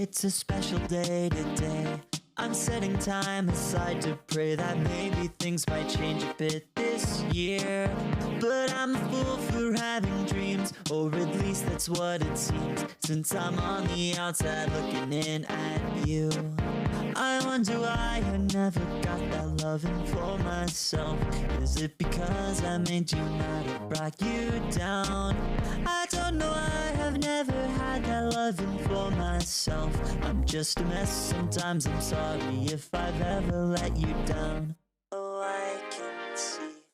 It's a special day today. I'm setting time aside to pray that maybe things might change a bit this year. But I'm a fool for having dreams, or at least that's what it seems, since I'm on the outside looking in at you. I wonder why I never got that loving for myself. Is it because I made you mad or brought you down? I don't know, I have never had that loving for myself. I'm just a mess, sometimes I'm sorry if I've ever let you down. Oh, I can see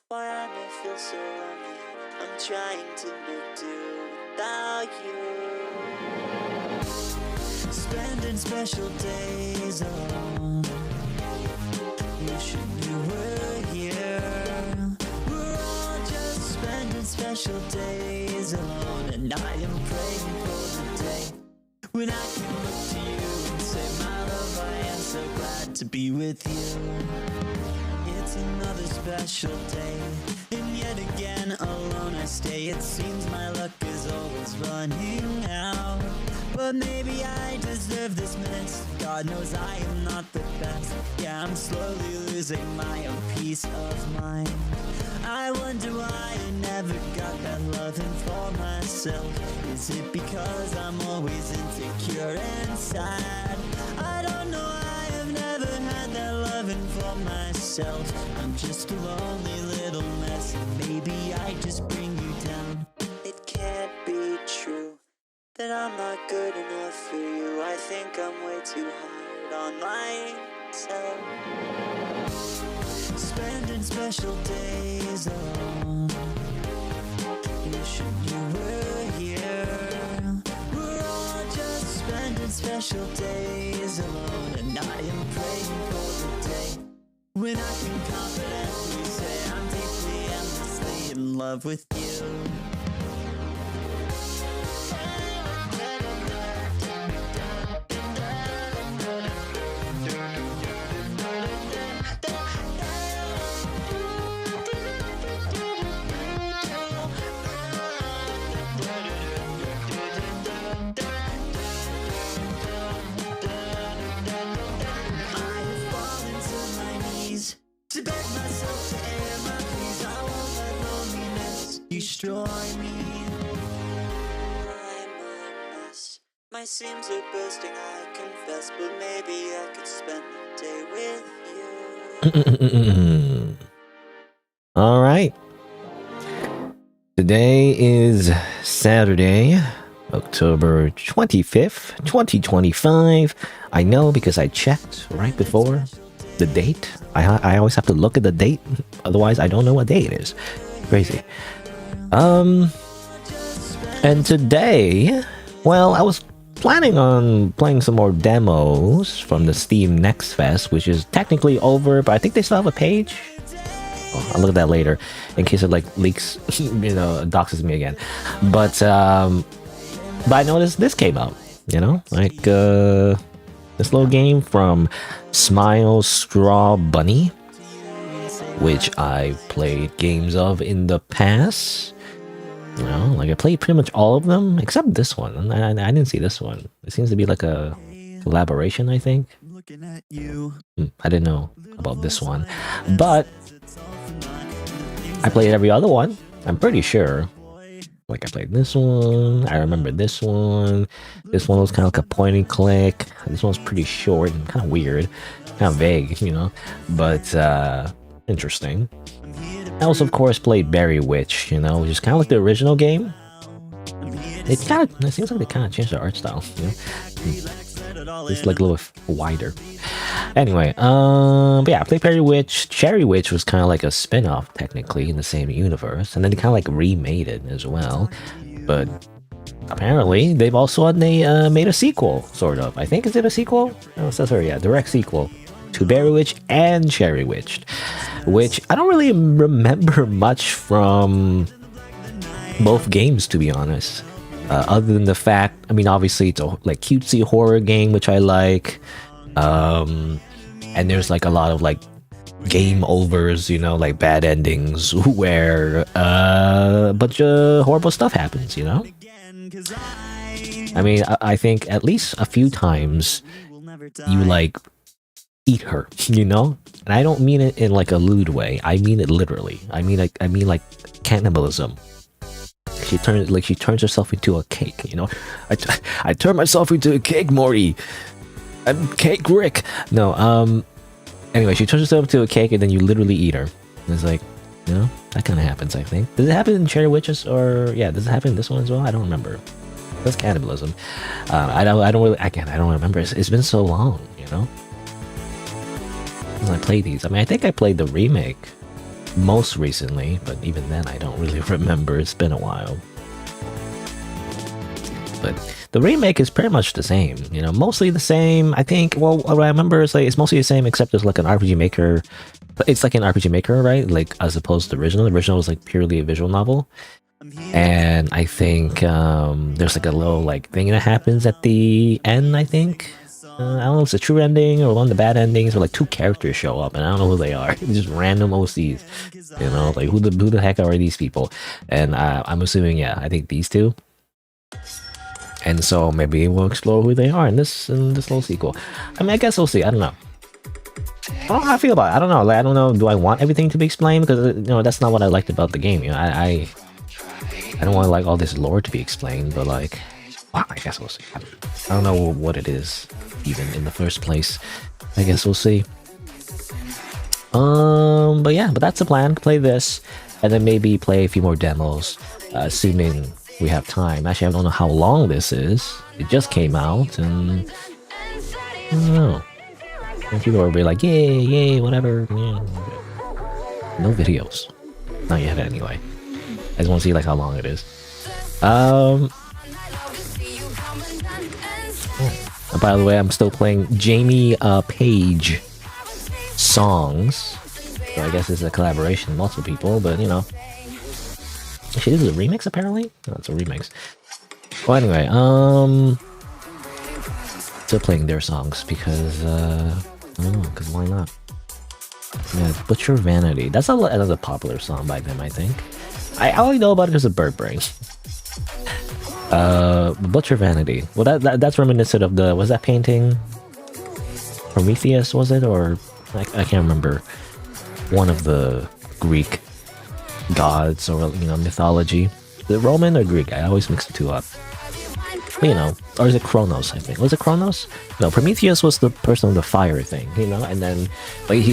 why I may feel so lonely. I'm trying to make do without you. Spending special days alone. Wish you were here. We're all just spending special days alone, and I am praying for the day when I can look to you and say, my love, I am so glad to be with you. It's another special day, and yet again alone I stay. It seems my luck is always running out, but maybe I deserve this mess. God knows I am not the best. Yeah, I'm slowly losing my own peace of mind. I wonder why I never got that loving for myself. Is it because I'm always insecure and sad? I don't know, I have never had that loving for myself. I'm just a lonely little mess, and maybe I just bring you down. It can't be true that I'm not good enough for you. I think I'm way too hard on myself. Spending special days alone. Wishing you were here. We're all just spending special days alone, and I am praying for the day when I can confidently say I'm deeply, endlessly in love with you. To beg myself to air my please, I won't let loneliness destroy me. I'm a mess, my seams are bursting, I confess, but maybe I could spend the day with you. All right. Today is Saturday, October 25th, 2025. I know because I checked right before the date. I always have to look at the date, otherwise I don't know what day it is. Crazy. And today, well, I was planning on playing some more demos from the Steam Next Fest, which is technically over, but I think they still have a page. Oh, I'll look at that later in case it like leaks, you know, doxes me again. But I noticed this came out, you know, like this little game from Smile Straw Bunny, which I've played games of in the past. You know, like I played pretty much all of them except this one. I didn't see this one. It seems to be like a collaboration, I think. I didn't know about this one, but I played every other one, I'm pretty sure. Like I played this one, I remember this one. This one was kind of like a point and click. This one's pretty short and kind of weird, kind of vague, you know, but interesting. I also, of course, played Berrywitched, you know, which is kind of like the original game. It seems like they kind of changed the art style, you know. It's like a little wider. Anyway, but yeah, I played Berrywitched. Cherry Witch was kind of like a spin-off, technically, in the same universe, and then they kind of like remade it as well. But apparently, they've also made a sequel, sort of. I think, is it a sequel? No, it says here, yeah, direct sequel to Berrywitched and Cherry Witched, which I don't really remember much from both games, to be honest. Other than the fact, I mean, obviously it's a like cutesy horror game, which I like. And there's like a lot of like game overs, you know, like bad endings where a bunch of horrible stuff happens, you know. I mean, I think at least a few times you like eat her, you know? And I don't mean it in like a lewd way. I mean it literally. I mean like cannibalism. She turns herself into a cake, you know? I turn myself into a cake, Morty. I'm Cake Rick. No, anyway, she turns herself into a cake and then you literally eat her. And it's like, you know, that kind of happens, I think. Does it happen in Berrywitched or yeah, does it happen in this one as well? I don't remember. That's cannibalism. I don't really, again, I don't remember. It's been so long, you know? When I play these, I mean, I think I played the remake most recently, but even then I don't really remember. It's been a while. But the remake is pretty much the same, you know, mostly the same. I think, well, what I remember is like it's mostly the same except there's like an RPG Maker. It's like an RPG Maker, right? Like as opposed to the original. The original was like purely a visual novel. And I think there's like a little like thing that happens at the end, I think. I don't know if it's a true ending or one of the bad endings, or like two characters show up and I don't know who they are. Just random OCs, you know, like who the heck are these people? And I'm assuming, yeah, I think these two. And so maybe we'll explore who they are in this little sequel. I mean, I guess we'll see. I don't know. I don't know how I feel about it. I don't know. Like, I don't know. Do I want everything to be explained? Because you know that's not what I liked about the game. You know, I don't want like all this lore to be explained, but like, well, I guess we'll see. I don't know what it is even in the first place. I guess we'll see. But yeah, but that's the plan. Play this, and then maybe play a few more demos, assuming we have time. Actually, I don't know how long this is. It just came out, and I don't know. And people will be like, yay, yay, whatever. Yeah. No videos. Not yet, anyway. I just want to see like how long it is. By the way, I'm still playing Jamie Page songs. So I guess it's a collaboration with multiple people, but you know. Actually, this is a remix apparently? No, it's a remix. Well, anyway, still playing their songs because, I don't know, because why not? Yeah, Butcher Vanity. That's another popular song by them, I think. I only know about it because of Bird Brain. Butcher Vanity. Well, that's reminiscent of the, was that painting? Prometheus, was it? Or, I can't remember. One of the Greek gods or, you know, mythology. The Roman or Greek? I always mix the two up. But, you know, or is it Kronos, I think? Was it Kronos? No, Prometheus was the person with the fire thing, you know, and then like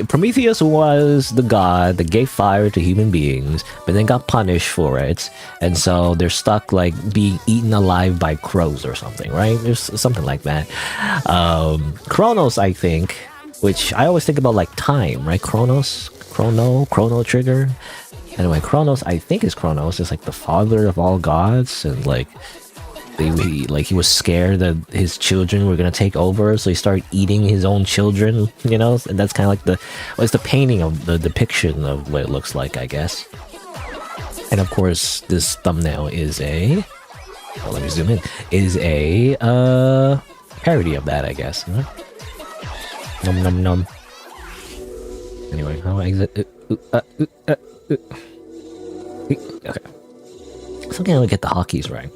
Prometheus was the god that gave fire to human beings, but then got punished for it, and so they're stuck like being eaten alive by crows or something, right? There's something like that. Kronos, I think, which I always think about like time, right? Kronos, Chrono Trigger. Anyway, Kronos, I think is Kronos, is like the father of all gods, and like he was scared that his children were gonna take over, so he started eating his own children, you know. And that's kind of like it's the painting of the depiction of what it looks like, I guess. And of course, this thumbnail is let me zoom in, is a parody of that, I guess. You know? Nom nom nom. Anyway, how do I exit? Okay. So I'm gonna get the hotkeys right.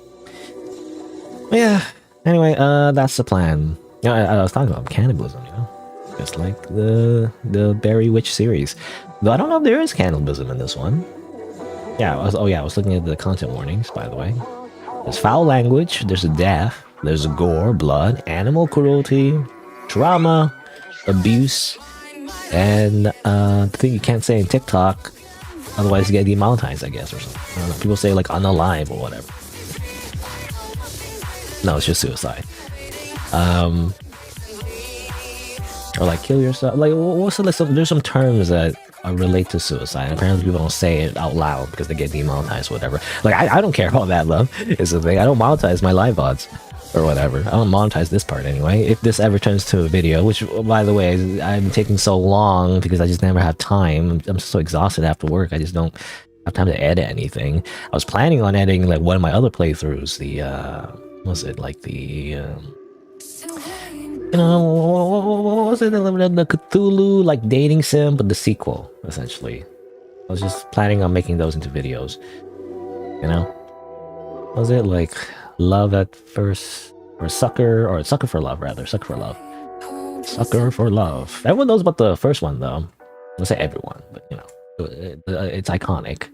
Yeah. Anyway, that's the plan. Yeah, I was talking about cannibalism, you know, just like the Berrywitched series. Though I don't know if there is cannibalism in this one. Yeah, I was looking at the content warnings, by the way. There's foul language, there's death, there's gore, blood, animal cruelty, trauma, abuse, and the thing you can't say in TikTok, otherwise you get demonetized, I guess, or something. I don't know. People say like unalive or whatever. No, it's just suicide. Or like kill yourself. Like what's the list of, there's some terms that relate to suicide. And apparently people don't say it out loud because they get demonetized or whatever. Like I don't care about that, love. It's the thing. I don't monetize my live VODs or whatever. I don't monetize this part anyway. If this ever turns to a video, which by the way, I'm taking so long because I just never have time. I'm so exhausted after work. I just don't have time to edit anything. I was planning on editing like one of my other playthroughs, was it like the you know, what was it, the Cthulhu like dating sim, but the sequel essentially. I was just planning on making those into videos, you know. Was it like Love at First, or Sucker for Love, rather. Sucker for Love. Sucker for Love. Everyone knows about the first one, though. Let's say everyone, but you know, it's iconic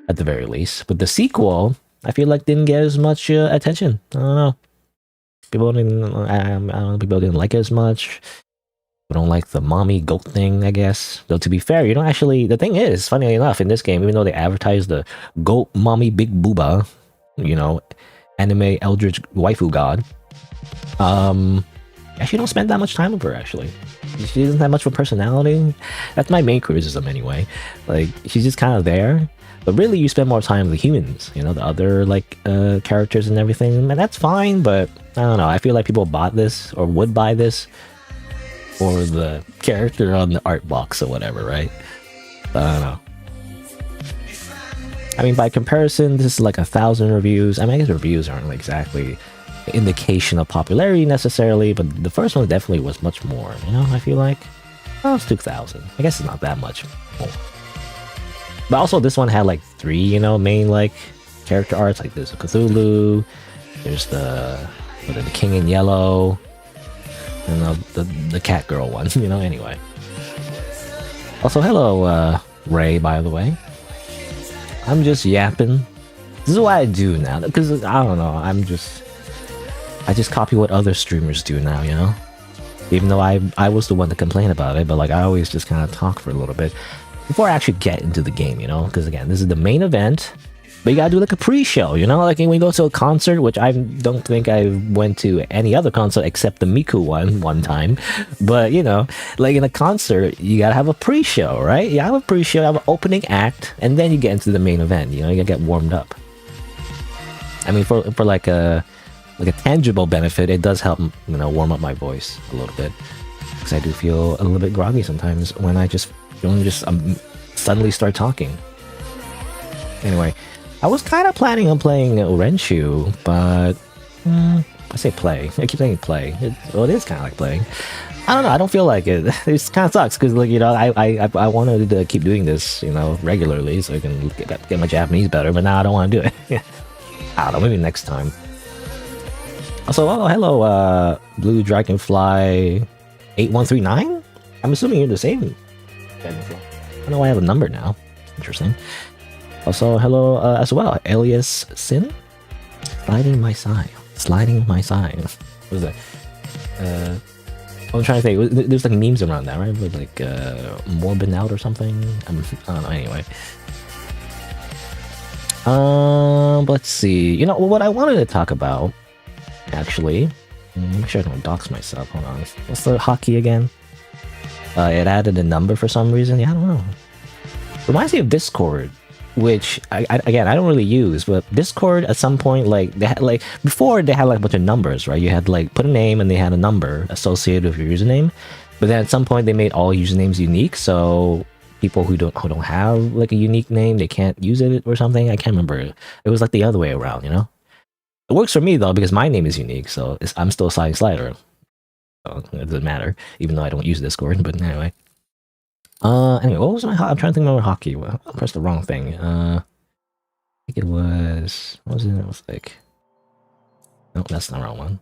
at the very least. But the sequel, I feel like didn't get as much attention. I don't know. People didn't. I don't know. People didn't like it as much. People don't like the mommy goat thing, I guess. Though to be fair, you don't actually. The thing is, funny enough, in this game, even though they advertise the goat mommy big booba, you know, anime eldritch waifu god, actually don't spend that much time with her. Actually, she doesn't have much of a personality. That's my main criticism, anyway. Like she's just kind of there. But really, you spend more time with the humans, you know, the other, like, characters and everything. And that's fine, but I don't know. I feel like people bought this, or would buy this, for the character on the art box or whatever, right? I don't know. I mean, by comparison, this is like 1,000 reviews. I mean, I guess reviews aren't like exactly an indication of popularity necessarily, but the first one definitely was much more, you know, I feel like. Oh, it's 2,000. I guess it's not that much more. But also, this one had like 3, you know, main like character arts. Like there's a Cthulhu, there's the King in Yellow, and the cat girl one. You know. Anyway. Also, hello, Ray. By the way, I'm just yapping. This is what I do now because I don't know. I just copy what other streamers do now. You know. Even though I was the one to complain about it, but like I always just kind of talk for a little bit before I actually get into the game, you know, because again, this is the main event, but you gotta do like a pre-show, you know, like when we go to a concert, which I don't think I went to any other concert except the Miku one time, but you know, like in a concert, you gotta have a pre-show, right? You have a pre-show, have an opening act, and then you get into the main event, you know, you gotta get warmed up. I mean, for like a tangible benefit, it does help, you know, warm up my voice a little bit, because I do feel a little bit groggy sometimes when I just suddenly start talking. Anyway, I was kind of planning on playing Renshu, but I say play. I keep saying play. It is kind of like playing. I don't know. I don't feel like it. It kind of sucks because, like, you know, I wanted to keep doing this, you know, regularly so I can get my Japanese better, but now I don't want to do it. I don't know. Maybe next time. Also, oh, hello, Blue Dragonfly 8139. I'm assuming you're the same. I don't know why I have a number now. Interesting. Also, hello as well, alias Sin. Sliding my sign. What is that? I'm trying to think. There's like memes around that, right? With like Morbin out or something. I don't know. Anyway. Let's see. You know what I wanted to talk about, actually. Make sure I don't dox myself. Hold on. What's the hockey again? It added a number for some reason. Yeah, I don't know. Reminds me of Discord, which I don't really use, but Discord at some point, like they had like before they had like a bunch of numbers, right? You had like put a name and they had a number associated with your username, but then at some point they made all usernames unique, so people who don't have like a unique name, they can't use it or something. I can't remember. It was like the other way around, you know. It works for me though because my name is unique, so I'm still SighingSlider. So it doesn't matter, even though I don't use Discord. But anyway, anyway, what was my? I'm trying to think about hockey. Well, I pressed the wrong thing. I think it was. What was it? It was like. No, that's the wrong one.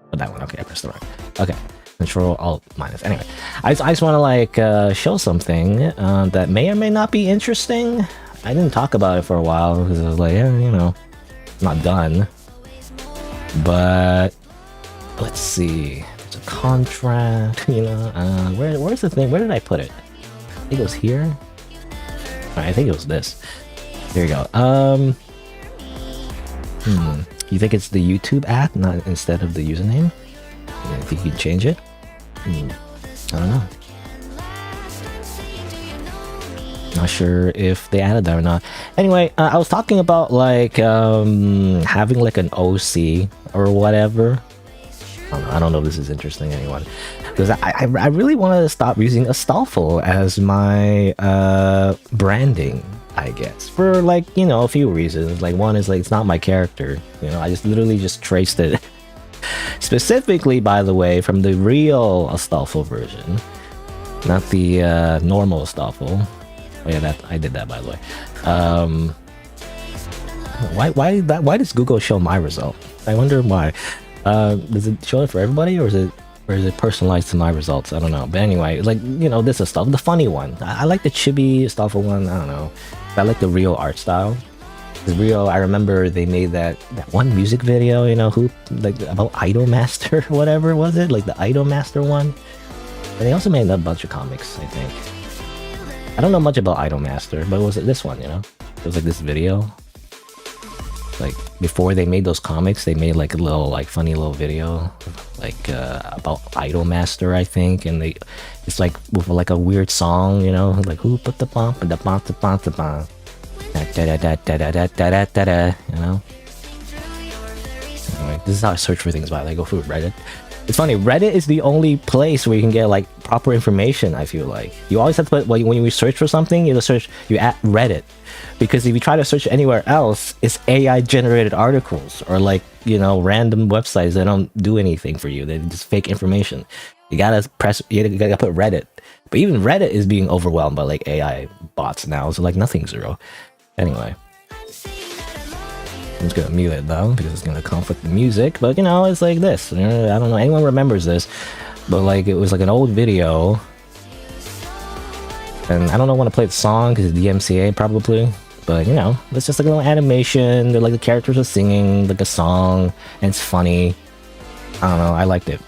But that one. Okay, I pressed the wrong. Okay, Control Alt minus. Anyway, I just want to like show something that may or may not be interesting. I didn't talk about it for a while because I was like, yeah, you know, not done. But let's see. There's a contract, you know. Where's the thing? Where did I put it? I think it was here. Alright, I think it was this. There you go. You think it's the YouTube app, not instead of the username? You think you can change it? I don't know. Not sure if they added that or not. Anyway, I was talking about like having like an OC or whatever. I don't know if this is interesting anyone, because I really wanted to stop using Astolfo as my branding, I guess, for like, you know, a few reasons. Like one is like it's not my character, you know. I just literally just traced it specifically, by the way, from the real Astolfo version, not the normal Astolfo. Oh yeah, that I did that, by the way. Why does Google show my result? I wonder why. Does it show it for everybody, or is it personalized to my results? I don't know. But anyway, like, you know, this is stuff. The funny one. I like the chibi stuff one. I don't know. I like the real art style. The real. I remember they made that one music video. You know, who like about Idol Master, whatever was it? Like the Idol Master one. And they also made a bunch of comics, I think. I don't know much about Idol Master, but it was this one, you know? It was like this video. Like, before they made those comics, they made like a little, like, funny little video. Like, about Idol Master, I think. And it's like, with like a weird song, you know? Like, who put the bomb, the bomb, the bomb, the bomb. Da-da-da-da-da-da-da-da-da, you know? Anyway, this is how I search for things, by the way. I go through Reddit. It's funny, Reddit is the only place where you can get like proper information, I feel like. You always have to put, when you search for something, you at Reddit. Because if you try to search anywhere else, it's AI generated articles or like, you know, random websites that don't do anything for you. They're just fake information. You gotta put Reddit. But even Reddit is being overwhelmed by like AI bots now, so like nothing's zero. Anyway. I'm just gonna mute it though, because it's gonna conflict the music, but you know, it's like this. I don't know, anyone remembers this, but like, it was like an old video, and I don't know when to play the song, because it's DMCA probably, but you know, it's just like a little animation, they're like the characters are singing, like a song, and it's funny. I don't know, I liked it.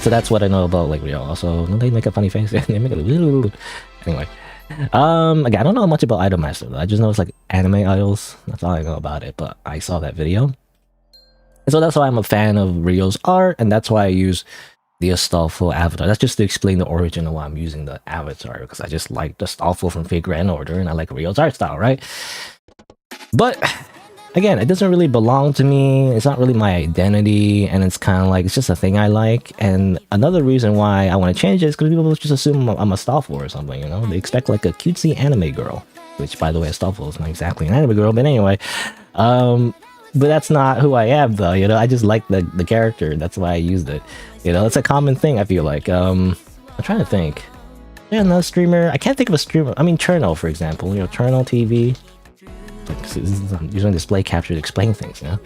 So that's what I know about like Rio. Also, don't they make a funny face? They make a anyway. Again, I don't know much about Idol Master though. I just know it's like anime idols. That's all I know about it, but I saw that video. And so that's why I'm a fan of Rio's art, and that's why I use the Astolfo avatar. That's just to explain the origin of why I'm using the avatar, because I just like the Astolfo from Fate Grand Order, and I like Rio's art style, right? But again, it doesn't really belong to me. It's not really my identity, and it's kind of like, it's just a thing I like. And another reason why I want to change it is because people just assume I'm a Astolfo or something, you know? They expect like a cutesy anime girl, which, by the way, Astolfo is not exactly an anime girl, but anyway. But that's not who I am, though, you know? I just like the character. That's why I used it. You know, it's a common thing, I feel like. I'm trying to think. Yeah, another streamer. I can't think of a streamer. I mean, Cherno, for example. You know, Cherno TV. I'm using display capture to explain things, you know?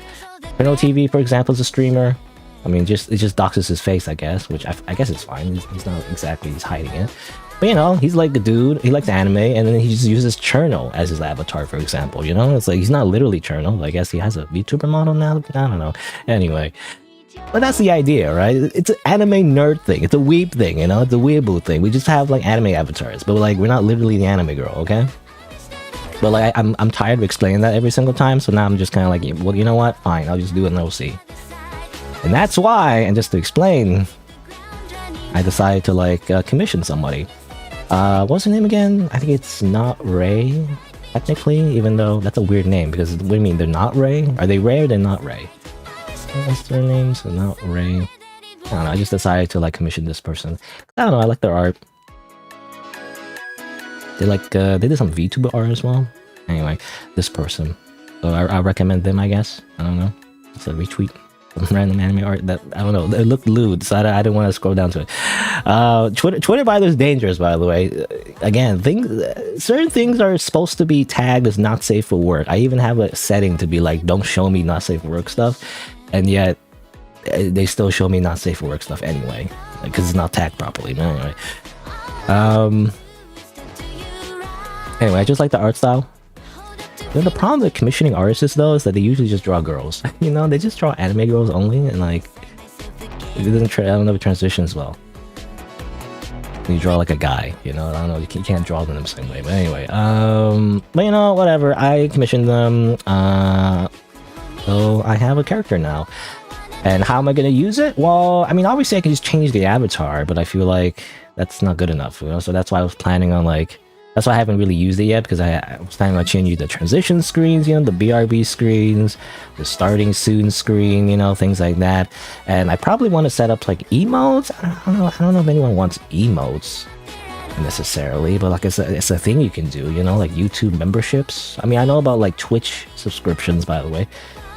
Cherno TV, for example, is a streamer. I mean, it just doxes his face, I guess, which I guess it's fine. He's not exactly, he's hiding it. But, you know, he's like a dude, he likes anime, and then he just uses Cherno as his avatar, for example, you know? It's like, he's not literally Cherno. I guess he has a VTuber model now? I don't know. Anyway. But that's the idea, right? It's an anime nerd thing. It's a weeb thing, you know? It's a weeaboo thing. We just have, like, anime avatars. But, like, we're not literally the anime girl, okay? But like, I'm tired of explaining that every single time, so now I'm just kind of like, well, you know what? Fine, I'll just do it and we'll see. And that's why, and just to explain, I decided to like commission somebody. What's her name again? I think it's not Ray, technically, even though that's a weird name, because what do you mean, they're not Ray? Are they Ray or they're not Ray? What's their name? So not Ray. I don't know, I just decided to like commission this person. I don't know, I like their art. They like they did some VTuber art as well. Anyway, this person. So I recommend them, I guess. I don't know. It's a retweet. Some random anime art that I don't know. It looked lewd, so I didn't want to scroll down to it. Twitter by the way is dangerous, by the way. Again, certain things are supposed to be tagged as not safe for work. I even have a setting to be like, don't show me not safe for work stuff, and yet they still show me not safe for work stuff anyway, because it's not tagged properly. But anyway, anyway, I just like the art style. You know, the problem with commissioning artists though is that they usually just draw girls. You know, they just draw anime girls only, and like it doesn't. I don't know if it transitions well. You draw like a guy, you know. I don't know. You can't draw them the same way. But anyway, but you know, whatever. I commissioned them. So I have a character now. And how am I gonna use it? Well, I mean, obviously I can just change the avatar, but I feel like that's not good enough. You know, so that's why I was planning on like. That's why I haven't really used it yet, because I was planning on changing the transition screens, you know, the BRB screens, the starting soon screen, you know, things like that. And I probably want to set up like emotes. I don't know if anyone wants emotes necessarily, but like it's a thing you can do, you know, like YouTube memberships. I mean, I know about like Twitch subscriptions, by the way,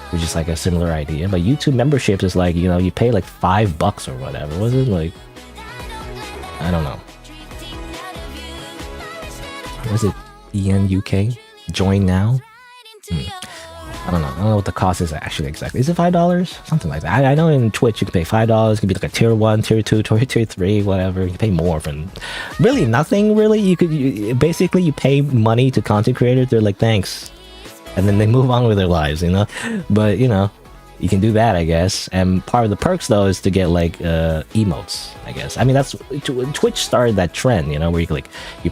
which is like a similar idea. But YouTube memberships is like, you know, you pay like $5 or whatever. Was it like, I don't know. Was it ENUK? Join now? I don't know what the cost is actually exactly. Is it $5? Something like that. I know in Twitch you can pay $5. It could be like a tier 1, tier 2, tier 3, whatever. You can pay more for really nothing. Really, basically you pay money to content creators. They're like thanks, and then they move on with their lives, you know. But you know, you can do that, I guess. And part of the perks though is to get like emotes, I guess. I mean, that's Twitch started that trend, you know, where you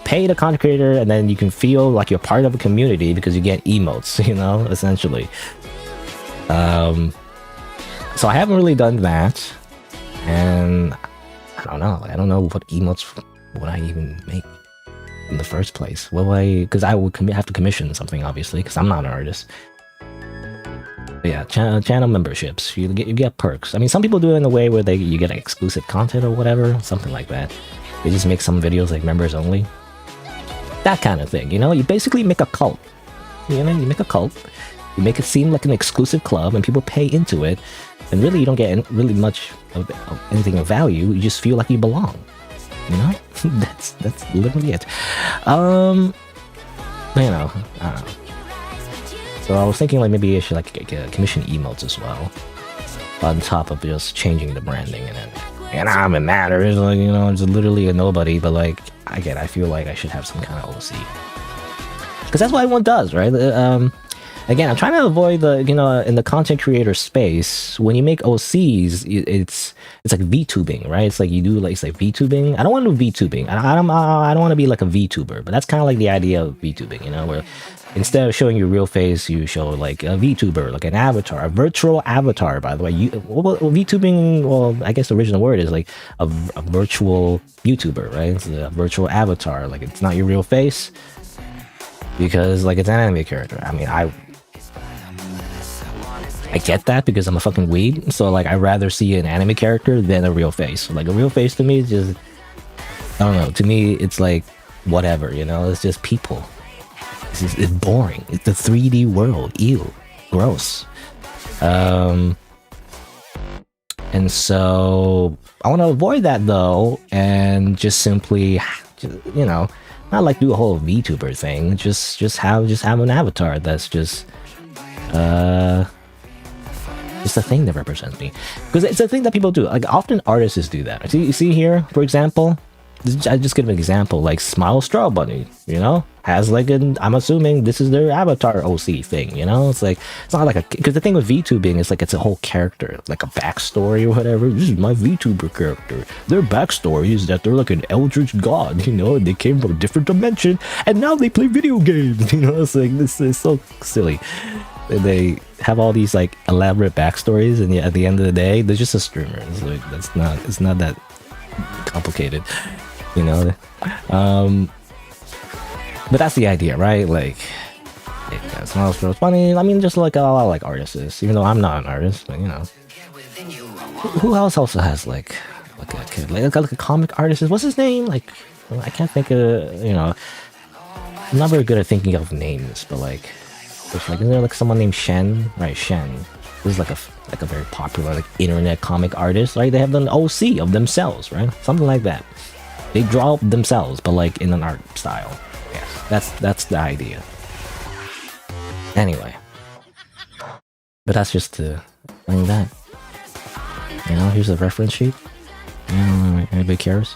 pay the content creator and then you can feel like you're part of a community because you get emotes, you know, essentially. So I haven't really done that, and I don't know what emotes would I even make in the first place. Because I would have to commission something, obviously, because I'm not an artist. But yeah, channel memberships, you get perks. I mean, some people do it in a way where you get exclusive content or whatever, something like that. They just make some videos like members only, that kind of thing, you know. You basically make a cult, you know. You make a cult, you make it seem like an exclusive club, and people pay into it, and really you don't get really much of anything of value. You just feel like you belong, you know. that's literally it. You know, I don't know. So I was thinking like maybe I should like get commission emotes as well, on top of just changing the branding and everything. And I'm a matter, it's like, you know, it's literally a nobody, but like I feel like I should have some kind of OC, because that's what everyone does, right? Again, I'm trying to avoid the, you know, in the content creator space, when you make OCs, it's like VTubing, right? It's like you do like, it's like VTubing. I don't want to do VTubing. I don't want to be like a VTuber, but that's kind of like the idea of VTubing, you know, where instead of showing your real face, you show like a VTuber, like an avatar, a virtual avatar, by the way. VTubing, well, I guess the original word is like a virtual YouTuber, right? It's a virtual avatar. Like, it's not your real face, because like it's an anime character. I mean, I get that because I'm a fucking weeb, so like I'd rather see an anime character than a real face. Like a real face to me is just, I don't know, to me it's like whatever, you know. It's just people. It's boring. It's the 3D world. Ew, gross. And so I want to avoid that though, and just simply, you know, not like do a whole VTuber thing. Just have an avatar that's just a thing that represents me, because it's a thing that people do. Like often artists do that. You see here, for example, I just give an example, like Smile Straw Bunny, you know, has like I'm assuming this is their avatar OC thing, you know. It's like, it's not like because the thing with VTubing is like it's a whole character, like a backstory or whatever. This is my VTuber character. Their backstory is that they're like an eldritch god, you know, and they came from a different dimension and now they play video games, you know. It's like, this is so silly. They have all these like elaborate backstories, and at the end of the day, they're just a streamer. It's like, it's not that complicated, you know. But that's the idea, right? Like, yeah, Smiles Grows Funny. I mean, just like a lot of like artists, even though I'm not an artist, but you know, who else also has like a comic artist? What's his name? Like, I can't think of, you know, I'm not very good at thinking of names, but like, isn't there like someone named Shen? Right, Shen. This is like a very popular like internet comic artist, right? They have an OC of themselves, right? Something like that. They draw themselves, but like in an art style. Yeah, that's the idea. Anyway, but that's just to explain that. You know, here's a reference sheet. Anybody cares?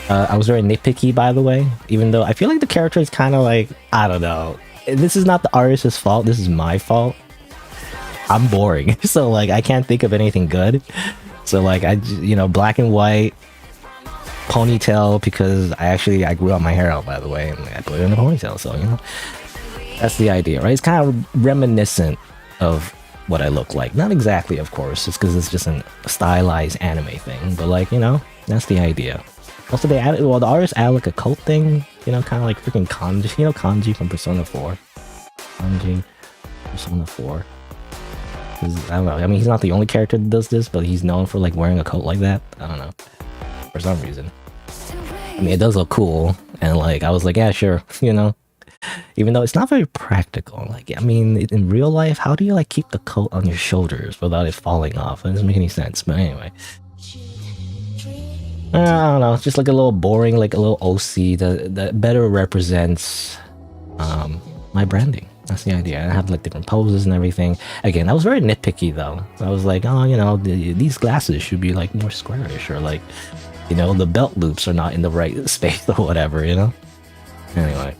I was very nitpicky, by the way, even though I feel like the character is kind of like, I don't know. This is not the artist's fault. This is my fault. I'm boring, so like I can't think of anything good. So like you know, black and white ponytail, because I grew out my hair out, by the way, and I put it in a ponytail. So you know, that's the idea, right? It's kind of reminiscent of what I look like. Not exactly, of course. It's because it's just a stylized anime thing, but like, you know, that's the idea. Also, the artist added like a cult thing, you know, kind of like freaking Kanji, you know, Kanji from Persona 4. Kanji, Persona 4. I don't know, I mean, he's not the only character that does this, but he's known for like wearing a coat like that. I don't know, for some reason. I mean, it does look cool, and like, I was like, yeah, sure, you know. Even though it's not very practical. Like, I mean, in real life, how do you like keep the coat on your shoulders without it falling off? It doesn't make any sense, but anyway. I don't know, it's just like a little boring, like a little OC that better represents my branding. That's the idea. I have like different poses and everything. Again, I was very nitpicky though. I was like, oh, you know, these glasses should be like more squarish, or like, you know, the belt loops are not in the right space or whatever, you know? Anyway.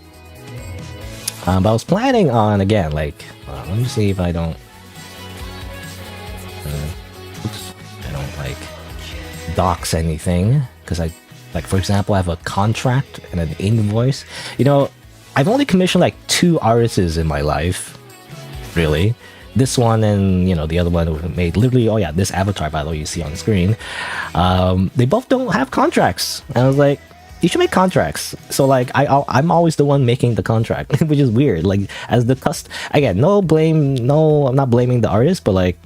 But I was planning on, again, like, let me see if I don't... oops, I don't, like, dox anything. Because I, like, for example, I have a contract and an invoice. You know, I've only commissioned, like, 2 artists in my life. Really. This one and, you know, the other one made literally, oh yeah, this avatar, by the way, you see on the screen. They both don't have contracts. And I was like, you should make contracts. So like I'm always the one making the contract, which is weird. Like as the again, no blame, no, I'm not blaming the artist, but like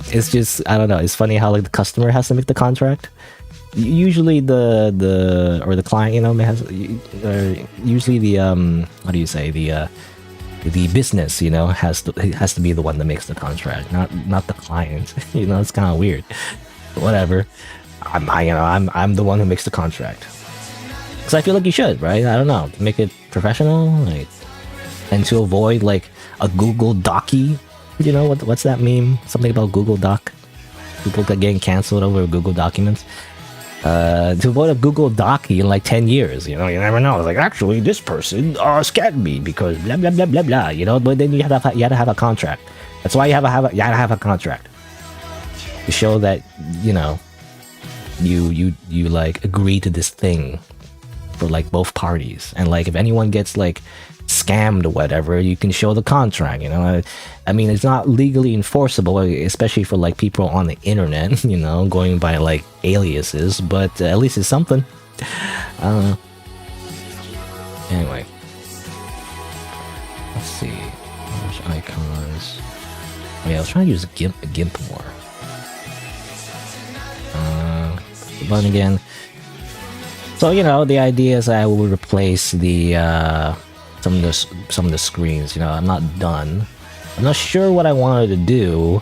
it's just, I don't know, it's funny how like the customer has to make the contract. Usually the client, you know, has usually the what do you say, the business, you know, has to be the one that makes the contract, not the client. You know, it's kind of weird. But whatever. I'm the one who makes the contract. Because I feel like you should, right? I don't know. Make it professional, like, and to avoid like a Google Docy. You know what's that meme? Something about Google Doc. People getting canceled over Google documents. To avoid a Google Docy in like 10 years, you know, you never know. It's like, actually, this person scammed me because blah blah blah blah blah. You know, but then you had to have a contract. That's why you gotta have a contract to show that, you know, you like agree to this thing for like both parties. And like if anyone gets like scammed or whatever, you can show the contract, you know. I mean, it's not legally enforceable, especially for like people on the internet, you know, going by like aliases, but at least it's something. I don't know. Anyway, let's see, there's icons. Oh yeah, I was trying to use GIMP more. But again, so you know, the idea is I will replace the some of the screens. You know, I'm not done. I'm not sure what I wanted to do.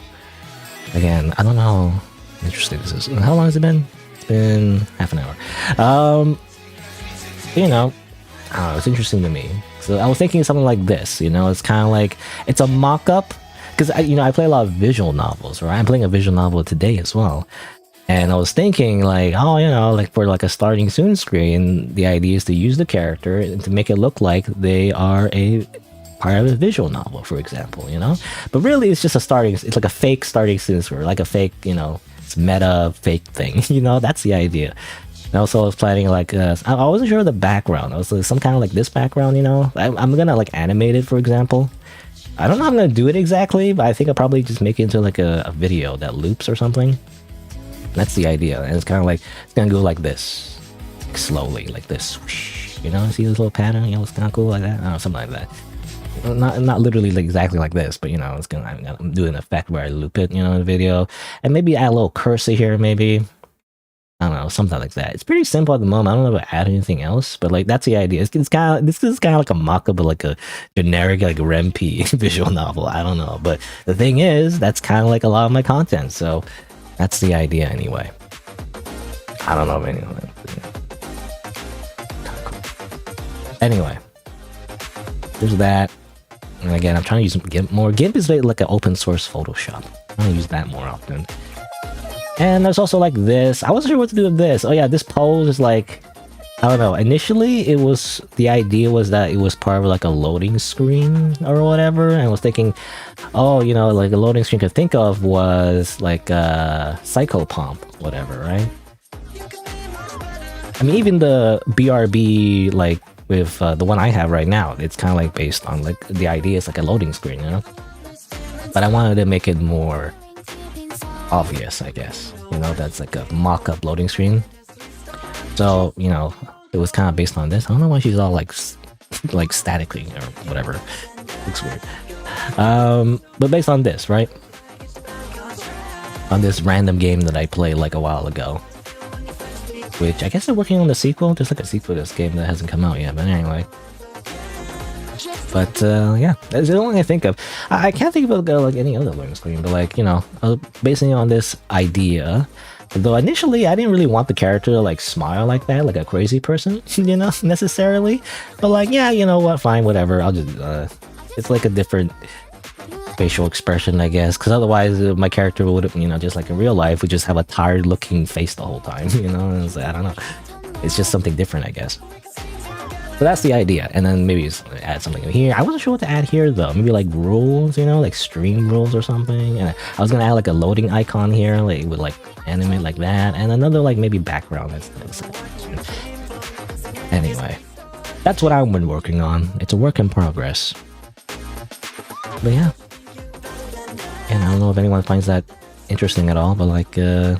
Again, I don't know how interesting this is. How long has it been? It's been half an hour. You know, I don't know, it's interesting to me. So I was thinking something like this. You know, it's kind of like it's a mock-up, because you know, I play a lot of visual novels, right? I'm playing a visual novel today as well. And I was thinking like, oh, you know, like for like a starting soon screen, the idea is to use the character and to make it look like they are a part of a visual novel, for example, you know? But really it's just it's like a fake starting soon screen, like a fake, you know, it's meta fake thing, you know? That's the idea. And also I was planning like, I wasn't sure of the background. I was like some kind of like this background, you know? I'm gonna like animate it, for example. I don't know how I'm gonna do it exactly, but I think I'll probably just make it into like a video that loops or something. That's the idea, and it's kind of like it's gonna go like this, like slowly, like this. Whoosh, you know, see this little pattern? You know, it's kind of cool like that. I don't know, something like that. Not literally like exactly like this, but you know, it's gonna. I'm doing an effect where I loop it, you know, in the video, and maybe add a little cursor here, maybe. I don't know, something like that. It's pretty simple at the moment. I don't know if I add anything else, but like that's the idea. It's kind of, this is kind of like a mock-up of like a generic like REMP visual novel. I don't know, but the thing is, that's kind of like a lot of my content, so. That's the idea anyway. I don't know if anyone. Anyway, there's that. And again, I'm trying to use GIMP more. GIMP is like an open source Photoshop. I'm gonna use that more often. And there's also like this. I wasn't sure what to do with this. Oh yeah, this pose is like, I don't know. Initially, the idea was that it was part of like a loading screen or whatever. And I was thinking, oh, you know, like a loading screen I could think of was like Psychopomp, whatever, right? I mean, even the BRB, like with the one I have right now, it's kind of like based on like the idea is like a loading screen, you know? But I wanted to make it more obvious, I guess. You know, that's like a mock-up loading screen. So, you know, it was kind of based on this. I don't know why she's all like statically or whatever. Looks weird. But based on this, right? On this random game that I played like a while ago. Which I guess they're working on the sequel. There's like a sequel to this game that hasn't come out yet, but anyway. But yeah, that's the only thing I think of. I can't think of like any other loading screen, but like, you know, basing on this idea. Though initially I didn't really want the character to like smile like that, like a crazy person, you know, necessarily. But like, yeah, you know what, fine, whatever. I'll just It's like a different facial expression, I guess, because otherwise my character would, just like in real life, would just have a tired looking face the whole time, and it's like, I don't know. It's just something different, I guess. So that's the idea, and then maybe add something in here. I wasn't sure what to add here though. Maybe like rules, like stream rules or something. And I was gonna add like a loading icon here, like with like animate like that, and another like maybe background. Anyway, that's what I've been working on. It's a work in progress. But yeah, and I don't know if anyone finds that interesting at all, but like, I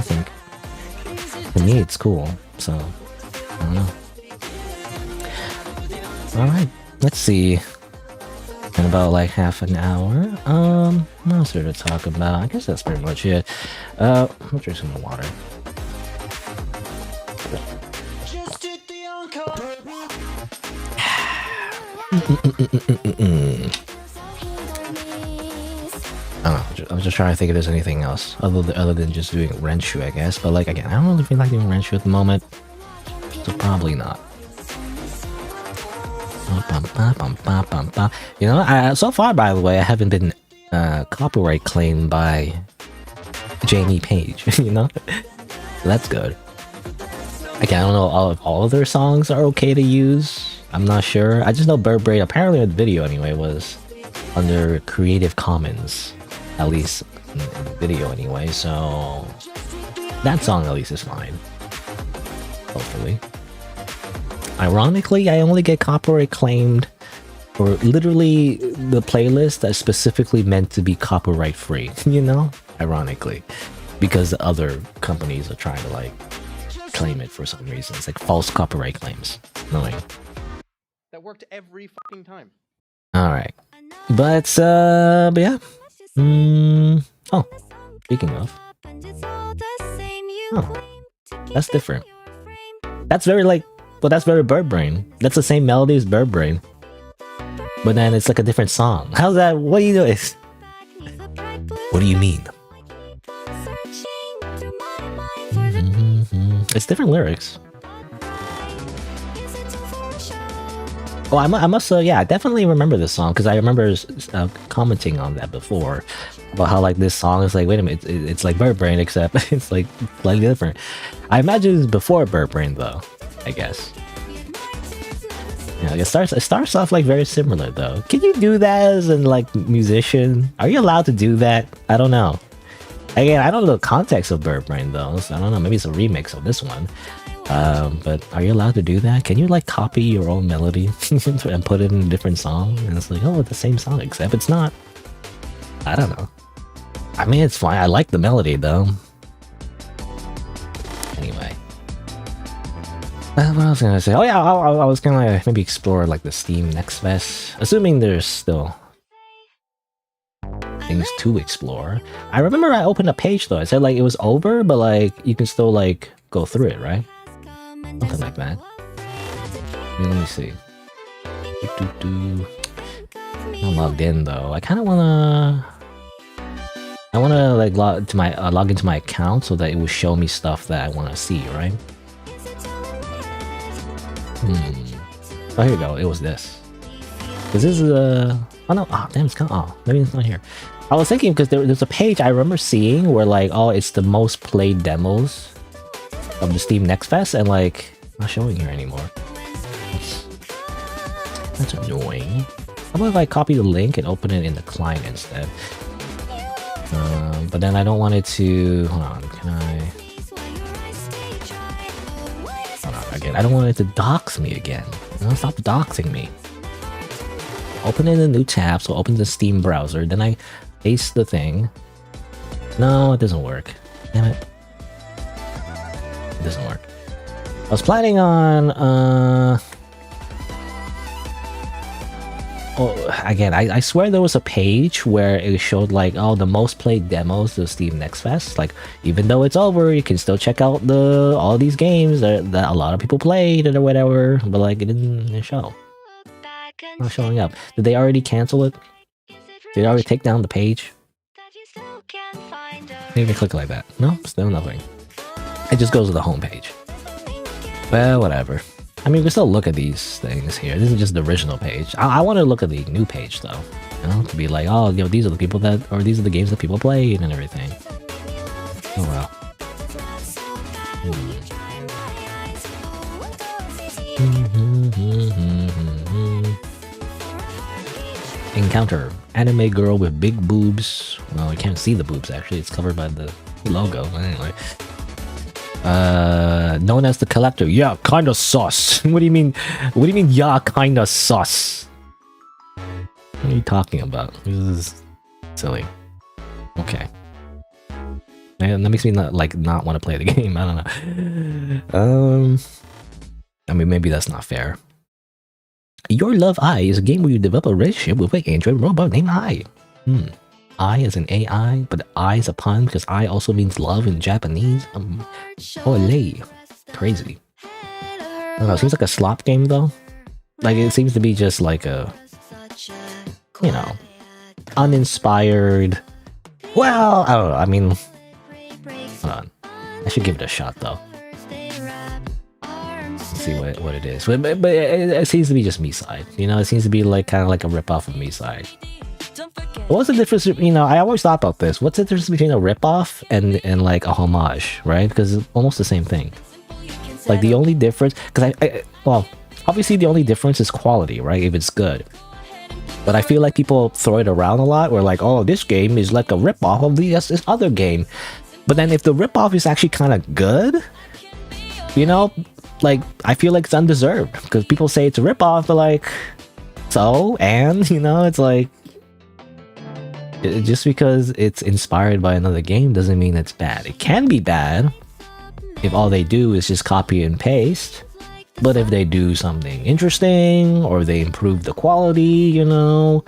think for me it's cool. So I don't know. Alright, let's see. In about like half an hour. What else there to talk about? I guess that's pretty much it. I'll drink some more water. I don't know, I was just trying to think if there's anything else other than just doing Renshu, I guess. But like again, I don't really feel like doing Renshu at the moment, so probably not. So far, by the way, I haven't been copyright claimed by Jamie Page. That's good. Again, I don't know if all of their songs are okay to use. I'm not sure. I just know Berrywitched, apparently the video anyway, was under Creative Commons, at least in the video anyway. So that song at least is fine, hopefully. Ironically, I only get copyright claimed for literally the playlist that's specifically meant to be copyright free, ironically, because other companies are trying to like claim it for some reason. It's like false copyright claims. Annoying. That worked every fucking time. Alright. But yeah. Oh, speaking of. Oh, that's different. That's very like, well, that's very Bird Brain. That's the same melody as Bird Brain. But then it's like a different song. How's that? What are you doing? What do you mean? It's different lyrics. Oh, I must yeah, I definitely remember this song because I remember commenting on that before about how like this song is like, wait a minute, it's like Bird Brain except it's like slightly different. I imagine it's before Bird Brain though, I guess. Yeah, it starts off like very similar though. Can you do that as a like musician? Are you allowed to do that? I don't know. Again, I don't know the context of Bird Brain though, so I don't know. Maybe it's a remix of this one. But are you allowed to do that? Can you like copy your own melody and put it in a different song? And it's like, oh, it's the same song, except it's not. I don't know. I mean, it's fine. I like the melody though. Anyway. What else was I gonna say? Oh yeah, I was gonna maybe explore like the Steam Next Fest. Assuming there's still things to explore. I remember I opened a page though. It said like it was over, but like you can still like go through it, right? Something like that. Let me see. I'm logged in though. I kind of wanna like log into my account so that it will show me stuff that I want to see, right? Oh, here you go. It was this. Cause this is oh no, oh damn, it's maybe it's not here. I was thinking because there's a page I remember seeing where like, oh, it's the most played demos of the Steam Next Fest, and like not showing here anymore. That's annoying. How about if I copy the link and open it in the client instead? But then I don't want it to. Hold on, can I? Hold on again. I don't want it to dox me again. No, stop doxing me. Open it in a new tab, so open the Steam browser. Then I paste the thing. No, it doesn't work. Damn it. It doesn't work. I was planning on oh, again, I swear there was a page where it showed like, oh, the most played demos of Steam Next Fest. Like, even though it's over, you can still check out all these games that a lot of people played or whatever. But like, it didn't show. Not showing up. Did they already cancel it? Did they already take down the page? Maybe click like that. No, still nothing. It just goes to the home page. Well, whatever. I mean, we can still look at these things here. This is just the original page. I want to look at the new page though, you know, to be like, oh, you know, these are the people that, or these are the games that people played and everything. Oh well. Encounter. Anime girl with big boobs. Well, I can't see the boobs actually. It's covered by the logo. Anyway. Known as the collector. Yeah, kinda sus. What do you mean? What do you mean? Yeah, kinda sus. What are you talking about? This is silly. Okay. And that makes me not want to play the game. I don't know. I mean, maybe that's not fair. Your Love I is a game where you develop a relationship with an android robot named I. I is an AI, but I is a pun because I also means love in Japanese. Ole. Crazy. I don't know, it seems like a slop game though. Like it seems to be just like a, you know, uninspired. Well, I don't know, I mean, hold on. I should give it a shot though. See what it is, but it seems to be just Me-side. You know, it seems to be like kind of like a rip-off of Me-side. What's the difference? You know, I always thought about this. What's the difference between a rip-off and like a homage, right? Because it's almost the same thing. Like the only difference, because well, obviously the only difference is quality, right? If it's good. But I feel like people throw it around a lot. Where like, oh, this game is like a rip-off of this other game. But then if the rip-off is actually kind of good, you know, like I feel like it's undeserved because people say it's a ripoff, but like, so and you know, it's like just because it's inspired by another game doesn't mean it's bad. It can be bad if all they do is just copy and paste, but if they do something interesting or they improve the quality, you know,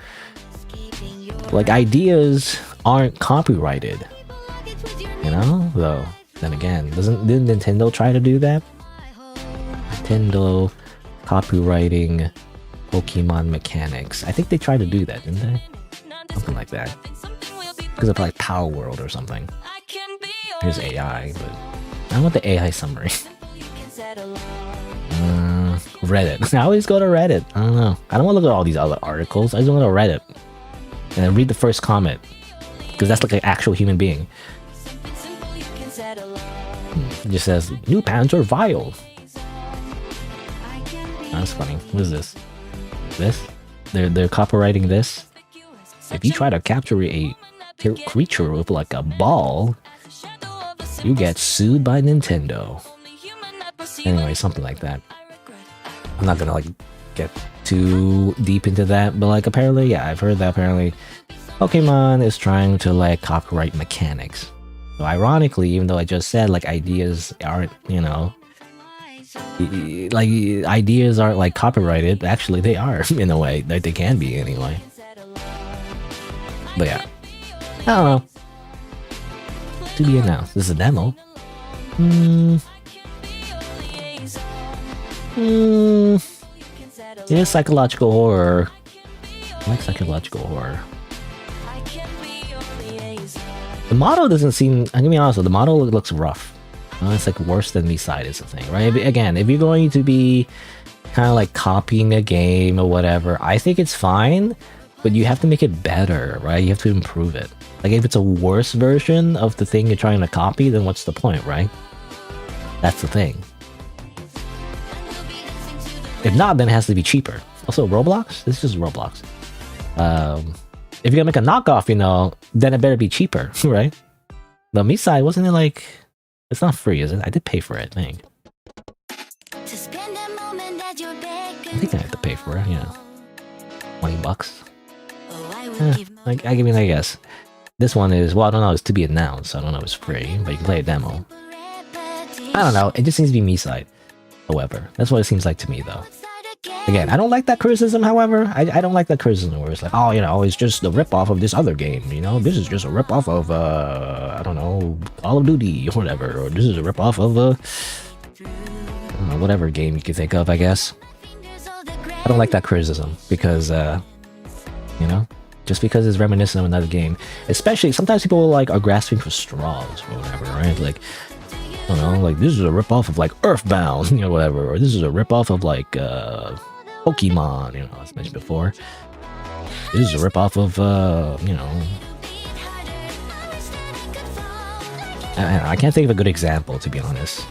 like ideas aren't copyrighted, you know. Though then again, didn't Nintendo try to do that? Nintendo copywriting Pokemon mechanics. I think they tried to do that, didn't they? Something like that. Because of like Power World or something. Here's AI, but I want the AI summary. Reddit. I always go to Reddit. I don't know. I don't want to look at all these other articles. I just want to go to Reddit and read the first comment because that's like an actual human being. It just says new pants are vile. That's funny. What is this? This? They're copyrighting this. If you try to capture a creature with like a ball, you get sued by Nintendo. Anyway, something like that. I'm not gonna like get too deep into that, but like apparently, yeah, I've heard that apparently Pokemon is trying to like copyright mechanics. So ironically, even though I just said like ideas aren't, you know, like ideas aren't like copyrighted, actually they are in a way, like they can be anyway. But yeah, I don't know. To be announced. This is a demo. It is psychological horror. I like psychological horror. The model doesn't seem, I'm gonna be honest, the model looks rough. It's like worse than Me-side is the thing, right? Again, if you're going to be kind of like copying a game or whatever, I think it's fine, but you have to make it better, right? You have to improve it. Like if it's a worse version of the thing you're trying to copy, then what's the point, right? That's the thing. If not, then it has to be cheaper. Also, Roblox? This is just Roblox. If you're gonna make a knockoff, you know, then it better be cheaper, right? The Me-side, wasn't it like... It's not free, is it? I did pay for it, I think. I think I have to pay for it, yeah. $20. I mean, I guess. This one is, well, I don't know, it's to be announced, so I don't know if it's free, but you can play a demo. I don't know, it just seems to be Me-side. However, that's what it seems like to me, though. Again, I don't like that criticism, however. I don't like that criticism where it's like, oh, you know, it's just the ripoff of this other game, you know? This is just a ripoff of, I don't know, Call of Duty or whatever. Or this is a ripoff of, I don't know, whatever game you can think of, I guess. I don't like that criticism because, you know? Just because it's reminiscent of another game. Especially, sometimes people like are grasping for straws or whatever, right? Like, don't know, like this is a ripoff of like Earthbound, you know, whatever, or this is a ripoff of like Pokemon, you know, as mentioned before. This is a ripoff of you know, I can't think of a good example, to be honest.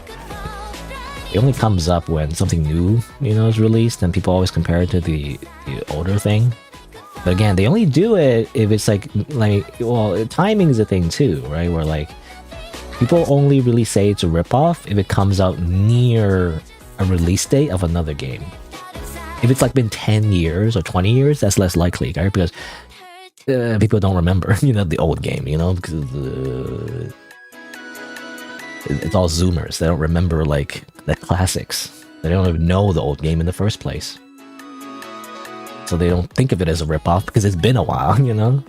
It only comes up when something new, you know, is released, and people always compare it to the older thing. But again, they only do it if it's like well, timing is a thing too, right? Where like people only really say it's a ripoff if it comes out near a release date of another game. If it's like been 10 years or 20 years, that's less likely, right? Because people don't remember, you know, the old game, you know, because it's all Zoomers. They don't remember like the classics. They don't even know the old game in the first place. So they don't think of it as a ripoff because it's been a while, you know?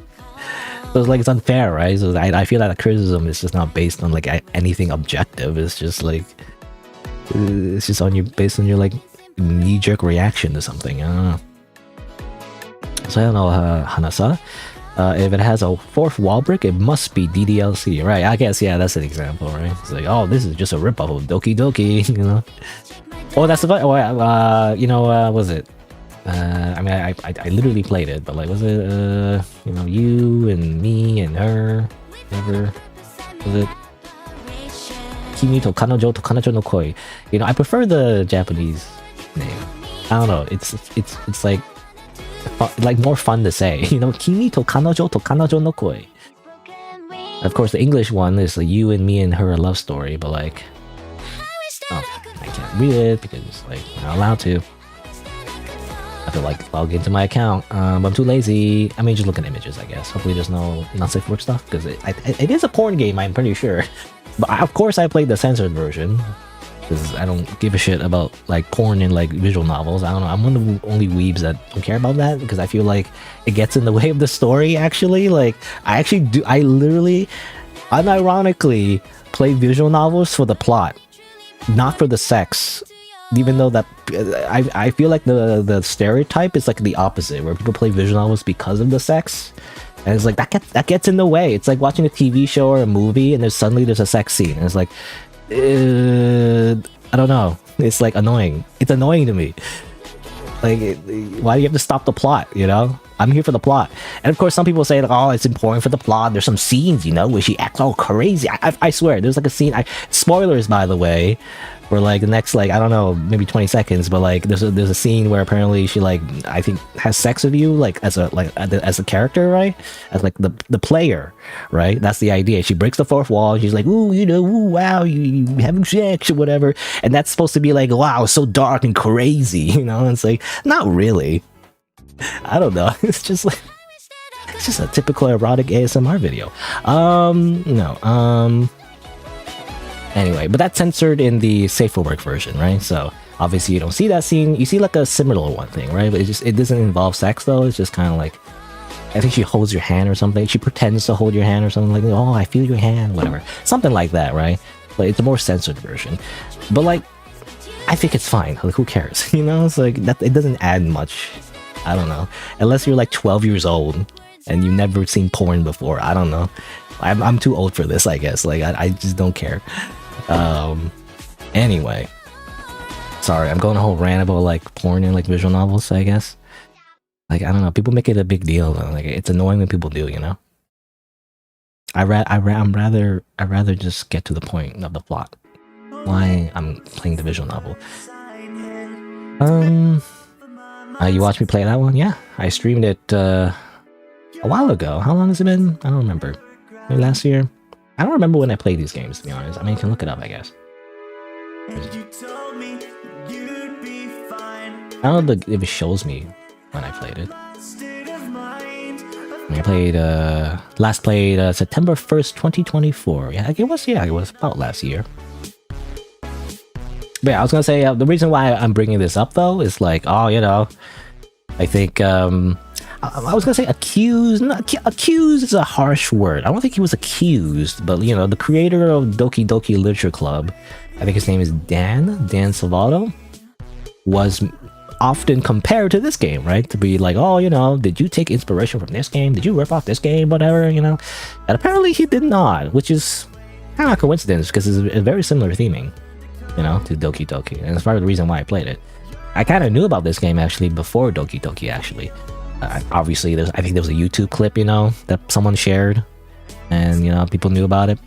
So it's like, it's unfair, right? So I feel that criticism is just not based on like anything objective. It's just like, it's just on you, based on your like knee-jerk reaction to something. I don't know. So I don't know, Hanasa. If it has a fourth wall brick, it must be DDLC, right? I guess, yeah, that's an example, right? It's like, oh, this is just a ripoff of Doki Doki, you know? Oh, that's about, you know, was it? I mean, I literally played it, but like, was it, you know, you and me and her, whatever, was it? Kimi to Kanojo to Kanojo no Koi. You know, I prefer the Japanese name. I don't know, it's like more fun to say, you know, Kimi to Kanojo no Koi. Of course, the English one is like you and me and her, a love story, but like, oh, I can't read it because like I'm not allowed to. I feel like log into my account, but I'm too lazy. I mean, just look at images, I guess. Hopefully there's no not safe for work stuff, because it is a porn game, I'm pretty sure. But of course I played the censored version, because I don't give a shit about like porn and like visual novels. I don't know, I'm one of the only weebs that don't care about that, because I feel like it gets in the way of the story, actually. Like, I literally, unironically, play visual novels for the plot, not for the sex. Even though that, I feel like the stereotype is like the opposite, where people play visual novels because of the sex. And it's like, that gets in the way. It's like watching a TV show or a movie and there's a sex scene. And it's like, I don't know. It's like annoying. It's annoying to me. Like, why do you have to stop the plot, you know? I'm here for the plot. And of course, some people say, like, oh, it's important for the plot. There's some scenes, you know, where she acts all crazy. I swear, there's like a scene, spoilers, by the way, where like the next, like, I don't know, maybe 20 seconds, but like there's a scene where apparently she, like, I think has sex with you, like as a character, right? As like the player, right? That's the idea. She breaks the fourth wall. She's like, ooh, you know, ooh, wow, you having sex or whatever. And that's supposed to be like, wow, so dark and crazy, you know? And it's like, not really. I don't know. It's just like, it's just a typical erotic ASMR video. No. Anyway, but that's censored in the safe for work version, right? So obviously you don't see that scene. You see like a similar one thing, right? But it doesn't involve sex though. It's just kind of like, I think she holds your hand or something. She pretends to hold your hand or something, like, oh, I feel your hand, whatever. Something like that, right? But it's a more censored version. But like, I think it's fine. Like, who cares? You know, it's like that. It doesn't add much. I don't know. Unless you're like 12 years old and you've never seen porn before. I don't know. I'm too old for this, I guess. Like, I just don't care. Anyway. Sorry, I'm going a whole rant about like porn and like visual novels, I guess. Like, I don't know. People make it a big deal though. Like, it's annoying when people do, you know? I'd rather just get to the point of the plot. Why I'm playing the visual novel. You watched me play that one? Yeah, I streamed it a while ago. How long has it been? I don't remember. Maybe last year? I don't remember when I played these games, to be honest. I mean, you can look it up, I guess. I don't know if it shows me when I played it. I played, last played September 1st, 2024. Yeah, it was about last year. But yeah, I was gonna say, the reason why I'm bringing this up, though, is like, oh, you know, I think, I was gonna say accused. Accused is a harsh word. I don't think he was accused, but, you know, the creator of Doki Doki Literature Club, I think his name is Dan Salvato, was often compared to this game, right? To be like, oh, you know, did you take inspiration from this game? Did you rip off this game? Whatever, you know? And apparently he did not, which is kind of a coincidence because it's a very similar theming, you know, to Doki Doki, and it's part of the reason why I played it. I kind of knew about this game actually before Doki Doki actually. Obviously, I think there was a YouTube clip, you know, that someone shared, and you know, people knew about it.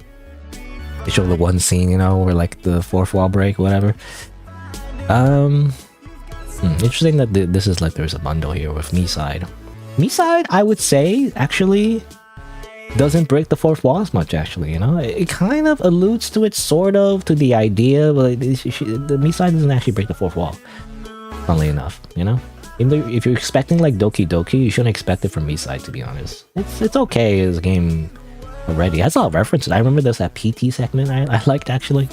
They showed the one scene, you know, where like the fourth wall break, whatever. Interesting that this is like there's a bundle here with Me Side. Me Side, I would say, actually doesn't break the fourth wall as much, actually, you know? It kind of alludes to it, sort of, to the idea, but the Me Side doesn't actually break the fourth wall, funnily enough, you know? If you're expecting like Doki Doki, you shouldn't expect it from Me Side, to be honest. It's okay as a game already. It has a lot of references. I remember there's that PT segment I liked, actually.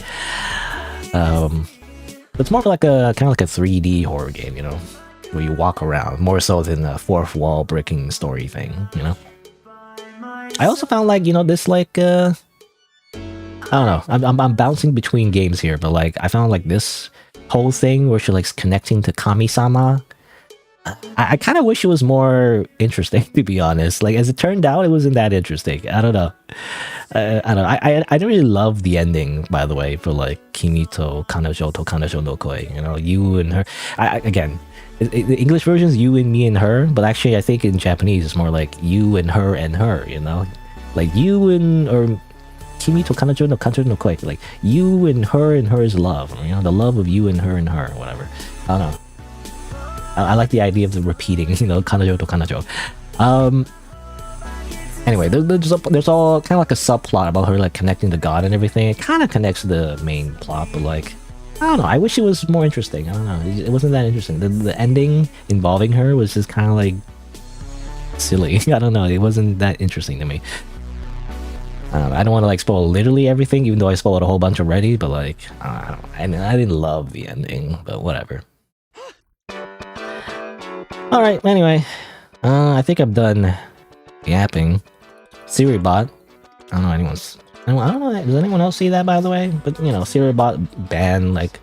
It's more like a kind of like a 3D horror game, you know, where you walk around more so than a fourth wall breaking story thing, you know. I also found like, you know, this like I don't know, I'm bouncing between games here, but like I found like this whole thing where she like connecting to Kami-sama. I kind of wish it was more interesting, to be honest. Like, as it turned out, it wasn't that interesting. I don't know. I don't know. I didn't really love the ending, by the way, for like Kimi to Kanajo to Kanajo no Koi. You know, you and her. Again, the English version is you and me and her, but actually, I think in Japanese it's more like you and her. You know, like you and or Kimi to Kanajo no Kanajo no Koi. Like you and her's love. You know, the love of you and her, whatever. I don't know. I like the idea of the repeating, you know, kanajo to kanajo. Anyway, there's all kind of like a subplot about her like connecting to God and everything. It kind of connects to the main plot, but like, I don't know. I wish it was more interesting. I don't know. It wasn't that interesting. The ending involving her was just kind of like silly. I don't know. It wasn't that interesting to me. I don't want to like spoil literally everything, even though I spoiled a whole bunch already. But like, I don't know. I mean, I didn't love the ending, but whatever. Alright, anyway, I think I'm done yapping. SiriBot. I don't know I don't know, does anyone else see that, by the way? But, you know, SiriBot banned, like,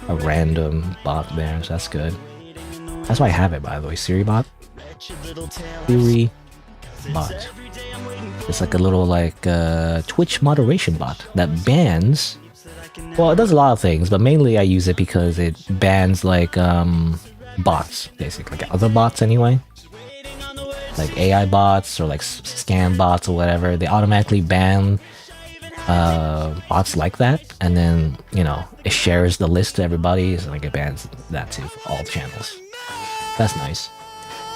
a random bot there, so that's good. That's why I have it, by the way, SiriBot. SiriBot. It's like a little, like, Twitch moderation bot that bans... Well, it does a lot of things, but mainly I use it because it bans, like, bots, basically, like other bots anyway, like AI bots or like scam bots or whatever. They automatically ban bots like that, and then, you know, it shares the list to everybody, so like it bans that too for all channels. That's nice.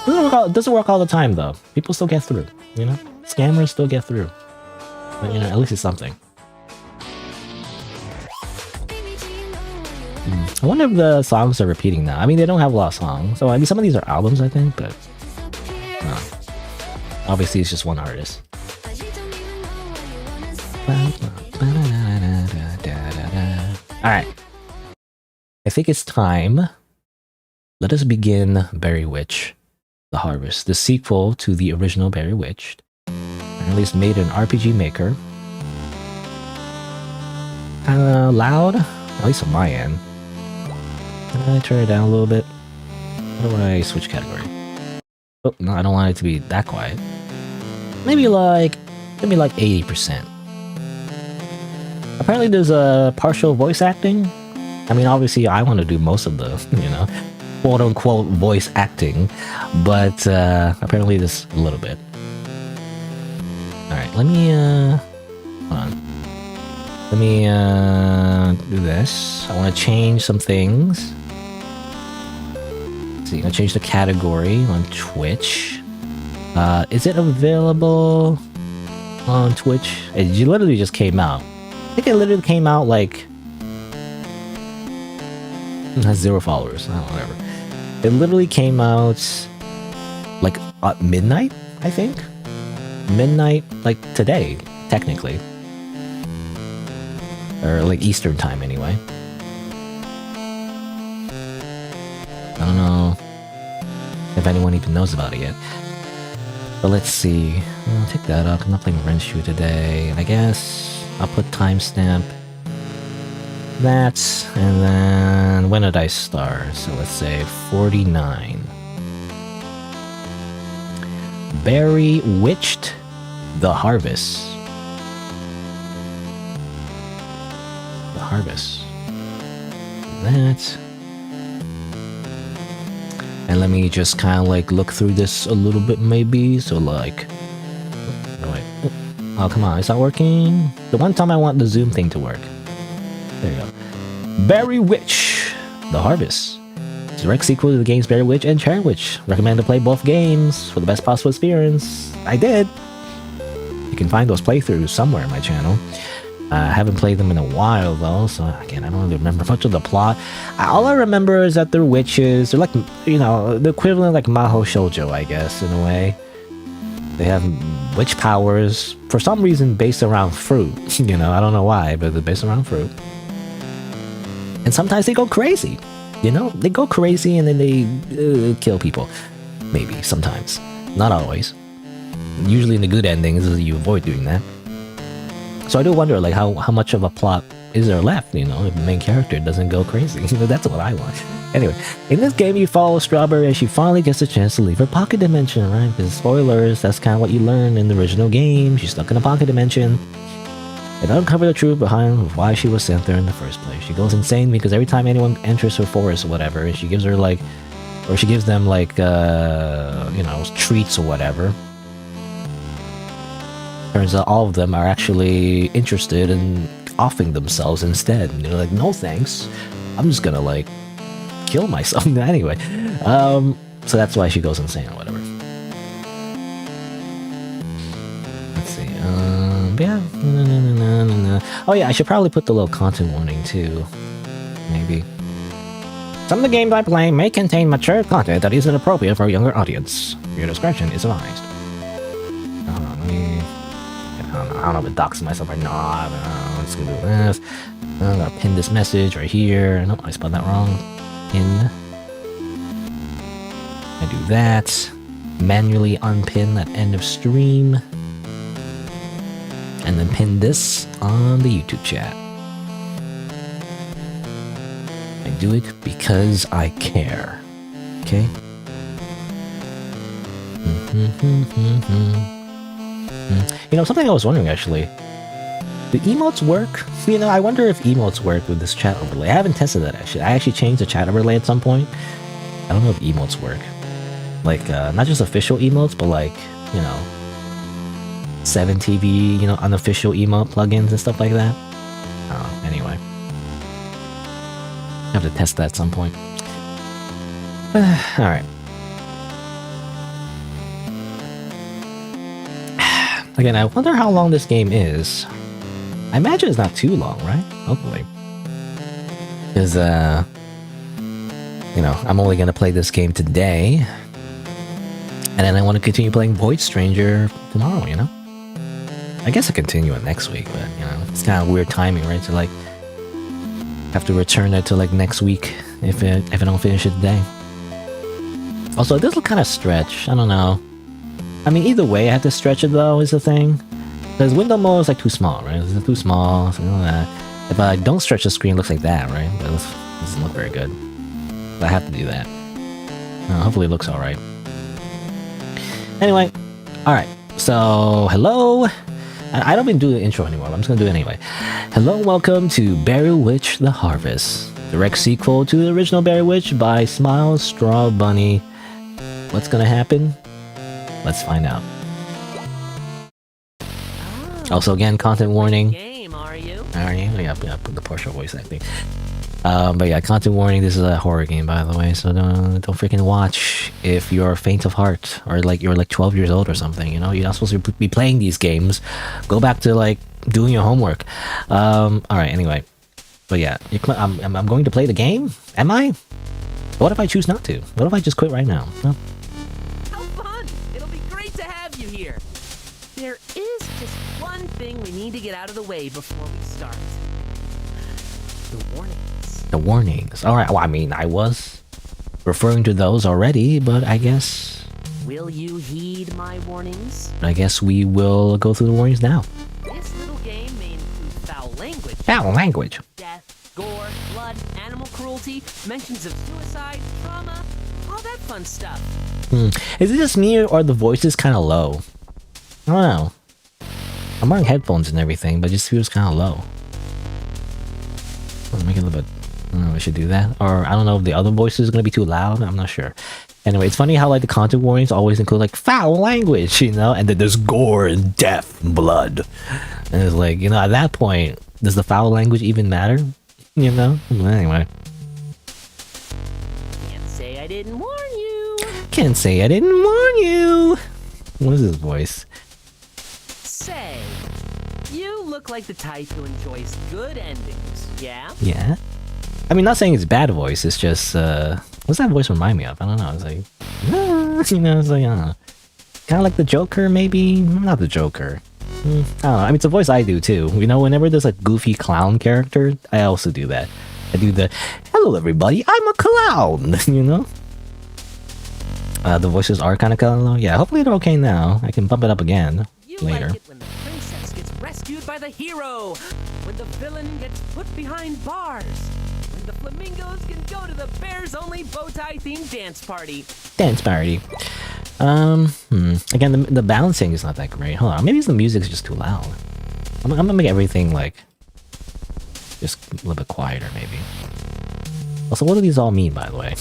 Doesn't work all the time though. People still get through, you know. Scammers still get through, but you know, at least it's something. I wonder if the songs are repeating now. I mean, they don't have a lot of songs. So, I mean, some of these are albums, I think, but... No. Obviously, it's just one artist. Alright. I think it's time. Let us begin Berrywitched, The Harvest, the sequel to the original Berrywitched. Apparently, it's made in RPG Maker. Kinda loud, at least on my end. I turn it down a little bit. How do I switch category? Oh, no, I don't want it to be that quiet. Maybe like 80%. Apparently there's a partial voice acting. I mean, obviously I want to do most of the, you know, quote-unquote voice acting, but apparently there's a little bit. Alright, let me, hold on. Let me do this. I want to change some things. I'm gonna change the category on Twitch. Is it available on Twitch? It literally just came out. I think it literally came out like... It has 0 followers. I don't know, whatever. It literally came out like at midnight, I think? Midnight, like today, technically. Or like Eastern time, anyway. I don't know if anyone even knows about it yet. But let's see. I'll take that up. I'm not playing Renshu today. And I guess I'll put timestamp that. And then when did I start? So let's say 49. Berrywitched, The Harvest. Harvest. That. And let me just kind of like look through this a little bit maybe. So like, oh, wait. Oh, come on, is that working? The one time I want the zoom thing to work. There you go. Berrywitched, The Harvest. It's a direct sequel to the games Berrywitched and Cherrywitch. Recommend to play both games for the best possible experience. I did. You can find those playthroughs somewhere on my channel. I haven't played them in a while though, so again, I don't really remember much of the plot. All I remember is that they're witches. They're like, you know, the equivalent of like Maho Shoujo, I guess, in a way. They have witch powers, for some reason based around fruit. You know, I don't know why, but they're based around fruit. And sometimes they go crazy. You know, they go crazy and then they kill people. Maybe, sometimes. Not always. Usually in the good endings, you avoid doing that. So I do wonder, like, how much of a plot is there left, you know, if the main character doesn't go crazy. That's what I want. Anyway, in this game, you follow Strawberry as she finally gets a chance to leave her pocket dimension, right? Because spoilers, that's kind of what you learn in the original game. She's stuck in a pocket dimension. And uncover the truth behind why she was sent there in the first place. She goes insane because every time anyone enters her forest or whatever, she gives her, like, or she gives them, like, you know, treats or whatever. Turns out all of them are actually interested in offing themselves instead. And they're like, no thanks. I'm just gonna, like, kill myself. Anyway, so that's why she goes insane or whatever. Let's see. Yeah. Oh yeah, I should probably put the little content warning too. Maybe. Some of the games I play may contain mature content that isn't appropriate for a younger audience. Your discretion is advised. I don't know if it docks myself or not. I'm just gonna do this. I'm gonna pin this message right here. Nope, I spelled that wrong. Pin. I do that. Manually unpin that end of stream. And then pin this on the YouTube chat. I do it because I care. Okay? You know, something I was wondering actually. Do emotes work? You know, I wonder if emotes work with this chat overlay. I haven't tested that actually. I actually changed the chat overlay at some point. I don't know if emotes work. Like, not just official emotes, but like, you know, 7TV, you know, unofficial emote plugins and stuff like that. Anyway. I have to test that at some point. Alright. Again, I wonder how long this game is. I imagine it's not too long, right? Hopefully. Because, you know, I'm only going to play this game today. And then I want to continue playing Void Stranger tomorrow, you know? I guess I'll continue it next week, but, you know, it's kind of weird timing, right? To, like, have to return it to, like, next week if I don't finish it today. Also, this will kind of stretch. I don't know. I mean, either way, I have to stretch it, though, is the thing. Because window mode is, like, too small, right? It's too small, something like that. If I don't stretch the screen, it looks like that, right? But it doesn't look very good. But I have to do that. Hopefully it looks alright. Anyway, alright. So, hello. I don't even do the intro anymore, but I'm just gonna do it anyway. Hello and welcome to Berrywitched The Harvest. Direct sequel to the original Berrywitched by Smile Straw Bunny. What's gonna happen? Let's find out. Also, again, content warning. Game, are you? Are you? Yeah, put the partial voice acting. But yeah, content warning. This is a horror game, by the way, so don't freaking watch if you're faint of heart or like you're like 12 years old or something. You know, you're not supposed to be playing these games. Go back to like doing your homework. All right. Anyway, but yeah, I'm going to play the game. Am I? What if I choose not to? What if I just quit right now? No? How fun! It'll be great to have you here. There is just one thing we need to get out of the way before we start. The warnings. The warnings. All right. Well, I mean, I was referring to those already, but I guess. Will you heed my warnings? I guess we will go through the warnings now. This little game may include foul language. Foul language. Death, gore, blood, animal cruelty, mentions of suicide, trauma, all that fun stuff. Is it just me or the voice is kind of low? I don't know. I'm wearing headphones and everything, but it just feels kind of low. I'll make it a little bit. I don't know if I should do that. Or I don't know if the other voice is gonna be too loud. I'm not sure. Anyway, it's funny how like the content warnings always include like foul language, you know, and then there's gore and death and blood. And it's like, you know, at that point, does the foul language even matter? You know? Anyway. Can't say I didn't warn you. Can't say I didn't warn you. What is his voice? Say, you look like the type who enjoys good endings, yeah? Yeah. I mean, not saying it's bad voice. It's just, what's that voice remind me of? I don't know. It's like, you know, it's like, I don't know. Kind of like the Joker, maybe? Not the Joker. I don't know. I mean, it's a voice I do too. You know, whenever there's a goofy clown character, I also do that. I do the, hello everybody, I'm a clown, you know? The voices are kind of low. Yeah, hopefully they're okay now. I can bump it up again You later. like it when the princess gets rescued by the hero, when the villain gets put behind bars, when the flamingos can go to the bears-only bow-tie themed dance party. Dance party. Again, the balancing is not that great. Hold on, maybe the music's just too loud. I'm gonna make everything like just a little bit quieter, maybe. Also, what do these all mean, by the way?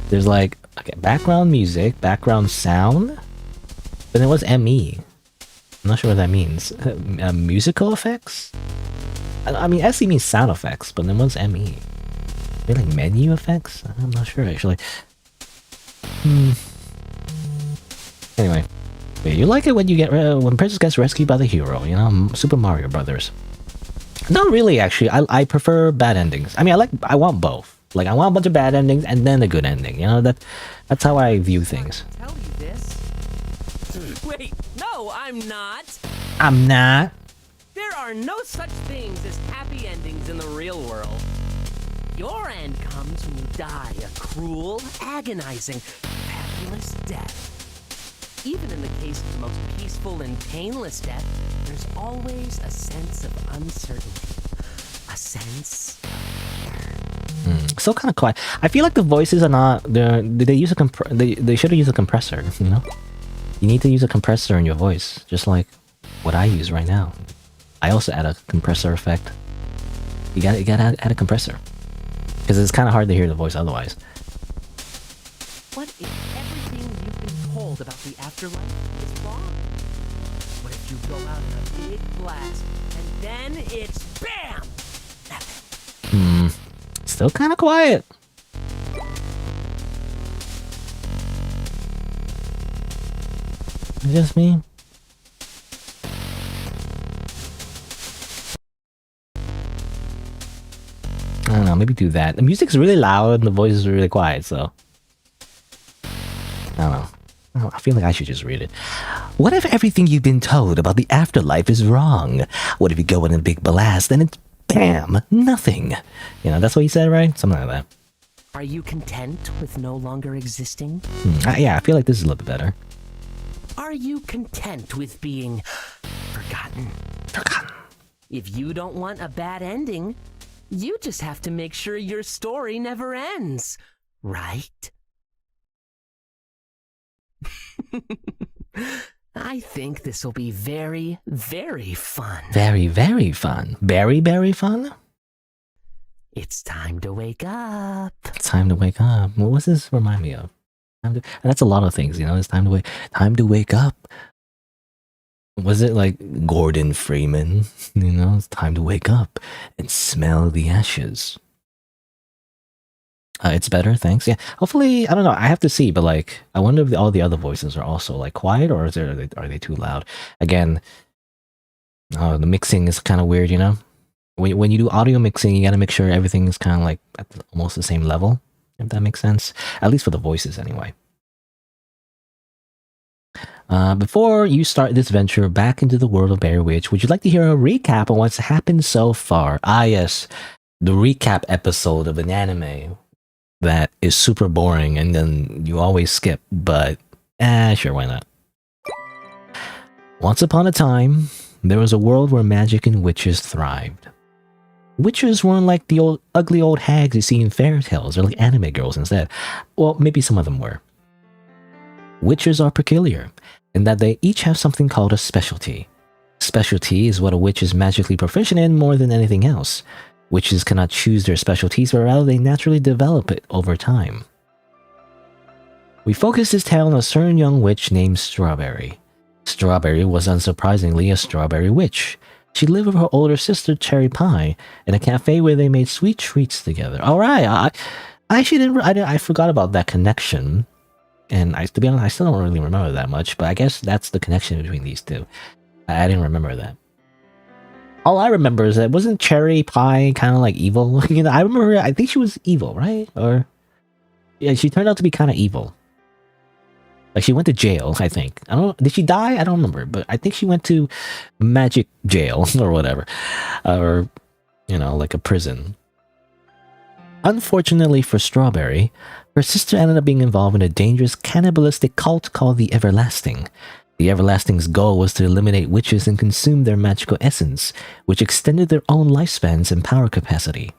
There's like, okay, background music, background sound, but then what's ME? I'm not sure what that means. Musical effects? I mean, SE means sound effects, but then what's ME? Maybe like menu effects? I'm not sure actually. Anyway, you like it when you get when Princess gets rescued by the hero, you know, Super Mario Brothers. Not really, actually. I prefer bad endings. I mean, I want both. Like, I want a bunch of bad endings and then a good ending. You know, that's how I view things. Tell you this. Wait, no, I'm not. I'm not. There are no such things as happy endings in the real world. Your end comes when you die a cruel, agonizing, fabulous death. Even in the case of the most peaceful and painless death, there's always a sense of uncertainty. A sense of fear. Still kind of quiet. I feel like the voices are not. They use a they should have used a compressor. You know, you need to use a compressor in your voice, just like what I use right now. I also add a compressor effect. You gotta add a compressor because it's kind of hard to hear the voice otherwise. What if everything you've been told about the afterlife is wrong? What if you go out in a big blast and then it's BAM! Nothing. Still kind of quiet. It's just me. I don't know, maybe do that. The music's really loud and the voice is really quiet, so I don't know. I feel like I should just read it. What if everything you've been told about the afterlife is wrong? What if you go in a big blast and it's BAM! Nothing. You know, that's what you said, right? Something like that. Are you content with no longer existing? Yeah, I feel like this is a little bit better. Are you content with being forgotten? Forgotten. If you don't want a bad ending, you just have to make sure your story never ends, right? I think this will be very, very fun. Very, very fun. Very, very fun? It's time to wake up. It's time to wake up. What was this remind me of? And that's a lot of things, you know? It's time to wake up. Was it like Gordon Freeman? You know, it's time to wake up and smell the ashes. It's better, thanks. Yeah, hopefully, I don't know. I have to see, but like, I wonder if all the other voices are also like quiet, or are they too loud? Again, the mixing is kind of weird, you know. When you do audio mixing, you got to make sure everything is kind of like at almost the same level, if that makes sense. At least for the voices, anyway. Before you start this venture back into the world of Berrywitched, would you like to hear a recap on what's happened so far? Ah, yes, the recap episode of an anime that is super boring and then you always skip, but sure, why not? Once upon a time, there was a world where magic and witches thrived. Witches weren't like the ugly old hags you see in fairy tales, they're like anime girls instead. Well, maybe some of them were. Witches are peculiar in that they each have something called a specialty. Specialty is what a witch is magically proficient in more than anything else. Witches cannot choose their specialties, but rather they naturally develop it over time. We focus this tale on a certain young witch named Strawberry. Strawberry was unsurprisingly a strawberry witch. She lived with her older sister Cherry Pie in a cafe where they made sweet treats together. All right, I actually didn't. I forgot about that connection, and to be honest, I still don't really remember that much. But I guess that's the connection between these two. I didn't remember that. All I remember is that wasn't Cherry Pie kind of like evil? You know, I remember her, I think she was evil, right? Or yeah, she turned out to be kind of evil. Like she went to jail, I think. I don't. Did she die? I don't remember, but I think she went to magic jail or whatever, or you know, like a prison. Unfortunately for Strawberry, her sister ended up being involved in a dangerous cannibalistic cult called the Everlasting. The Everlasting's goal was to eliminate witches and consume their magical essence, which extended their own lifespans and power capacity.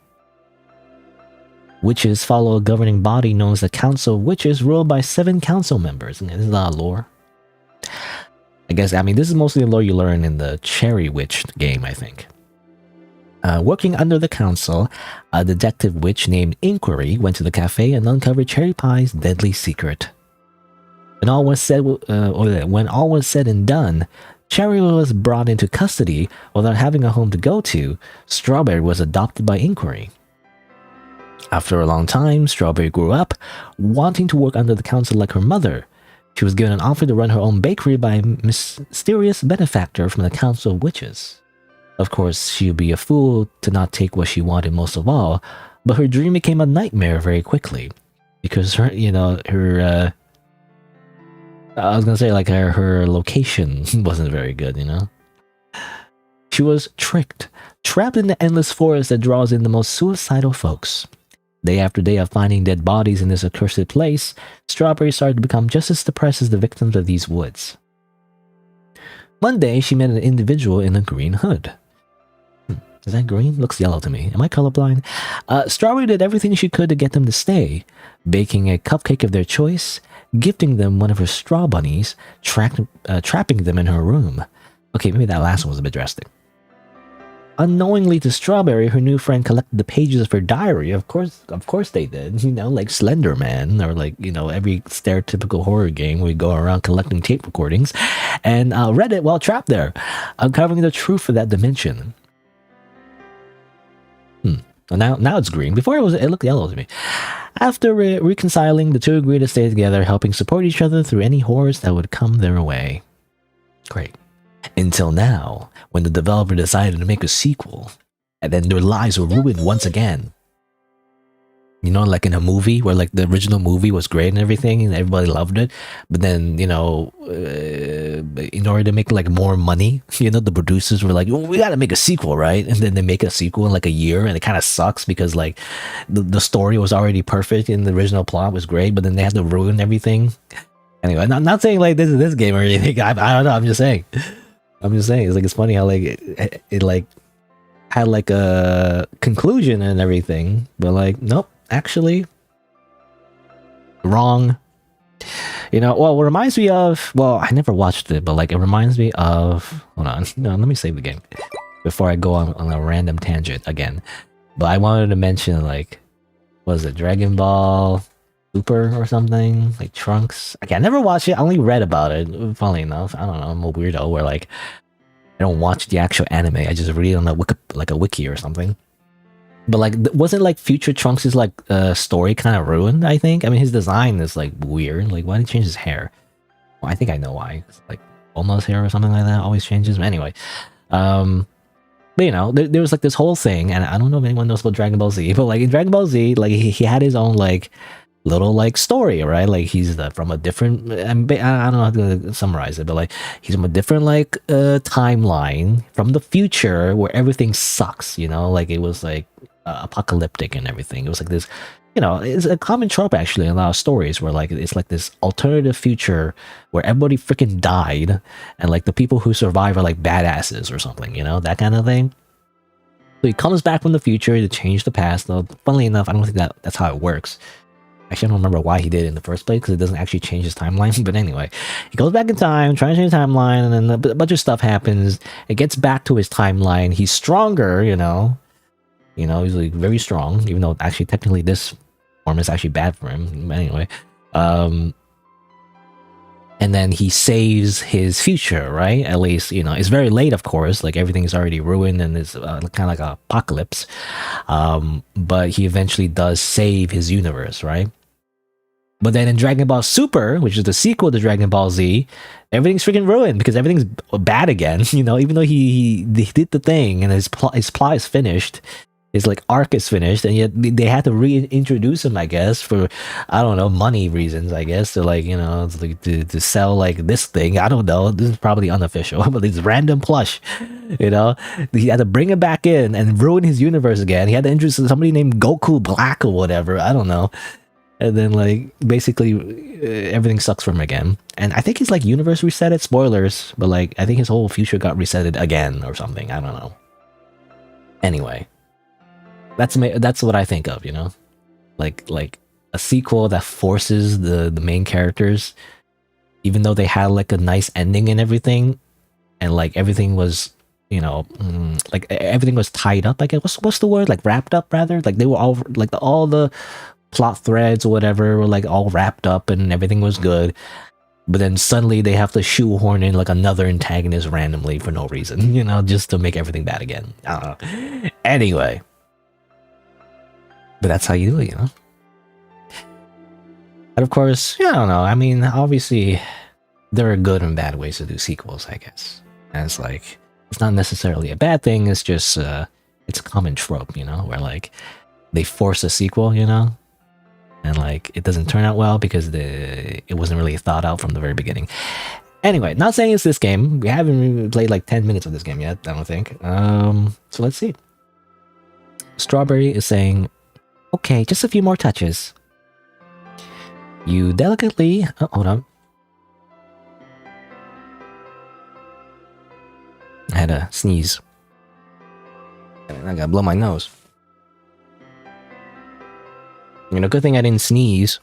Witches follow a governing body known as the Council of Witches, ruled by 7 council members. And this is a lot of lore. I mean, this is mostly the lore you learn in the Berrywitched game, I think. Working under the council, a detective witch named Inquiry went to the cafe and uncovered Cherry Pie's deadly secret. When all was said and done, Cherry was brought into custody without having a home to go to. Strawberry was adopted by Inquiry. After a long time, Strawberry grew up, wanting to work under the council like her mother. She was given an offer to run her own bakery by a mysterious benefactor from the Council of Witches. Of course, she would be a fool to not take what she wanted most of all, but her dream became a nightmare very quickly. Because her location wasn't very good, you know? She was tricked, trapped in the endless forest that draws in the most suicidal folks. Day after day of finding dead bodies in this accursed place, Strawberry started to become just as depressed as the victims of these woods. One day, she met an individual in a green hood. Is that green? Looks yellow to me. Am I colorblind? Strawberry did everything she could to get them to stay, baking a cupcake of their choice, gifting them one of her straw bunnies, trapping them in her room. Okay, maybe that last one was a bit drastic. Unknowingly to Strawberry, her new friend collected the pages of her diary. Of course they did. You know, like Slender Man, or like, you know, every stereotypical horror game where you go around collecting tape recordings, and read it while trapped there, uncovering the truth of that dimension. Now it's green. Before it looked yellow to me. After reconciling, the two agreed to stay together, helping support each other through any horrors that would come their way. Great. Until now, when the developer decided to make a sequel, and then their lives were ruined once again. You know, like in a movie where like the original movie was great and everything, and everybody loved it, but then, you know, in order to make like more money, you know, the producers were like, well, we gotta make a sequel, right? And then they make a sequel in like a year, and it kind of sucks because like the story was already perfect and the original plot was great, but then they had to ruin everything. Anyway, I'm not saying like this is this game or anything. I don't know. I'm just saying. It's like, it's funny how like it like had like a conclusion and everything, but like, nope, actually wrong. You know, well, it reminds me of, well, I never watched it, but like it reminds me of, hold on, no, let me save the game before I go on a random tangent again. But I wanted to mention, like, was it Dragon Ball Super or something, like Trunks? Okay, I never watched it. I only read about it. Funnily enough, I don't know. I'm a weirdo where like I don't watch the actual anime. I just read it on a wiki or something. But like, wasn't like Future Trunks' like story kind of ruined? I think. I mean, his design is like weird. Like, why did he change his hair? Well, I think I know why. It's like Bulma's hair or something like that always changes. But anyway, but you know, there was like this whole thing, and I don't know if anyone knows about Dragon Ball Z, but like in Dragon Ball Z, like he had his own like little like story, right? Like he's from a different, I don't know how to summarize it, but like he's from a different like timeline from the future where everything sucks, you know, like it was like apocalyptic and everything. It was like this, you know, it's a common trope actually in a lot of stories where like it's like this alternative future where everybody freaking died and like the people who survive are like badasses or something, you know, that kind of thing. So he comes back from the future to change the past. Though, funnily enough, I don't think that's how it works. Actually, I don't remember why he did it in the first place because it doesn't actually change his timeline. But anyway, he goes back in time, trying to change the timeline, and then a bunch of stuff happens. It gets back to his timeline. He's stronger, you know. You know, he's like very strong, even though actually technically this form is actually bad for him. But anyway, and then he saves his future, right? At least, you know, it's very late, of course. Like everything's already ruined and it's kind of like an apocalypse. But he eventually does save his universe, right? But then in Dragon Ball Super, which is the sequel to Dragon Ball Z, everything's freaking ruined because everything's bad again. You know, even though he did the thing and his plot is finished, his like arc is finished, and yet they had to reintroduce him, I guess, for I don't know, money reasons, I guess, to like, you know, to sell like this thing. I don't know. This is probably unofficial, but it's random plush. You know, he had to bring him back in and ruin his universe again. He had to introduce somebody named Goku Black or whatever. I don't know. And then, like, basically, everything sucks for him again. And I think his, like, universe resetted. Spoilers. But, like, I think his whole future got resetted again or something. I don't know. Anyway. That's what I think of, you know? Like a sequel that forces the main characters, even though they had, like, a nice ending and everything. And, like, everything was, you know, like, everything was tied up, I guess. What's the word? Like, wrapped up, rather? Like, they were all, like, all the plot threads or whatever were like all wrapped up and everything was good, but then suddenly they have to shoehorn in like another antagonist randomly for no reason, you know, just to make everything bad again. I don't know. Anyway, but that's how you do it, you know. And of course, yeah, I don't know, I mean, obviously there are good and bad ways to do sequels, I guess. And it's like, it's not necessarily a bad thing, it's just it's a common trope, you know, where like they force a sequel, you know, and like it doesn't turn out well because it wasn't really thought out from the very beginning. Anyway, not saying it's this game. We haven't even played like 10 minutes of this game yet, I don't think. So let's see. Strawberry is saying, okay, just a few more touches. You delicately... Oh, hold on. I had a sneeze. I gotta blow my nose. You know, good thing I didn't sneeze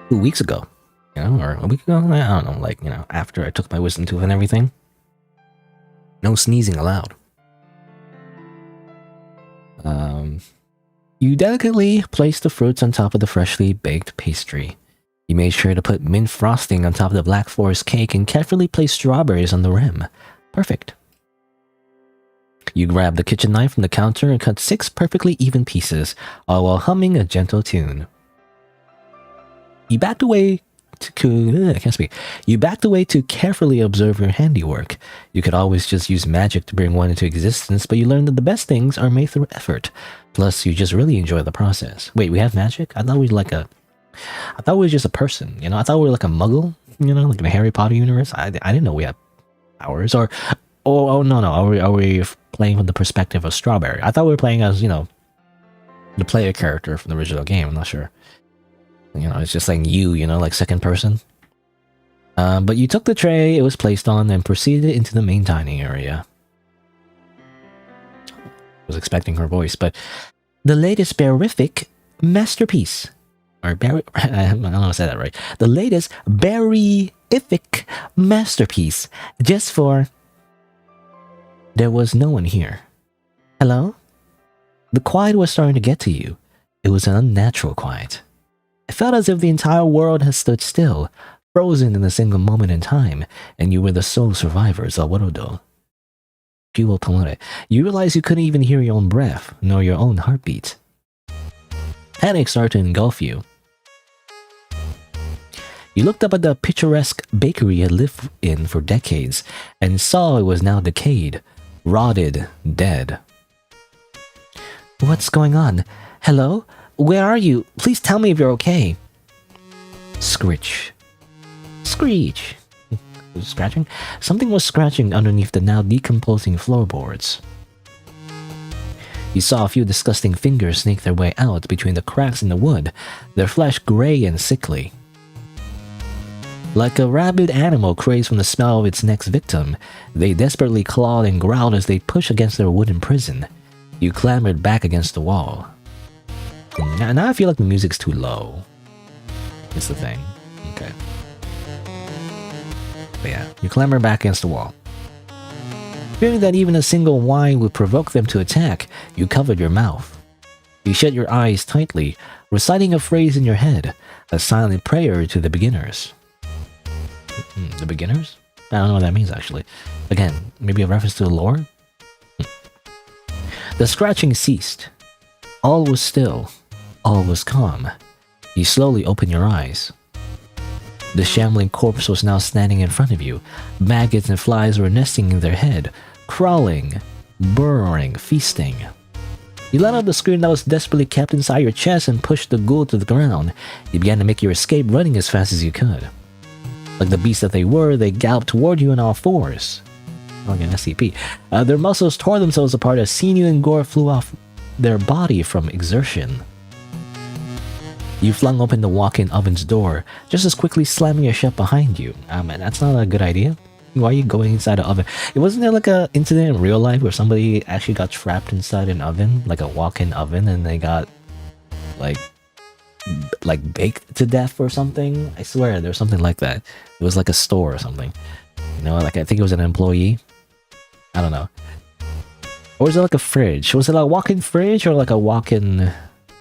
2 weeks ago, you know, or a week ago. I don't know, like, you know, after I took my wisdom tooth and everything. No sneezing allowed. You delicately placed the fruits on top of the freshly baked pastry. You made sure to put mint frosting on top of the Black Forest cake and carefully placed strawberries on the rim. Perfect. You grabbed the kitchen knife from the counter and cut 6 perfectly even pieces, all while humming a gentle tune. You backed away to carefully observe your handiwork. You could always just use magic to bring one into existence, but you learned that the best things are made through effort. Plus, you just really enjoy the process. Wait, we have magic? I thought we were just a person, you know? I thought we were like a muggle, you know, like in the Harry Potter universe. I didn't know we had powers, or... Oh no! Are we playing from the perspective of Strawberry? I thought we were playing as, you know, the player character from the original game. I'm not sure. You know, it's just saying you know, like second person. But you took the tray it was placed on and proceeded into the main dining area. I was expecting her voice, but the latest Berrywitched masterpiece, or I don't know if I said that right. The latest Berrywitched masterpiece, just for. There was no one here. Hello? The quiet was starting to get to you. It was an unnatural quiet. It felt as if the entire world had stood still, frozen in a single moment in time, and you were the sole survivors of Warodo. You realized you couldn't even hear your own breath, nor your own heartbeat. Panic started to engulf you. You looked up at the picturesque bakery you had lived in for decades, and saw it was now decayed. Rotted, dead. What's going on? Hello? Where are you? Please tell me if you're okay. Screech. Screech. Scratching? Something was scratching underneath the now decomposing floorboards. You saw a few disgusting fingers snake their way out between the cracks in the wood, their flesh gray and sickly. Like a rabid animal crazed from the smell of its next victim, they desperately clawed and growled as they pushed against their wooden prison. You clambered back against the wall. Now I feel like the music's too low. It's the thing. Okay. But yeah, you clamber back against the wall. Fearing that even a single whine would provoke them to attack, you covered your mouth. You shut your eyes tightly, reciting a phrase in your head, a silent prayer to the beginners. The beginners? I don't know what that means actually. Again, maybe a reference to the lore? The scratching ceased. All was still. All was calm. You slowly opened your eyes. The shambling corpse was now standing in front of you. Maggots and flies were nesting in their head, crawling, burrowing, feasting. You let out the scream that was desperately kept inside your chest and pushed the ghoul to the ground. You began to make your escape, running as fast as you could. Like the beasts that they were, they galloped toward you on all fours. Like an SCP. Their muscles tore themselves apart as sinew and gore flew off their body from exertion. You flung open the walk-in oven's door, just as quickly slamming it shut behind you. Man, that's not a good idea. Why are you going inside an oven? It wasn't there like a incident in real life where somebody actually got trapped inside an oven, like a walk-in oven, and they got like baked to death or something? I swear there was something like that. It was like a store or something. You know, like I think it was an employee. I don't know. Or was it like a fridge? Was it a walk-in fridge or like a walk-in,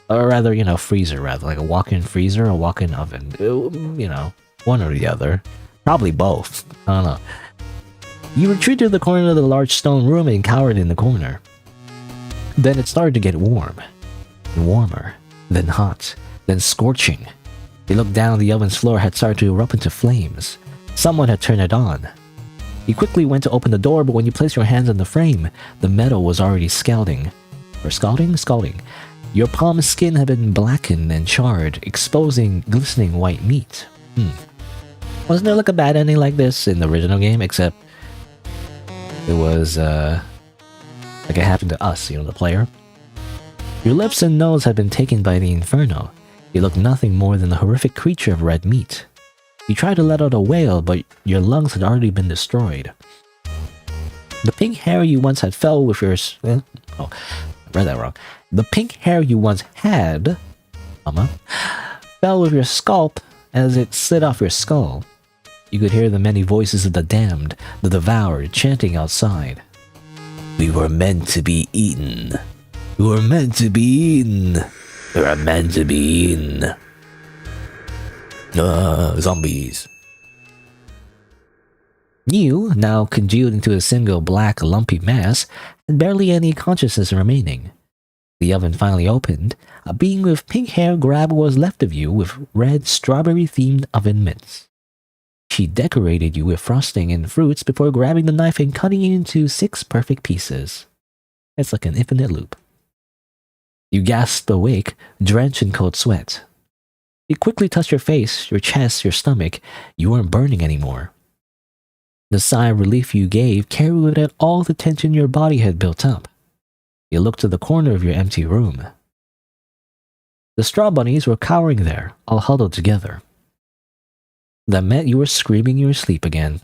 or rather, you know, freezer rather, like a walk-in freezer or a walk-in oven? You know, one or the other. Probably both. I don't know. You retreated to the corner of the large stone room and cowered in the corner. Then it started to get warm. And warmer. Then hot. Then scorching. You looked down, the oven's floor had started to erupt into flames. Someone had turned it on. You quickly went to open the door, but when you placed your hands on the frame, the metal was already scalding. Or scalding? Scalding. Your palm skin had been blackened and charred, exposing glistening white meat. Wasn't there like a bad ending like this in the original game, except it was like it happened to us, you know, the player? Your lips and nose had been taken by the inferno. You looked nothing more than a horrific creature of red meat. You tried to let out a wail, but your lungs had already been destroyed. The pink hair you once had fell with your... Oh, I read that wrong. The pink hair you once had, fell with your scalp as it slid off your skull. You could hear the many voices of the damned, the devoured, chanting outside. We were meant to be eaten. We were meant to be eaten. We were meant to be eaten. Zombies. You, now congealed into a single black, lumpy mass, had barely any consciousness remaining. The oven finally opened. A being with pink hair grabbed what was left of you with red, strawberry-themed oven mitts. She decorated you with frosting and fruits before grabbing the knife and cutting you into 6 perfect pieces. It's like an infinite loop. You gasped awake, drenched in cold sweat. You quickly touched your face, your chest, your stomach. You weren't burning anymore. The sigh of relief you gave carried with it all the tension your body had built up. You looked to the corner of your empty room. The straw bunnies were cowering there, all huddled together. That meant you were screaming in your sleep again.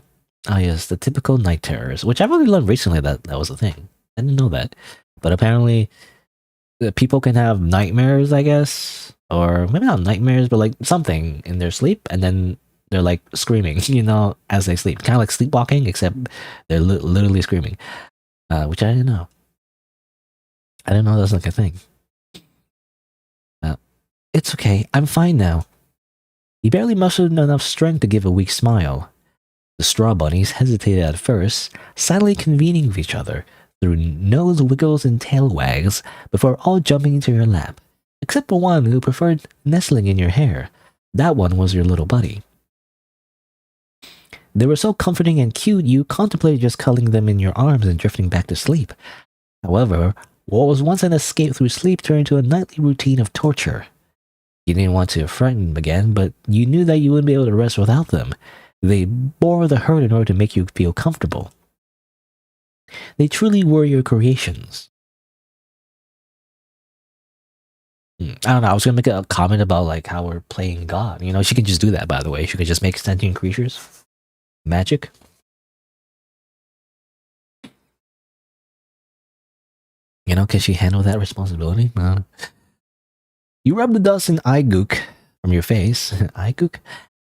Ah yes, the typical night terrors, which I've only learned recently that was a thing. I didn't know that. But apparently, people can have nightmares, I guess. Or maybe not nightmares, but like something in their sleep, and then they're like screaming, you know, as they sleep. Kind of like sleepwalking, except they're literally screaming. Which I didn't know. I didn't know that was like a thing. It's okay, I'm fine now. He barely mustered enough strength to give a weak smile. The straw bunnies hesitated at first, silently convening with each other through nose wiggles and tail wags before all jumping into your lap, except for one who preferred nestling in your hair. That one was your little buddy. They were so comforting and cute you contemplated just cuddling them in your arms and drifting back to sleep. However, what was once an escape through sleep turned into a nightly routine of torture. You didn't want to frighten them again, but you knew that you wouldn't be able to rest without them. They bore the hurt in order to make you feel comfortable. They truly were your creations. I don't know, I was gonna make a comment about like how we're playing God. You know, she can just do that, by the way. She could just make sentient creatures. Magic. You know, can she handle that responsibility? You rubbed the dust and eye gook from your face, eye gook,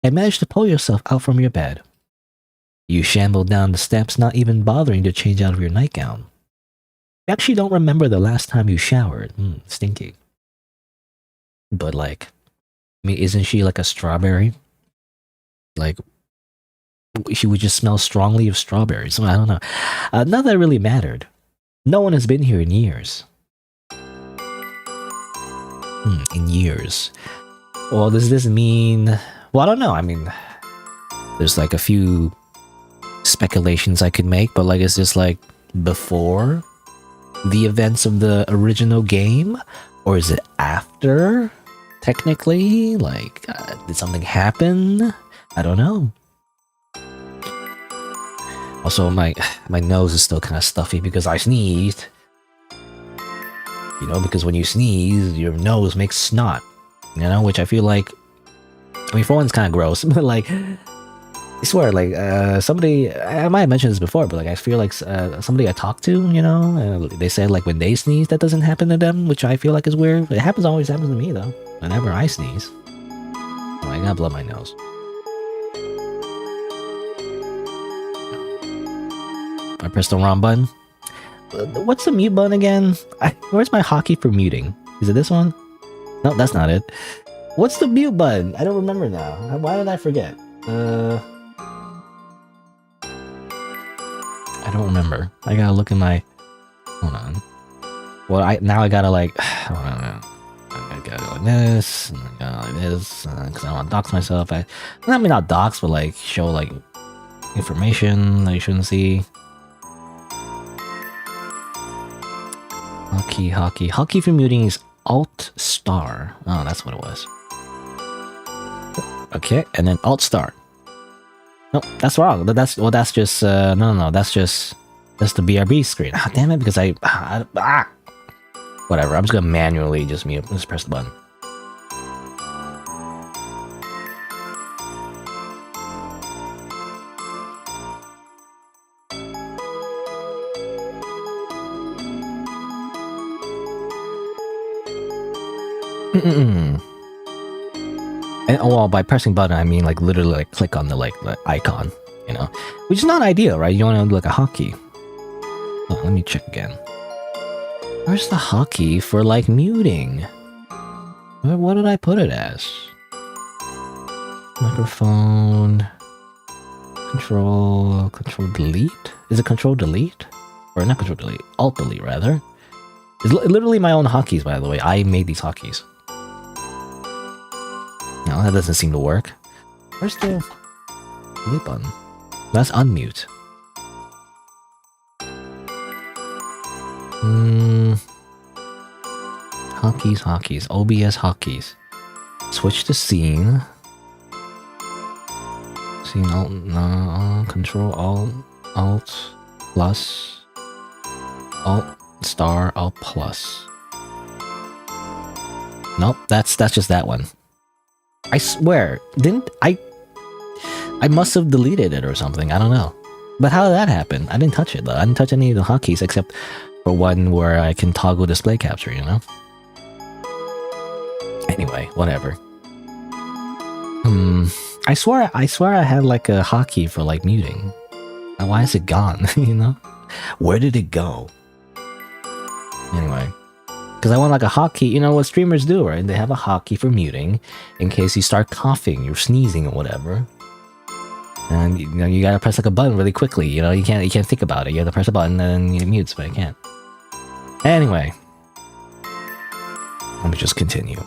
and managed to pull yourself out from your bed. You shambled down the steps, not even bothering to change out of your nightgown. You actually don't remember the last time you showered. Stinky. But like, I mean, isn't she like a strawberry? Like, she would just smell strongly of strawberries. So I don't know. Not that it really mattered. No one has been here in years. In years. Well, does this mean... Well, I don't know. I mean, there's like a few speculations I could make, but like, is this like before the events of the original game? Or is it after? Technically? Like, did something happen? I don't know. Also, my nose is still kind of stuffy because I sneezed. You know, because when you sneeze, your nose makes snot. You know, which I feel like... I mean, for one, it's kind of gross, but like... I swear, like, somebody... I might have mentioned this before, but like, I feel like somebody I talked to, you know, they said like when they sneeze, that doesn't happen to them, which I feel like is weird. It always happens to me, though. Whenever I sneeze. Oh, I gotta blow my nose. I pressed the wrong button. What's the mute button again? Where's my hotkey for muting? Is it this one? No, that's not it. What's the mute button? I don't remember now. Why did I forget? I don't remember. I gotta look in my... Hold on. Well, now I gotta like... Hold on. I gotta go like this, and I gotta like this, because I don't want to dox myself. I mean, not dox, but like show like information that you shouldn't see. Hotkey for muting is Alt Star. Oh, that's what it was. Okay, and then Alt Star. No, that's wrong. That's just no. That's the BRB screen. Ah, damn it! Because whatever. I'm just gonna manually just mute. Just press the button. And well, by pressing button, I mean like literally like click on the the icon, you know, which is not ideal, right? You want to do like a hotkey. Oh, let me check again. Where's the hotkey for like muting? What did I put it as? Microphone. Control delete? Is it control delete? Or not control delete? Alt delete rather. It's literally my own hotkeys, by the way. I made these hotkeys. No, that doesn't seem to work. Where's the mute button? That's unmute. Hotkeys. OBS hotkeys. Switch to scene. Scene alt, no, control alt plus alt star alt plus. Nope, that's just that one. I swear, I must have deleted it or something, I don't know. But how did that happen? I didn't touch it though. I didn't touch any of the hotkeys except for one where I can toggle display capture, you know? Anyway, whatever. I swear I had like a hotkey for like muting. Why is it gone, you know? Where did it go? Anyway. Because I want like a hotkey, you know what streamers do, right? They have a hotkey for muting in case you start coughing, you're sneezing or whatever. And you know, you gotta press like a button really quickly, you know, you can't think about it. You have to press a button and then it mutes, but I can't. Anyway. Let me just continue.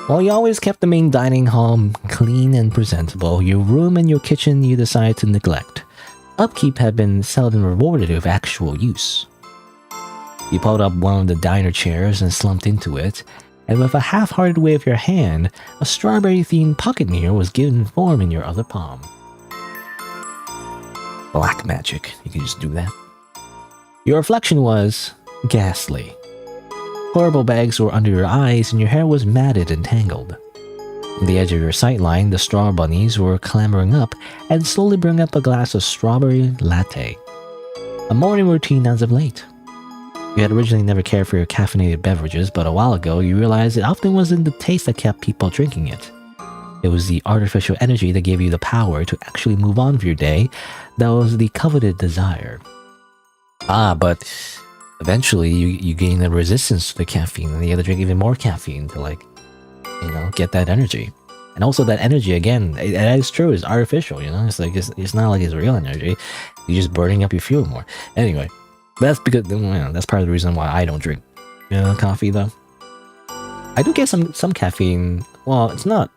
While you always kept the main dining hall clean and presentable, your room and your kitchen you decided to neglect. Upkeep had been seldom rewarded with actual use. You pulled up one of the diner chairs and slumped into it, and with a half-hearted wave of your hand, a strawberry-themed pocket mirror was given form in your other palm. Black magic, you can just do that. Your reflection was ghastly. Horrible bags were under your eyes and your hair was matted and tangled. On the edge of your sightline, the straw bunnies were clambering up and slowly bringing up a glass of strawberry latte. A morning routine as of late. You had originally never cared for your caffeinated beverages, but a while ago you realized it often wasn't the taste that kept people drinking it. It was the artificial energy that gave you the power to actually move on with your day. That was the coveted desire. But eventually you gain the resistance to the caffeine, and you have to drink even more caffeine to, like, you know, get that energy. And also that energy, again, that is true, it's artificial, you know? It's like, it's not like it's real energy. You're just burning up your fuel more. Anyway, that's because, you know, that's part of the reason why I don't drink, you know, coffee, though. I do get some caffeine. Well, it's not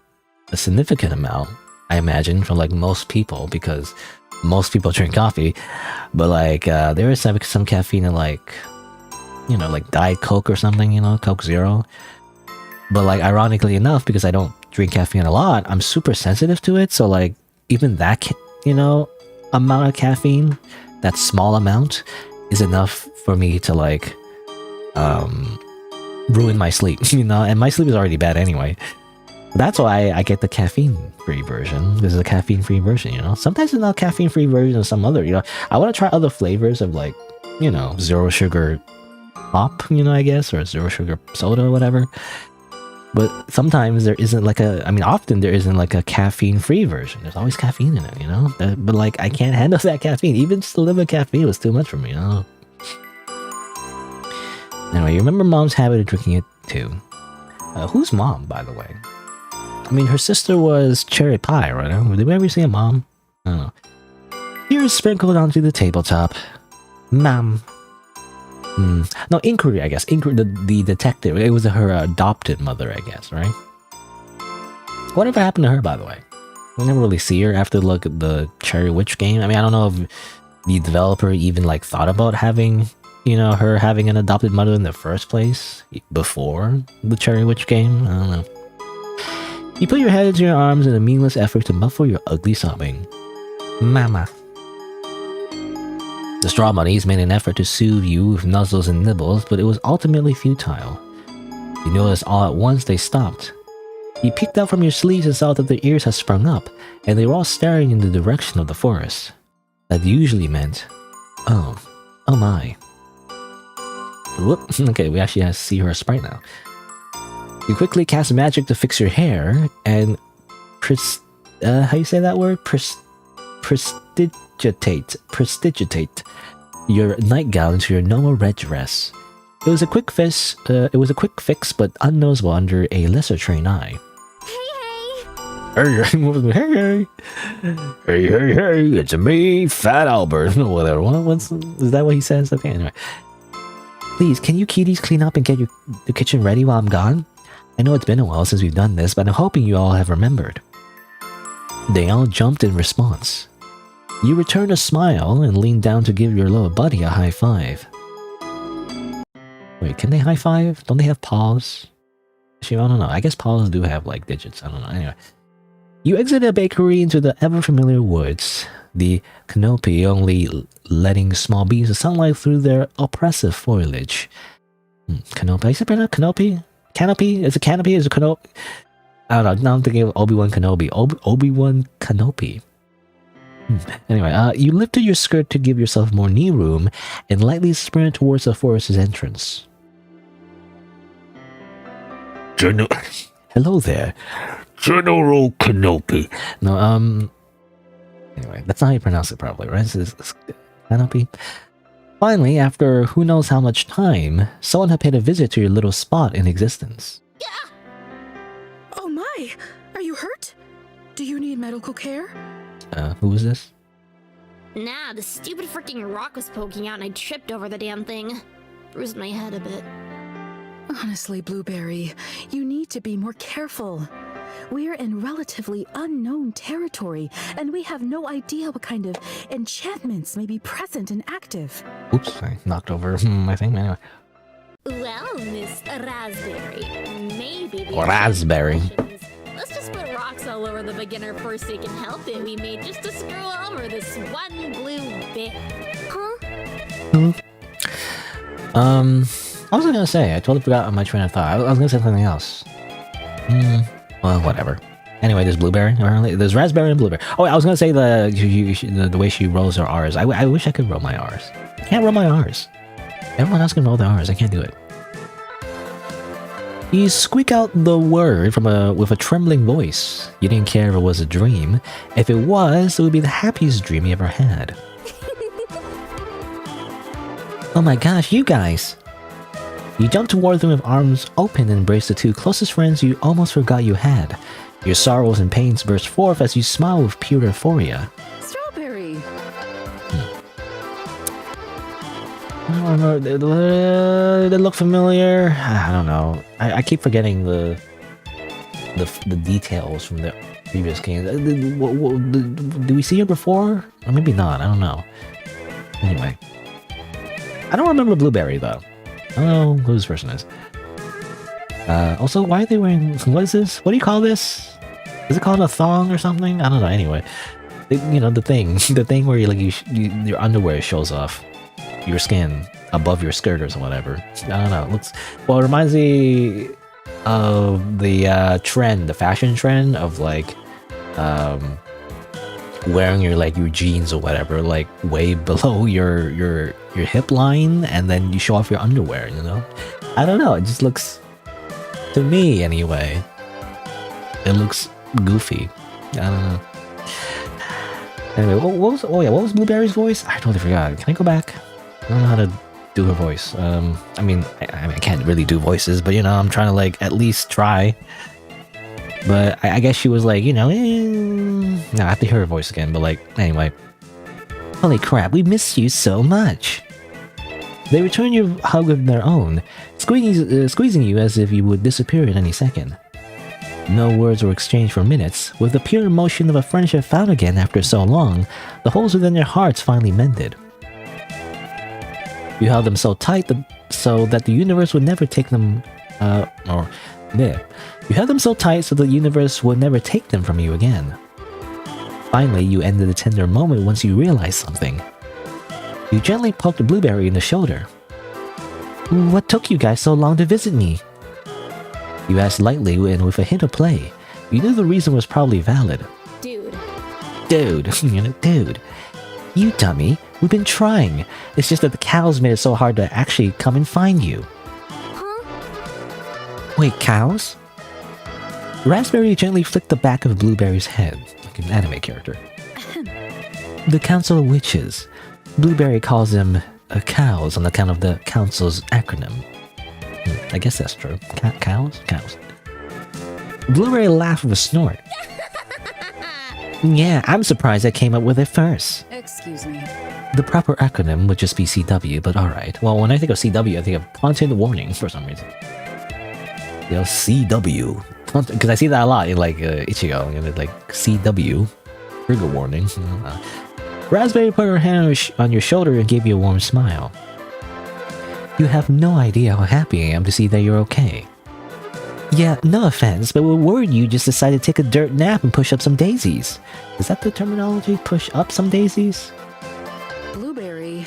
a significant amount, I imagine, for, like, most people, because most people drink coffee. But, like, there is some caffeine in, like, you know, like Diet Coke or something, you know, Coke Zero. But, like, ironically enough, because I don't drink caffeine a lot, I'm super sensitive to it. So, like, even that, you know, amount of caffeine, that small amount, is enough for me to, like, ruin my sleep, you know? And my sleep is already bad anyway. That's why I get the caffeine-free version. This is a caffeine-free version, you know? Sometimes it's not a caffeine-free version of some other, you know? I want to try other flavors of, like, you know, zero sugar pop, you know, I guess, or zero sugar soda or whatever. But sometimes there isn't, like, often there isn't, like, a caffeine-free version. There's always caffeine in it, you know? But, like, I can't handle that caffeine. Even just a little bit of caffeine was too much for me, you know? Anyway, you remember Mom's habit of drinking it, too. Who's Mom, by the way? I mean, her sister was Cherry Pie, right? Did we ever see a Mom? I don't know. Tears sprinkled onto the tabletop. Mom. No, Inquiry, I guess. Inquiry, the detective. It was her adopted mother, I guess, right? Whatever happened to her, by the way? We never really see her after the Cherry Witch game. I mean, I don't know if the developer even, like, thought about having, you know, her having an adopted mother in the first place before the Cherry Witch game. I don't know. You put your head into your arms in a meaningless effort to muffle your ugly sobbing. Mama. The straw bunnies made an effort to soothe you with nuzzles and nibbles, but it was ultimately futile. You noticed all at once they stopped. You peeked out from your sleeves and saw that their ears had sprung up, and they were all staring in the direction of the forest. That usually meant, oh my. Whoop, okay, we actually have to see her sprite now. You quickly cast magic to fix your hair, and how you say that word? Prestigitate your nightgown into your normal red dress. It was a quick fix, but unnoticeable under a lesser trained eye. Hey, it's me, Fat Albert, whatever. Is that what he says? Okay, anyway. Please, can you kiddies clean up and get the kitchen ready while I'm gone? I know it's been a while since we've done this, but I'm hoping you all have remembered. They all jumped in response. You returned a smile and leaned down to give your little buddy a high five. Wait, can they high five? Don't they have paws? Actually, I don't know. I guess paws do have, like, digits. I don't know. Anyway. You exited a bakery into the ever-familiar woods, the canopy only letting small beams of sunlight through their oppressive foliage. Canopy? Is it pronounced canopy? Canopy? Is it canopy? Is it canopy? I don't know. Now I'm thinking of Obi-Wan Kenobi. Obi-Wan Canopy. Anyway, you lifted your skirt to give yourself more knee room and lightly sprinted towards the forest's entrance. Hello there, General Canopy. No, anyway, that's not how you pronounce it probably, right? It's Canopy. Finally, after who knows how much time, someone had paid a visit to your little spot in existence. Yeah. Oh my! Are you hurt? Do you need medical care? Who was this? Nah, the stupid freaking rock was poking out and I tripped over the damn thing. Bruised my head a bit. Honestly, Blueberry, you need to be more careful. We're in relatively unknown territory, and we have no idea what kind of enchantments may be present and active. Oops, I knocked over my thing. Anyway. Well, Miss Raspberry, maybe the Raspberry. Let's just put rocks all over the beginner first aid can help it we made just to screw over this one blue bit. Huh? I was gonna say, I totally forgot on my train of thought. I was gonna say something else. Well, whatever. Anyway, there's blueberry. There's raspberry and blueberry. Oh, I was gonna say the way she rolls her R's. I wish I could roll my R's. I can't roll my R's. Everyone else can roll their R's. I can't do it. You squeak out the word with a trembling voice. You didn't care if it was a dream. If it was, it would be the happiest dream you ever had. Oh my gosh, you guys! You jump toward them with arms open and embrace the two closest friends you almost forgot you had. Your sorrows and pains burst forth as you smile with pure euphoria. Strawberry. I don't remember. They look familiar. I don't know. I keep forgetting the details from the previous games. Did we see her before? Or maybe not. I don't know. Anyway, I don't remember Blueberry though. I don't know who this person is. Also, why are they wearing? What is this? What do you call this? Is it called a thong or something? I don't know. Anyway, you know the thing where your underwear shows off your skin above your skirt or whatever. I don't know. It reminds me of the trend, the fashion trend of like wearing your jeans or whatever like way below your hip line, and then you show off your underwear. You know, I don't know. It just looks, to me anyway, it looks goofy. I don't know. Anyway, what was Blueberry's voice? I totally forgot. Can I go back? I don't know how to do her voice. I mean, I can't really do voices, but you know, I'm trying to like at least try. But I guess she was like, you know, no, I have to hear her voice again. But like, anyway, holy crap, we miss you so much. They return your hug with their own, squeezing you as if you would disappear at any second. No words were exchanged for minutes. With the pure emotion of a friendship found again after so long, the holes within their hearts finally mended. You held them so tight so that the universe would never take them, You held them so tight so the universe would never take them from you again. Finally, you ended the tender moment once you realized something. You gently poked Blueberry in the shoulder. What took you guys so long to visit me? You asked lightly and with a hint of play. You knew the reason was probably valid. Dude, you dummy. We've been trying. It's just that the cows made it so hard to actually come and find you. Huh? Wait, cows? Raspberry gently flicked the back of Blueberry's head, like an anime character. The Council of Witches. Blueberry calls them cows on account of the council's acronym. I guess that's true. Cows? Cows. Blueberry laughed with a snort. Yeah, I'm surprised I came up with it first. Excuse me. The proper acronym would just be CW, but alright. Well, when I think of CW, I think of content warning for some reason. You know, CW. Because I see that a lot in like Ichigo, you know, like CW. Trigger warning. Raspberry put her hand on your shoulder and gave you a warm smile. You have no idea how happy I am to see that you're okay. Yeah, no offense, but we're worried you just decided to take a dirt nap and push up some daisies. Is that the terminology? Push up some daisies? Blueberry.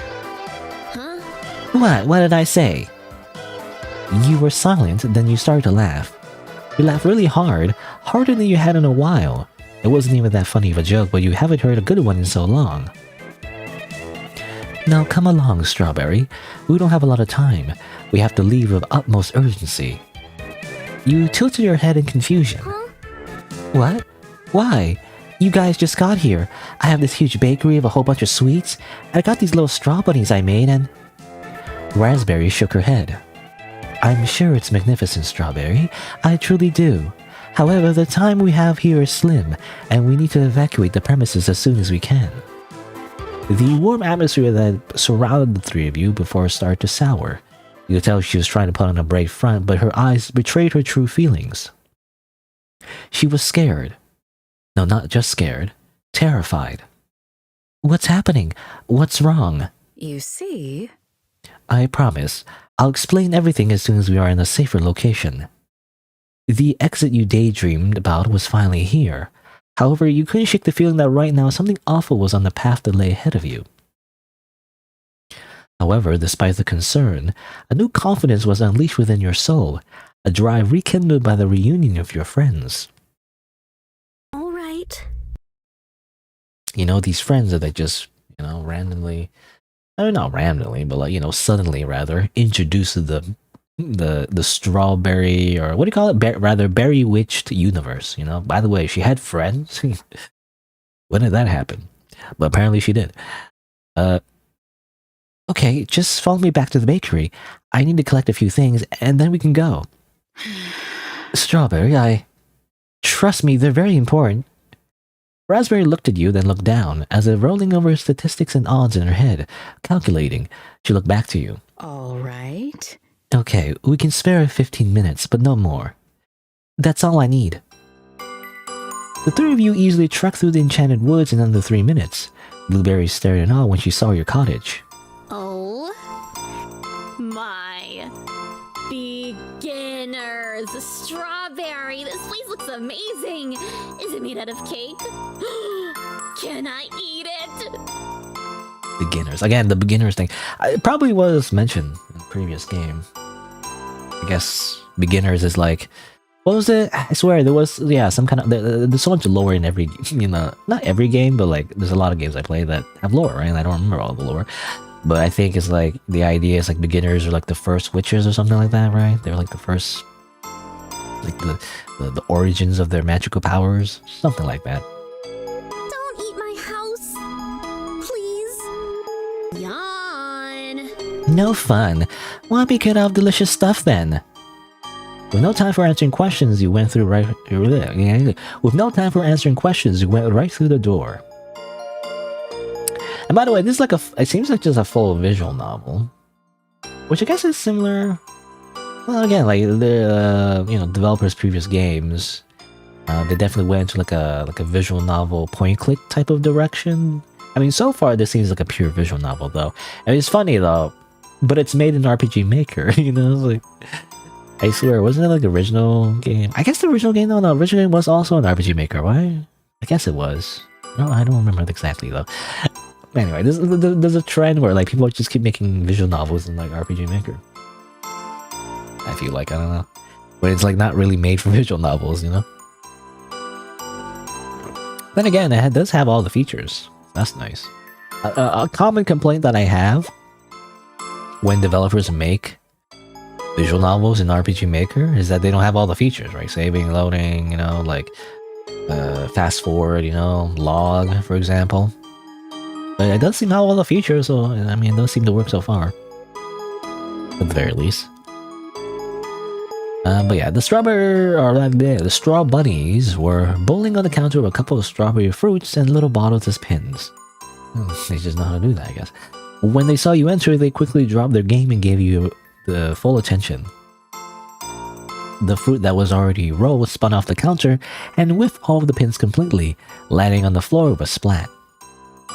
Huh? What did I say? You were silent, then you started to laugh. You laughed really hard, harder than you had in a while. It wasn't even that funny of a joke, but you haven't heard a good one in so long. Now come along, Strawberry. We don't have a lot of time. We have to leave with utmost urgency. You tilted your head in confusion. Huh? What? Why? You guys just got here. I have this huge bakery of a whole bunch of sweets. I got these little straw bunnies I made and... Raspberry shook her head. I'm sure it's magnificent, Strawberry. I truly do. However, the time we have here is slim, and we need to evacuate the premises as soon as we can. The warm atmosphere that surrounded the three of you before it started to sour. You could tell she was trying to put on a brave front, but her eyes betrayed her true feelings. She was scared. No, not just scared. Terrified. What's happening? What's wrong? You see? I promise. I'll explain everything as soon as we are in a safer location. The exit you daydreamed about was finally here. However, you couldn't shake the feeling that right now something awful was on the path that lay ahead of you. However, despite the concern, a new confidence was unleashed within your soul, a drive rekindled by the reunion of your friends. All right. You know, these friends that they just, randomly, not randomly, but like, suddenly rather, introduced to the the strawberry, or what do you call it? Rather, Berrywitched universe. You know. By the way, she had friends. When did that happen? But apparently she did. Okay, just follow me back to the bakery. I need to collect a few things, and then we can go. Strawberry, trust me, they're very important. Raspberry looked at you, then looked down, as if rolling over statistics and odds in her head, calculating. She looked back to you. All right. Okay, we can spare 15 minutes, but no more. That's all I need. The three of you easily trekked through the enchanted woods in under 3 minutes. Blueberry stared in awe when she saw your cottage. Oh my beginners! Strawberry! This place looks amazing! Is it made out of cake? Can I eat it? Beginners. Again, the beginners thing. It probably was mentioned in the previous game. I guess beginners is like, what was it? I swear there was, yeah, some kind of, there's so much lore in every, you know, not every game, but like there's a lot of games I play that have lore, right? And I don't remember all the lore, but I think it's like the idea is like beginners are like the first witches or something like that, right? They're like the first, like the origins of their magical powers, something like that. Don't eat my house! Please? Yawn! No fun. Why be cut off delicious stuff then? With no time for answering questions, you went through right. With no time for answering questions, you went right through the door. And by the way, this is like it seems like just a full visual novel, which I guess is similar. Well, again, like the developers' previous games, they definitely went into like a visual novel point-click type of direction. I mean, so far this seems like a pure visual novel, though. I mean, it's funny though, but it's made in RPG Maker. You know, it's like. I swear, wasn't it like the original game? I guess the original game, no, the original game was also an RPG Maker, right? I guess it was. No, I don't remember exactly though. Anyway, there's a trend where like people just keep making visual novels in like RPG Maker. I feel like, I don't know. But it's like not really made for visual novels, you know? Then again, it does have all the features. That's nice. A common complaint that I have when developers make visual novels in RPG Maker is that they don't have all the features, right? Saving, loading, you know, like fast forward, you know, log, for example. But it does seem to have all the features, so I mean, it does seem to work so far, at the very least. But yeah, the straw bunnies were bowling on the counter with a couple of strawberry fruits and little bottles as pins. They just know how to do that, I guess. When they saw you enter, they quickly dropped their game and gave you the full attention. The fruit that was already rolled spun off the counter and whiffed all of the pins completely, landing on the floor with a splat.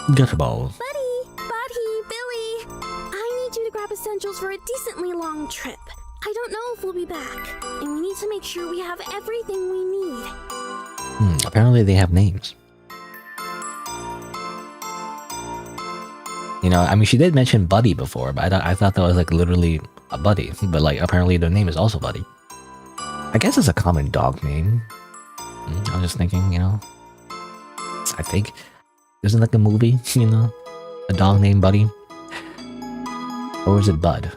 Gutterball. Buddy, Billy! I need you to grab essentials for a decently long trip. I don't know if we'll be back, and we need to make sure we have everything we need. Apparently they have names. You know, I mean, she did mention Buddy before, but I thought that was like literally a buddy, but like apparently their name is also Buddy. I guess it's a common dog name. I'm just thinking, you know, I think isn't like a movie, you know, a dog named Buddy, or is it Bud,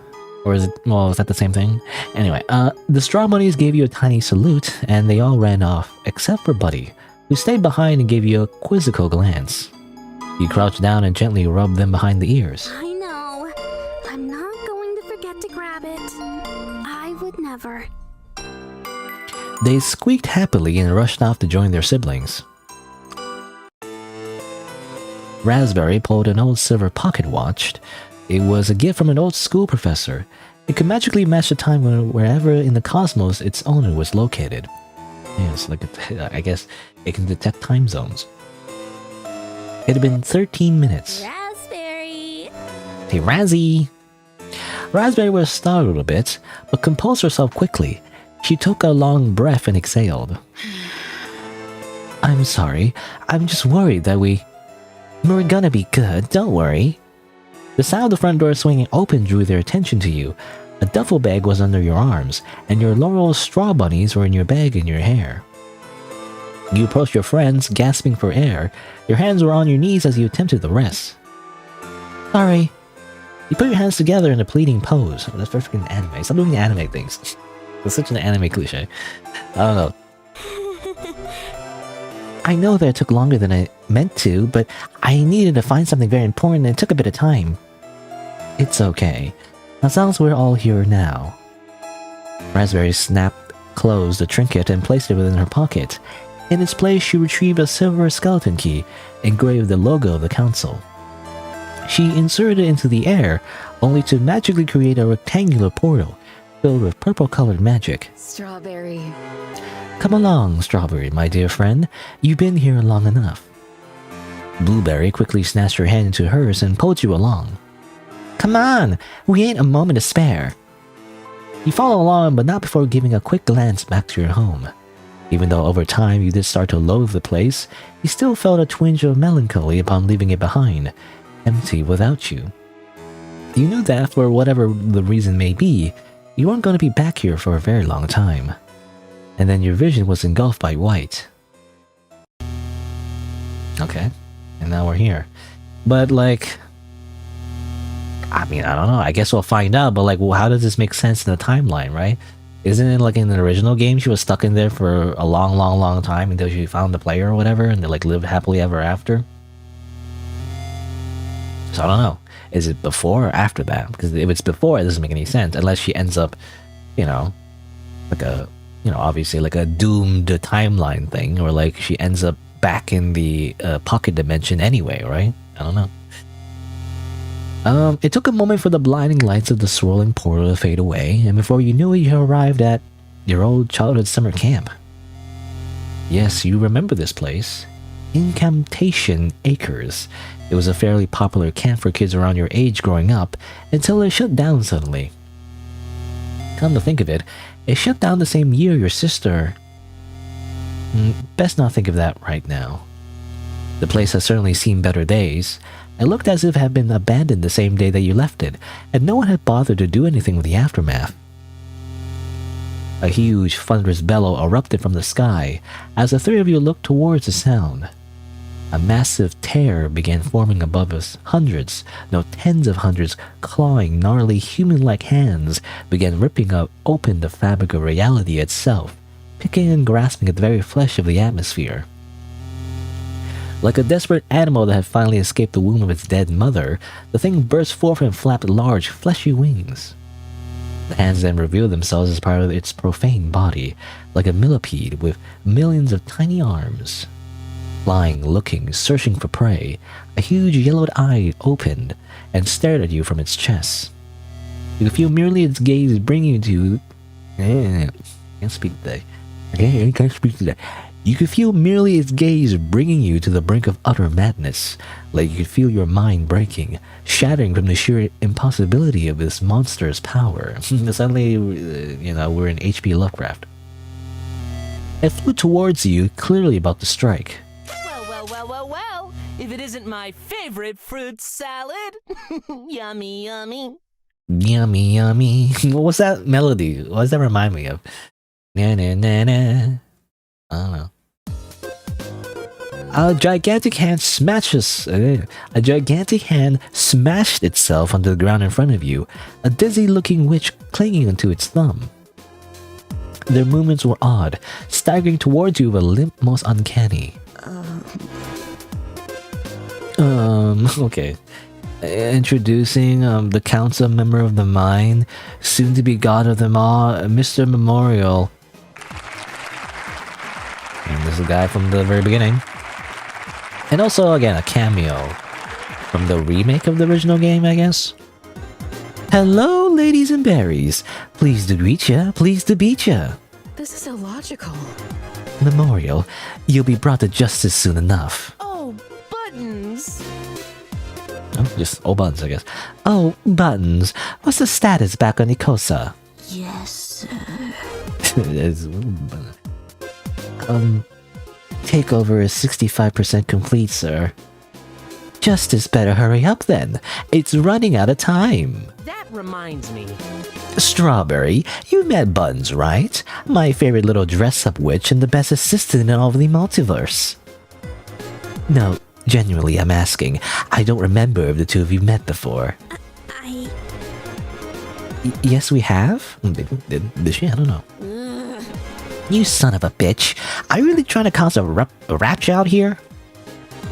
or is it, well, is that the same thing? Anyway, the straw bunnies gave you a tiny salute and they all ran off except for Buddy, who stayed behind and gave you a quizzical glance. You crouched down and gently rubbed them behind the ears. I know. I'm not going to forget to grab it. I would never. They squeaked happily and rushed off to join their siblings. Raspberry pulled an old silver pocket watch. It was a gift from an old school professor. It could magically match the time wherever in the cosmos its owner was located. Yes, like I guess it can detect time zones. It had been 13 minutes. Raspberry! Hey, Razzie! Raspberry was startled a bit, but composed herself quickly. She took a long breath and exhaled. I'm sorry. I'm just worried that we're gonna be good, don't worry. The sound of the front door swinging open drew their attention to you. A duffel bag was under your arms, and your Laurel straw bunnies were in your bag and your hair. You approached your friends, gasping for air. Your hands were on your knees as you attempted the rest. Sorry. You put your hands together in a pleading pose. Oh, that's freaking anime. Stop doing anime things. It's such an anime cliche. I don't know. I know that it took longer than I meant to, but I needed to find something very important and it took a bit of time. It's okay. As long as we're all here now. Raspberry snapped closed the trinket and placed it within her pocket. In its place, she retrieved a silver skeleton key, engraved the logo of the council. She inserted it into the air, only to magically create a rectangular portal filled with purple-colored magic. Strawberry. Come along, Strawberry, my dear friend. You've been here long enough. Blueberry quickly snatched her hand into hers and pulled you along. Come on, we ain't a moment to spare. You follow along, but not before giving a quick glance back to your home. Even though over time you did start to loathe the place, you still felt a twinge of melancholy upon leaving it behind, empty without you. You knew that, for whatever the reason may be, you weren't going to be back here for a very long time. And then your vision was engulfed by white. Okay, and now we're here. But like, I mean, I don't know, I guess we'll find out, but like, well, how does this make sense in the timeline, right? Isn't it like in the original game, she was stuck in there for a long time until she found the player or whatever, and they like lived happily ever after? So I don't know. Is it before or after that? Because if it's before, it doesn't make any sense, unless she ends up, you know, like a, you know, obviously like a doomed timeline thing, or like she ends up back in the pocket dimension anyway, right? I don't know. It took a moment for the blinding lights of the swirling portal to fade away, and before you knew it, you arrived at your old childhood summer camp. Yes, you remember this place. Incantation Acres. It was a fairly popular camp for kids around your age growing up, until it shut down suddenly. Come to think of it, it shut down the same year your sister... Best not think of that right now. The place has certainly seen better days. It looked as if it had been abandoned the same day that you left it, and no one had bothered to do anything with the aftermath. A huge, thunderous bellow erupted from the sky as the three of you looked towards the sound. A massive tear began forming above us. Hundreds, no tens of hundreds, clawing, gnarly, human-like hands began ripping open the fabric of reality itself, picking and grasping at the very flesh of the atmosphere. Like a desperate animal that had finally escaped the womb of its dead mother, the thing burst forth and flapped large, fleshy wings. The hands then revealed themselves as part of its profane body, like a millipede with millions of tiny arms. Flying, looking, searching for prey, a huge yellowed eye opened and stared at you from its chest. You could feel merely its gaze bringing you to... can't speak today. I can't speak today. You could feel merely its gaze bringing you to the brink of utter madness, like you could feel your mind breaking, shattering from the sheer impossibility of this monster's power. Suddenly, you know, we're in H.P. Lovecraft. It flew towards you, clearly about to strike. Well, if it isn't my favorite fruit salad. Yummy, yummy. Yummy, yummy. What was that melody? What does that remind me of? Na na na na. I don't know. A gigantic hand smashed itself onto the ground in front of you, a dizzy-looking witch clinging onto its thumb. Their movements were odd, staggering towards you with a limp most uncanny. Okay. Introducing the council member of the mine, soon to be god of them all, Mr. Memorial. And this is a guy from the very beginning. And also, again, a cameo from the remake of the original game, I guess. Hello, ladies and berries. Pleased to greet ya, pleased to beat ya. This is illogical. Memorial, you'll be brought to justice soon enough. Oh, Buttons. Oh, just Buttons, I guess. Oh, Buttons, what's the status back on Ikosa? Yes, sir. Takeover is 65% complete, sir. Justice better hurry up then. It's running out of time. That reminds me. Strawberry, you met Buttons, right? My favorite little dress-up witch and the best assistant in all of the multiverse. No, genuinely, I'm asking. I don't remember if the two of you met before. I Yes, we have. Did she? I don't know. You son of a bitch. Are you really trying to cause a rapture out here?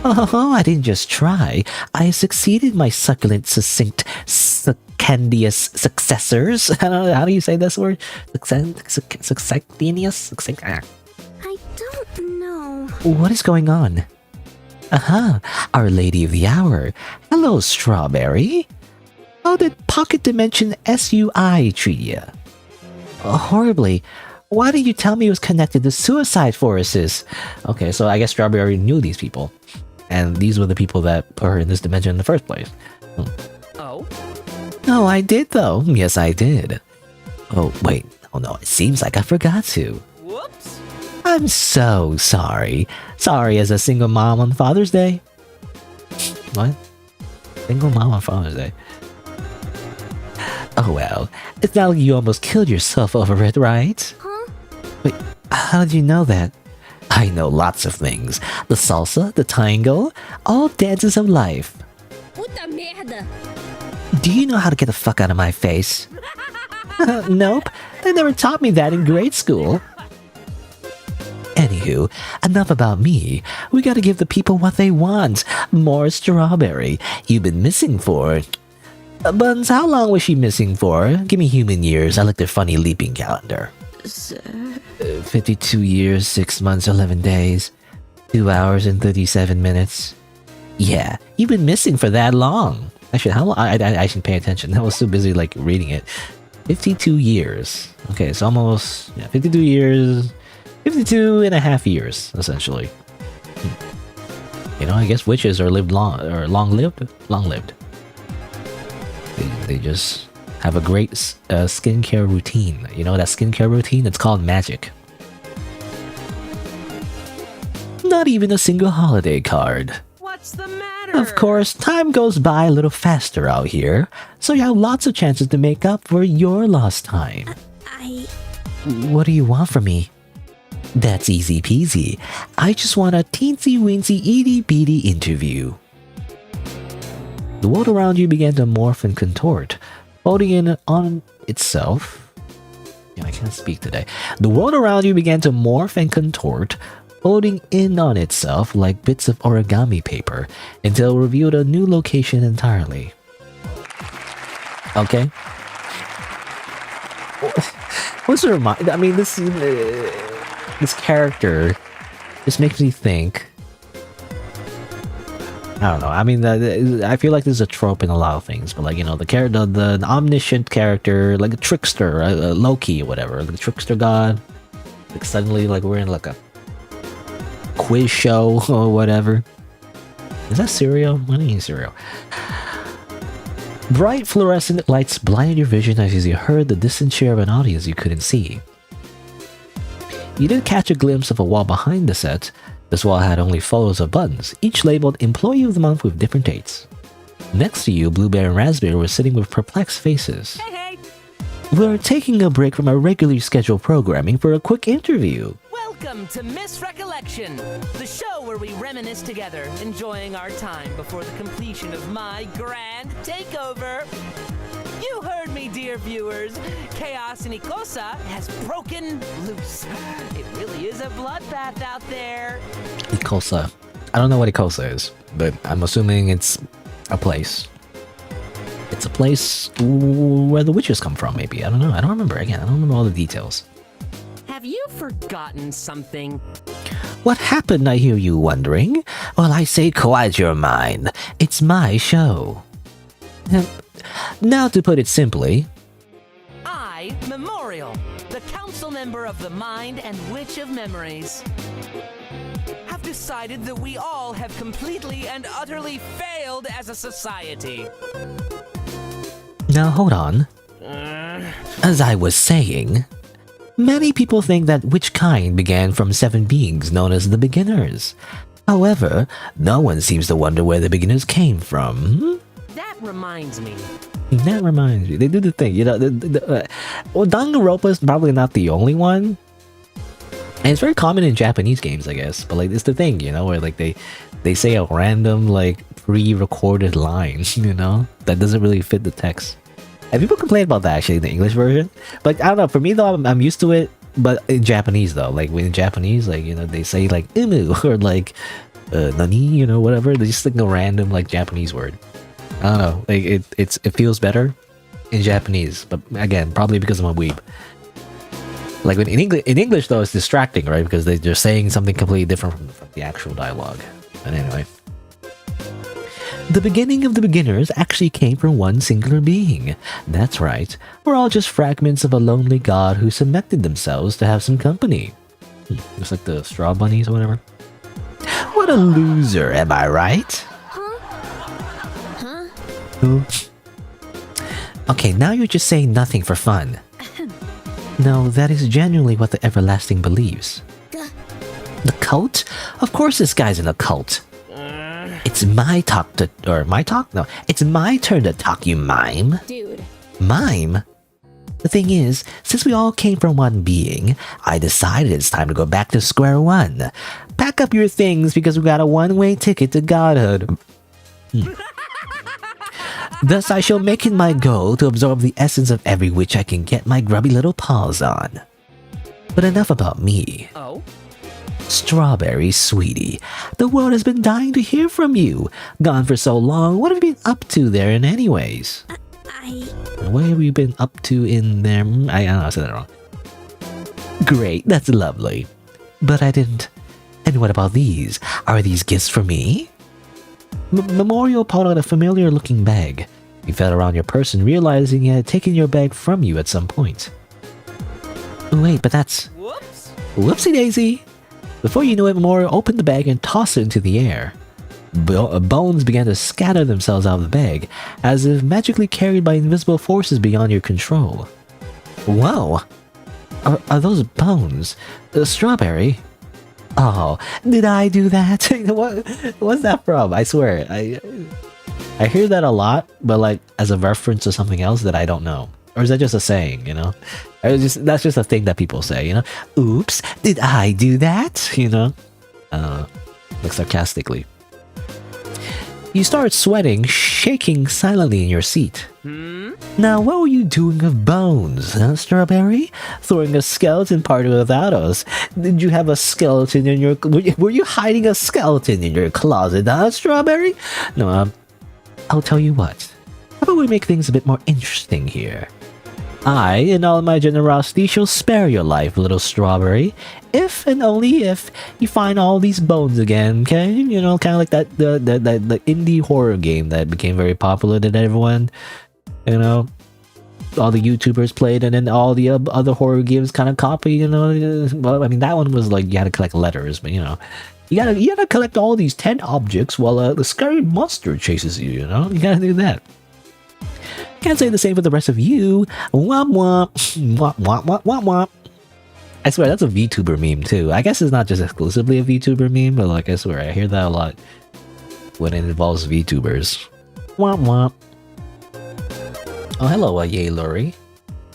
Oh, I didn't just try. I succeeded my succulent, succinct, succendious successors. I don't know, how do you say this word? Succendious? I don't know. What is going on? Aha, Our Lady of the Hour. Hello, Strawberry. How did Pocket Dimension SUI treat you? Horribly. Why did you tell me it was connected to suicide forests? Okay, so I guess Strawberry knew these people. And these were the people that put her in this dimension in the first place. Oh? No, I did though. Yes, I did. Oh, wait. Oh no, it seems like I forgot to. Whoops! I'm so sorry. Sorry as a single mom on Father's Day. What? Single mom on Father's Day. Oh well, it's not like you almost killed yourself over it, right? Huh? Wait, how did you know that? I know lots of things. The salsa, the tango, all dances of life. Puta merda! Do you know how to get the fuck out of my face? Nope, they never taught me that in grade school. Anywho, enough about me. We gotta give the people what they want. More Strawberry. You've been missing for... Buns, how long was she missing for? Give me human years. I like their funny leaping calendar. Sir? 52 years, 6 months, 11 days, 2 hours and 37 minutes. Yeah, you've been missing for that long. Actually, how long? I should pay attention. I was so busy like reading it. 52 years. Okay, it's almost 52 years, 52 and a half years, essentially. You know, I guess witches are long-lived. They just have a great skincare routine. You know that skincare routine? It's called magic. Not even a single holiday card. What's the matter? Of course, time goes by a little faster out here, so you have lots of chances to make up for your lost time. What do you want from me? That's easy peasy. I just want a teensy weensy itty bitty interview. The world around you began to morph and contort, folding in on itself. Yeah, I can't speak today. The world around you began to morph and contort, folding in on itself like bits of origami paper until it revealed a new location entirely. Okay. What's the remind? I mean, this character just makes me think. I don't know. I mean, I feel like there's a trope in a lot of things, but like, you know, the omniscient character, like a trickster, Loki or whatever, like a trickster god. Like suddenly, like we're in like a quiz show or whatever. Is that cereal? I think it's cereal. Bright fluorescent lights blinded your vision as you heard the distant cheer of an audience you couldn't see. You did catch a glimpse of a wall behind the set. This wall had only photos of buttons, each labeled Employee of the Month with different dates. Next to you, Blueberry and Raspberry were sitting with perplexed faces. Hey! We're taking a break from our regularly scheduled programming for a quick interview. Welcome to Misrecollection, the show where we reminisce together, enjoying our time before the completion of my grand takeover. You heard me, dear viewers. Chaos in Ikosa has broken loose. It really is a bloodbath out there. Ikosa. I don't know what Ikosa is, but I'm assuming it's a place. It's a place where the witches come from, maybe. I don't know. I don't remember. Again, I don't remember all the details. Have you forgotten something? What happened, I hear you wondering? Well, I say quiet your mind. It's my show. Now to put it simply... I, Memorial, the council member of the Mind and Witch of Memories, have decided that we all have completely and utterly failed as a society. Now hold on. As I was saying... Many people think that witch kind began from 7 beings known as the Beginners. However, no one seems to wonder where the Beginners came from. That reminds me. That reminds me. They do the thing, you know. Well, Danganronpa is probably not the only one. And it's very common in Japanese games, I guess. But like, it's the thing, you know, where like they say a random like pre-recorded line, you know, that doesn't really fit the text. And people complain about that actually in the English version. But I don't know. For me though, I'm used to it. But in Japanese though, like in Japanese, like they say like umu or like nani, whatever. They just like a random like Japanese word. I don't know. Like it feels better in Japanese. But again, probably because I'm a weeb. Like in English though, it's distracting, right? Because they're saying something completely different from the actual dialogue. But anyway. The beginning of the beginners actually came from one singular being. That's right. We're all just fragments of a lonely god who cemented themselves to have some company. Just like the straw bunnies or whatever. What a loser, am I right? Okay, now you're just saying nothing for fun. No, that is genuinely what the Everlasting believes. The cult? Of course this guy's in a cult. It's my talk to... Or my talk? No, it's my turn to talk, you mime. Dude. Mime? The thing is, since we all came from one being, I decided it's time to go back to square one. Pack up your things because we got a one-way ticket to godhood. Thus, I shall make it my goal to absorb the essence of every witch I can get my grubby little paws on. But enough about me. Oh? Strawberry, sweetie, the world has been dying to hear from you. Gone for so long, what have you been up to there in anyways? What have you been up to in there? I don't know, I said that wrong. Great, that's lovely. But I didn't... And what about these? Are these gifts for me? Memorial pulled out a familiar-looking bag. He felt around your person, realizing he had taken your bag from you at some point. Wait, but that's... Whoops! Whoopsie-daisy! Before you knew it, Memorial opened the bag and tossed it into the air. Bones began to scatter themselves out of the bag, as if magically carried by invisible forces beyond your control. Whoa! Are those bones? Strawberry? Oh, did I do that? What's that from? I swear, I hear that a lot, but like as a reference to something else that I don't know. Or is that just a saying, That's just a thing that people say, Oops, did I do that? Like sarcastically. You start sweating, shaking silently in your seat. Now, what were you doing of bones, huh, Strawberry? Throwing a skeleton party without us. Did you have a skeleton in your... Were you hiding a skeleton in your closet, huh, Strawberry? No, I'll tell you what. How about we make things a bit more interesting here? I, in all my generosity, shall spare your life, little Strawberry, if and only if you find all these bones again, okay? Kind of like that the indie horror game that became very popular that everyone, all the YouTubers played, and then all the other horror games kind of copy, Well, I mean, that one was like you had to collect letters, but you gotta collect all these 10 objects while the scary monster chases you, You gotta do that. Can't say the same for the rest of you. Womp womp. Womp womp womp womp womp. I swear, that's a VTuber meme too. I guess it's not just exclusively a VTuber meme, but like I swear, I hear that a lot when it involves VTubers. Womp womp. Oh, hello, Yay Luri.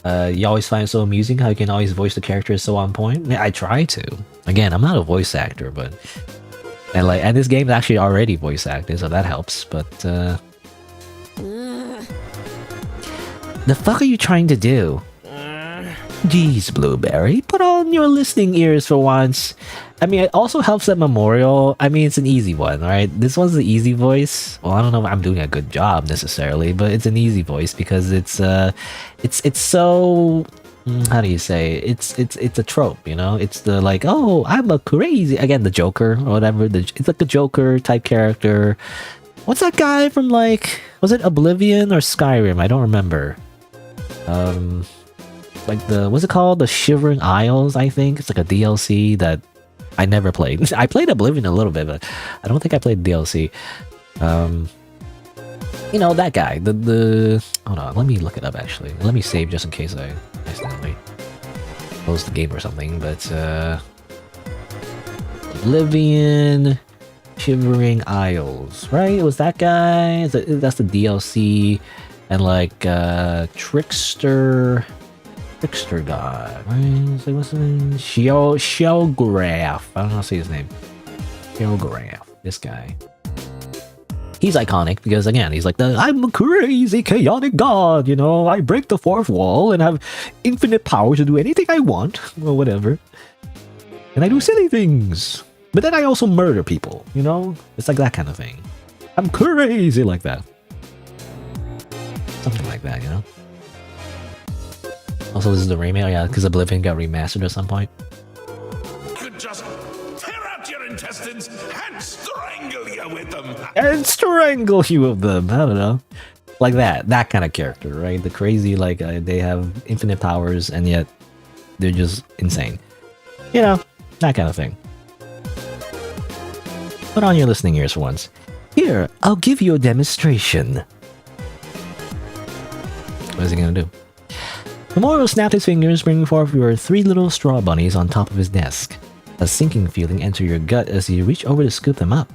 You always find it so amusing how you can always voice the characters so on point. Yeah, I try to. Again, I'm not a voice actor, but... And this game is actually already voice acted, so that helps, but... The fuck are you trying to do? Jeez, Blueberry, put on your listening ears for once. I mean, it also helps that Memorial, I mean, it's an easy one, right? This one's the easy voice. Well, I don't know if I'm doing a good job necessarily, but it's an easy voice because it's so... How do you say? It's a trope, It's the like, oh, I'm a crazy... Again, the Joker or whatever. It's like a Joker type character. What's that guy from like... Was it Oblivion or Skyrim? I don't remember. Like what's it called? The Shivering Isles, I think. It's like a DLC that I never played. I played Oblivion a little bit, but I don't think I played DLC. That guy. The hold on, let me look it up actually. Let me save just in case I accidentally close the game or something. But Oblivion, Shivering Isles, right? It was that guy. That's the DLC. And like Trickster God, right? It's like, what's his name? Shellgraph. I don't know how to say his name. Shellgraph. This guy. He's iconic because, again, he's like, I'm a crazy, chaotic god, you know, I break the fourth wall and have infinite power to do anything I want, or whatever. And I do silly things. But then I also murder people, you know? It's like that kind of thing. I'm crazy like that. Something like that, you know? Also, this is the remake, yeah, because Oblivion got remastered at some point. Could just tear out your intestines and strangle you with them. And strangle you with them, I don't know. Like that kind of character, right? The crazy, like, they have infinite powers and yet they're just insane. You know, that kind of thing. Put on your listening ears for once. Here, I'll give you a demonstration. What is he gonna do? Memorial snapped his fingers, bringing forth your 3 little straw bunnies on top of his desk. A sinking feeling entered your gut as you reached over to scoop them up.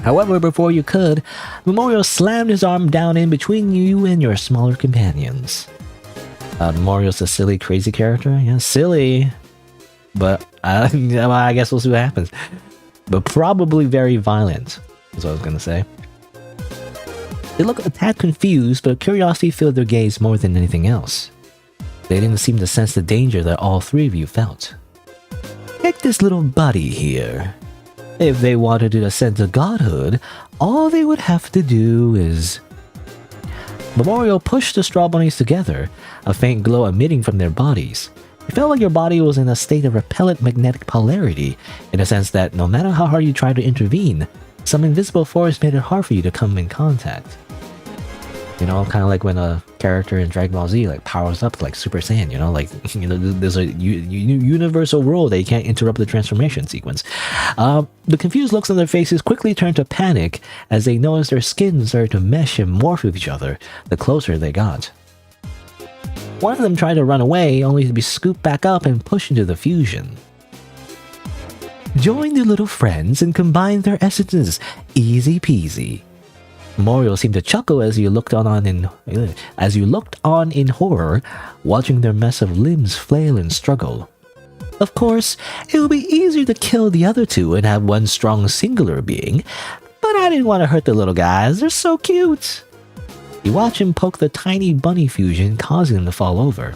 However, before you could, Memorial slammed his arm down in between you and your smaller companions. Memorial's a silly, crazy character. Yeah, silly. But I guess we'll see what happens. But probably very violent, is what I was gonna say. They looked a tad confused, but curiosity filled their gaze more than anything else. They didn't seem to sense the danger that all 3 of you felt. Take this little buddy here. If they wanted to ascend to godhood, all they would have to do is... Memorial pushed the straw bunnies together, a faint glow emitting from their bodies. It felt like your body was in a state of repellent magnetic polarity, in the sense that no matter how hard you tried to intervene, some invisible force made it hard for you to come in contact. You know, kind of like when a character in Dragon Ball Z like powers up like Super Saiyan, you know, like, you know, there's a universal rule that you can't interrupt the transformation sequence. The confused looks on their faces quickly turned to panic as they noticed their skins started to mesh and morph with each other the closer they got. One of them tried to run away, only to be scooped back up and pushed into the fusion. Join their little friends and combine their essences. Easy peasy. Memorial seemed to chuckle as you looked on in horror, watching their mess of limbs flail and struggle. Of course, it would be easier to kill the other 2 and have one strong singular being, but I didn't want to hurt the little guys. They're so cute. You watch him poke the tiny bunny fusion, causing him to fall over.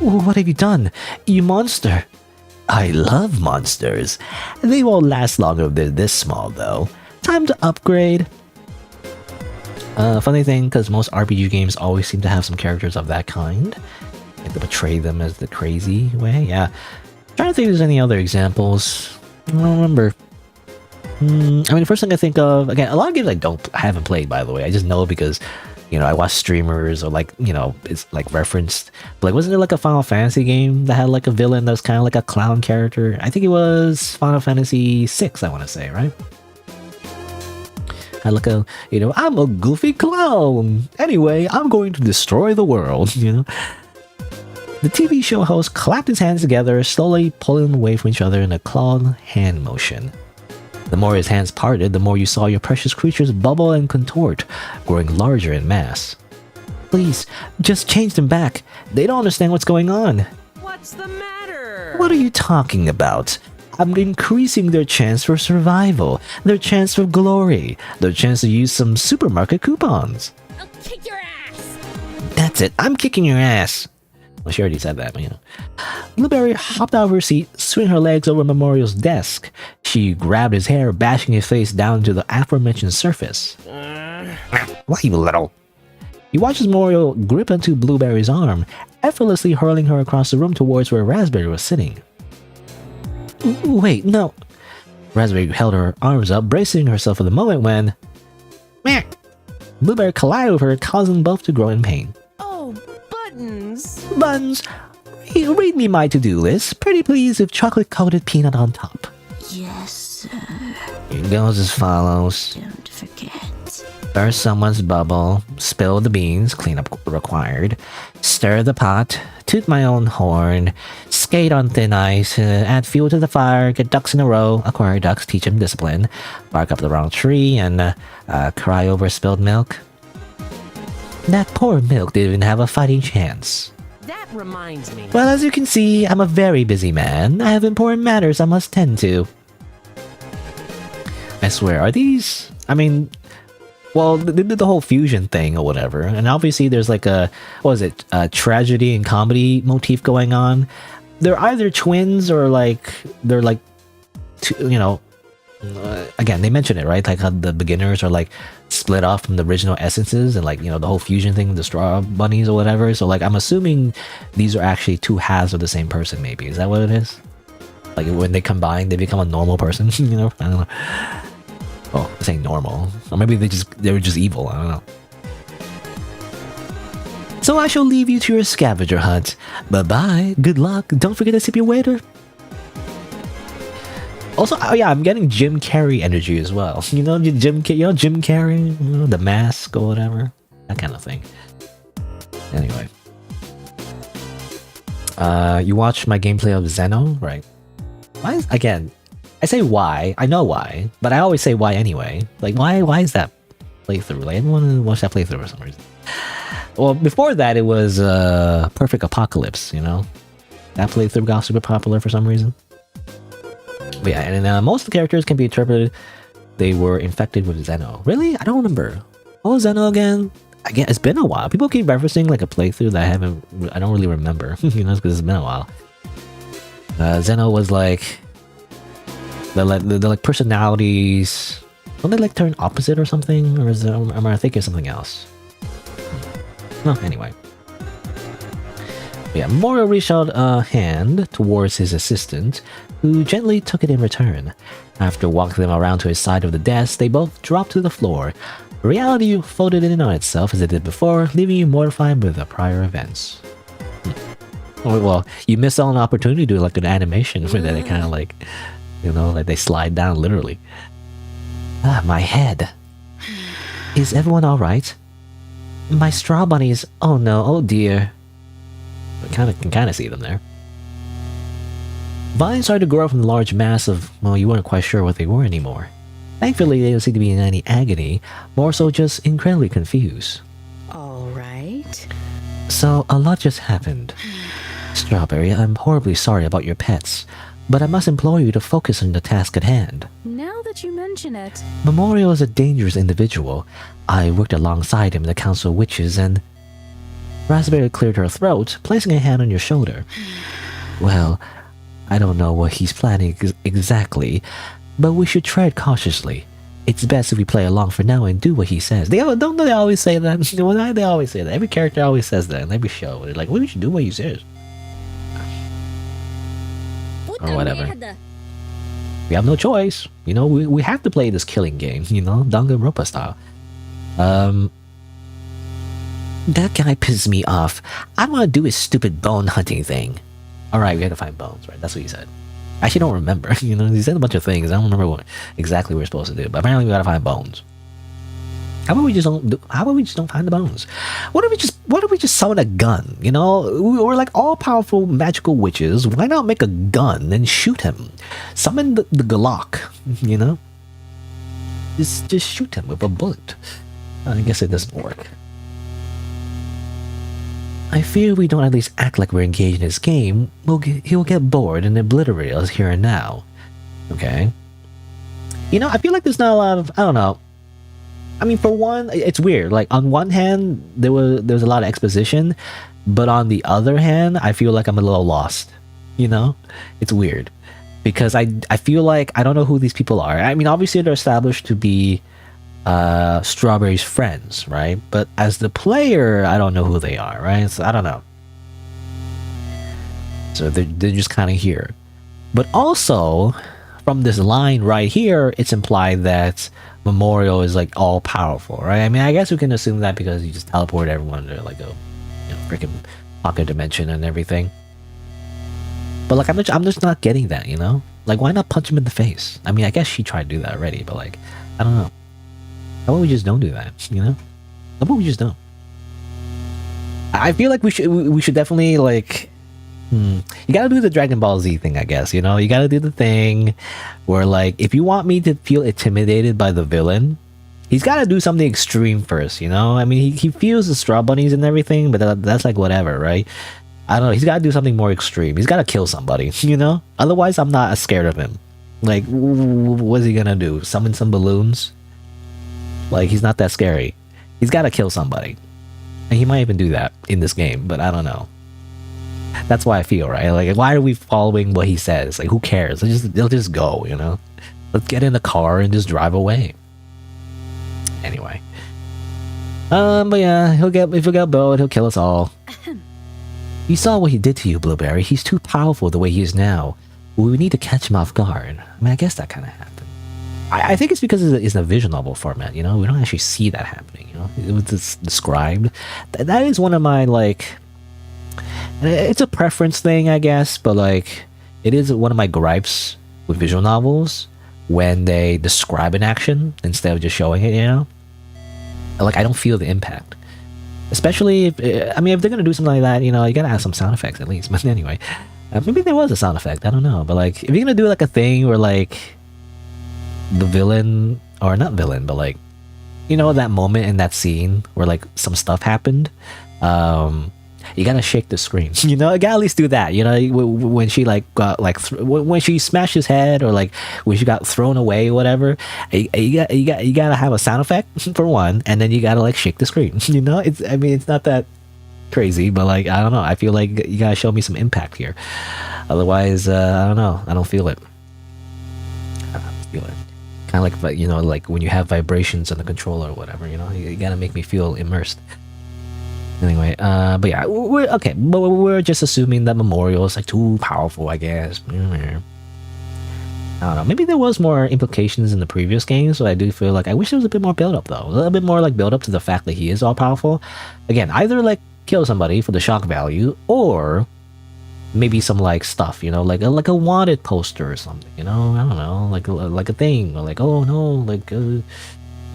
What have you done? You monster! I love monsters. They won't last long if they're this small, though. Time to upgrade. Funny thing, because most RPG games always seem to have some characters of that kind. Like to portray them as the crazy way, yeah. Trying to think if there's any other examples. I don't remember. I mean, the first thing I think of, again, a lot of games I haven't played, by the way. I just know because, you know, I watch streamers or like, you know, it's like referenced. But like, wasn't there like a Final Fantasy game that had like a villain that was kind of like a clown character? I think it was Final Fantasy VI, I want to say, right? Had like a, you know, I'm a goofy clown. Anyway, I'm going to destroy the world, you know? The TV show host clapped his hands together, slowly pulling them away from each other in a clawed hand motion. The more his hands parted, the more you saw your precious creatures bubble and contort, growing larger in mass. Please, just change them back. They don't understand what's going on. What's the matter? What are you talking about? I'm increasing their chance for survival, their chance for glory, their chance to use some supermarket coupons. I'll kick your ass! That's it, I'm kicking your ass. Well, she already said that, but you know. Blueberry hopped out of her seat, swinging her legs over Memorial's desk. She grabbed his hair, bashing his face down to the aforementioned surface. Why, you little? You watched as Memorial grip onto Blueberry's arm, effortlessly hurling her across the room towards where Raspberry was sitting. Wait, no. Raspberry held her arms up, bracing herself for the moment when... Meh! Blueberry collided with her, causing both to grow in pain. Oh, buttons! Buns, read me my to-do list. Pretty please with chocolate-coated peanut on top. Yes, sir. It goes as follows. Don't forget. Burst someone's bubble, spill the beans, cleanup required, stir the pot, toot my own horn, skate on thin ice, add fuel to the fire, get ducks in a row, acquire ducks, teach them discipline, bark up the wrong tree, and cry over spilled milk. That poor milk didn't even have a fighting chance. That reminds me. Well, as you can see, I'm a very busy man. I have important matters I must tend to. I swear, are these I mean, well, they did the whole fusion thing or whatever, and obviously there's like a a tragedy and comedy motif going on. They're either twins or like they're like, again they mention it, right? Like how the beginners are like split off from the original essences, and like the whole fusion thing, the straw bunnies or whatever. So like I'm assuming these are actually two halves of the same person. Maybe is that what it is? Like when they combine, they become a normal person. I don't know. Oh, this ain't normal. Or maybe they were just evil. I don't know. So I shall leave you to your scavenger hunt. Bye-bye. Good luck. Don't forget to tip your waiter. Also, oh yeah, I'm getting Jim Carrey energy as well. Jim Carrey, the mask or whatever. That kind of thing. Anyway. You watched my gameplay of Zeno, right? Why again, I say why, I know why, but I always say why anyway. Like, why is that playthrough? Like, everyone watched that playthrough for some reason. Well, before that, it was Perfect Apocalypse, That playthrough got super popular for some reason. But yeah, and most of the characters can be interpreted they were infected with Zeno. Really? I don't remember. What was Zeno again? Again, it's been a while. People keep referencing like a playthrough that I don't really remember, because it's been a while. Zeno was like the like personalities. Don't they like turn opposite or something? Or am I thinking of something else? No, anyway. But yeah, Memorial reached out a hand towards his assistant, who gently took it in return. After walking them around to his side of the desk, they both dropped to the floor. Reality folded in on itself as it did before, leaving you mortified with the prior events. Well, you missed out on an opportunity to do like an animation where they kind of like, like they slide down literally. Ah, my head. Is everyone alright? My straw bunnies. Oh no, oh dear. I can kind of see them there. Vines started to grow from the large mass of, well, you weren't quite sure what they were anymore. Thankfully, they don't seem to be in any agony, more so just incredibly confused. Alright. So, a lot just happened. Strawberry, I'm horribly sorry about your pets, but I must implore you to focus on the task at hand. Now that you mention it. Memorial is a dangerous individual. I worked alongside him in the Council of Witches and... Raspberry cleared her throat, placing a hand on your shoulder. Well, I don't know what he's planning exactly, but we should tread cautiously. It's best if we play along for now and do what he says. They always say that? They always say that. Every character always says that in every show. They're like, we should do what he says. Or whatever. We have no choice. We have to play this killing game, Danganronpa style. That guy pisses me off. I don't want to do his stupid bone hunting thing. Alright, we have to find bones, right? That's what he said. I actually don't remember. He said a bunch of things. I don't remember what exactly we're supposed to do, but apparently we gotta find bones. How about we just don't find the bones? What if we just summon a gun? We're like all powerful magical witches. Why not make a gun and shoot him? Summon the Glock, Just shoot him with a bullet. I guess it doesn't work. I fear we don't at least act like we're engaged in his game, he will get bored and obliterate us here and now. Okay. I feel like there's not a lot of, I don't know. I mean, for one, it's weird. Like, on one hand, there was a lot of exposition, but on the other hand, I feel like I'm a little lost. It's weird. Because I feel like I don't know who these people are. I mean, obviously they're established to be Strawberry's friends, right? But as the player, I don't know who they are, right? So I don't know. So they're just kind of here. But also, from this line right here, it's implied that Memorial is like all powerful, right? I mean, I guess we can assume that because you just teleport everyone to like a freaking pocket dimension and everything. But like, I'm just not getting that, Like, why not punch him in the face? I mean, I guess she tried to do that already, but like, I don't know. How about we just don't do that, How about we just don't? I feel like we should definitely like, you gotta do the Dragon Ball Z thing, I guess, You gotta do the thing where like, if you want me to feel intimidated by the villain, he's gotta do something extreme first, I mean, he feels the straw bunnies and everything, but that's like whatever, right? I don't know, he's gotta do something more extreme. He's gotta kill somebody, Otherwise, I'm not as scared of him. Like, what's he gonna do? Summon some balloons? Like, he's not that scary. He's got to kill somebody. And he might even do that in this game, but I don't know. That's why I feel, right? Like, why are we following what he says? Like, who cares? They'll just go, you know? Let's get in the car and just drive away. Anyway. But yeah, if he'll get bored, he'll kill us all. You saw what he did to you, Blueberry. He's too powerful the way he is now. We need to catch him off guard. I mean, I guess that kind of happened. I think it's because it's in a vision novel format, you know? We don't actually see that happening, you know? It was just described. That is one of my, like... It's a preference thing, I guess, but, like, it is one of my gripes with visual novels when they describe an action instead of just showing it, you know? Like, I don't feel the impact. Especially if, I mean, if they're gonna do something like that, you know, you gotta have some sound effects at least. But anyway, maybe there was a sound effect, I don't know. But, like, if you're gonna do, like, a thing where, like, the villain, or not villain, but, like, you know, that moment in that scene where, like, some stuff happened, you gotta shake the screen. You know, you gotta at least do that. You know, when she like got like when she smashed his head, or like when she got thrown away, or whatever. You gotta have a sound effect for one, and then you gotta like shake the screen. You know, I mean, it's not that crazy, but like I don't know. I feel like you gotta show me some impact here. Otherwise, I don't know. I don't feel it. I don't feel it. Kind of like, you know, like when you have vibrations on the controller or whatever. You know, you gotta make me feel immersed. Anyway, but yeah, we're okay. But we're just assuming that Memorial is like too powerful, I guess. I don't know. Maybe there was more implications in the previous game, so I do feel like I wish there was a bit more build up though. A little bit more like build up to the fact that he is all powerful. Again, either like kill somebody for the shock value, or maybe some like stuff, you know, like a wanted poster or something. You know, I don't know, like a thing, or like, oh no, like. I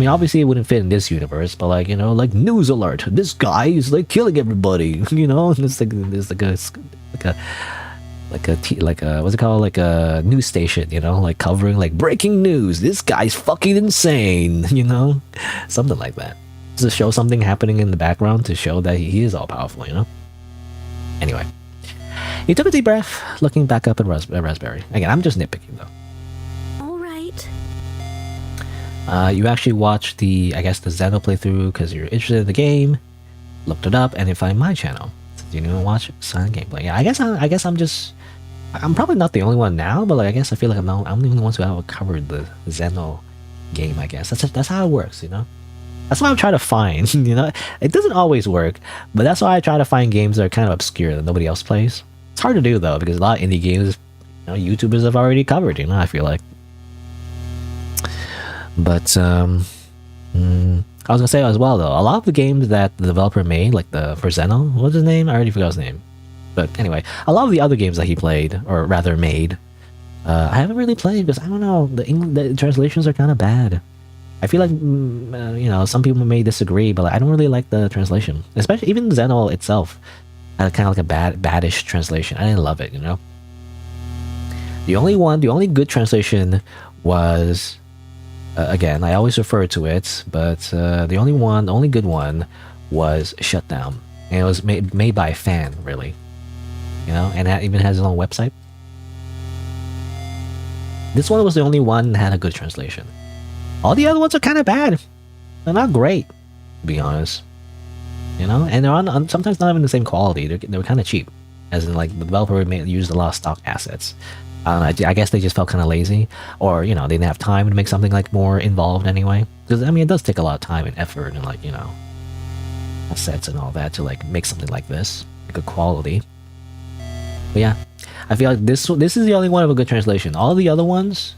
mean, obviously it wouldn't fit in this universe, but like, you know, like news alert, this guy is like killing everybody, you know. And it's like what's it called, like a news station, you know, like covering like breaking news, this guy's fucking insane, you know, something like that, just to show something happening in the background to show that he is all powerful, you know. Anyway, he took a deep breath, looking back up at Raspberry. Again, I'm just nitpicking though. You actually watched the Xeno playthrough because you're interested in the game, looked it up, and you find my channel. So you didn't even watch silent gameplay. Yeah, I guess I'm probably not the only one now, but like I guess I feel like I'm the only ones who have covered the Xeno game. I guess that's how it works, you know. That's what I'm trying to find. You know, it doesn't always work, but that's why I try to find games that are kind of obscure that nobody else plays. It's hard to do though because a lot of indie games, you know, YouTubers have already covered. You know, I feel like. But I was gonna say as well though, a lot of the games that the developer made, like for Xeno, what's his name? I already forgot his name. But anyway, a lot of the other games that he played, or rather made, I haven't really played because I don't know, the translations are kind of bad. I feel like you know, some people may disagree, but like, I don't really like the translation, especially even Xeno itself had kind of like a badish translation. I didn't love it, you know. The only good translation was. Again, I always refer to it, but the only good one was Shutdown, and it was made by a fan, really, you know, and that even has its own website. This one was the only one that had a good translation. All the other ones are kind of bad. They're not great, to be honest, you know, and they're on sometimes not even the same quality. They were kind of cheap, as in like the developer used a lot of stock assets. I guess they just felt kind of lazy, or you know, they didn't have time to make something like more involved anyway. Because I mean, it does take a lot of time and effort and like, you know, assets and all that to like make something like this, good quality. But yeah, I feel like this is the only one of a good translation. All the other ones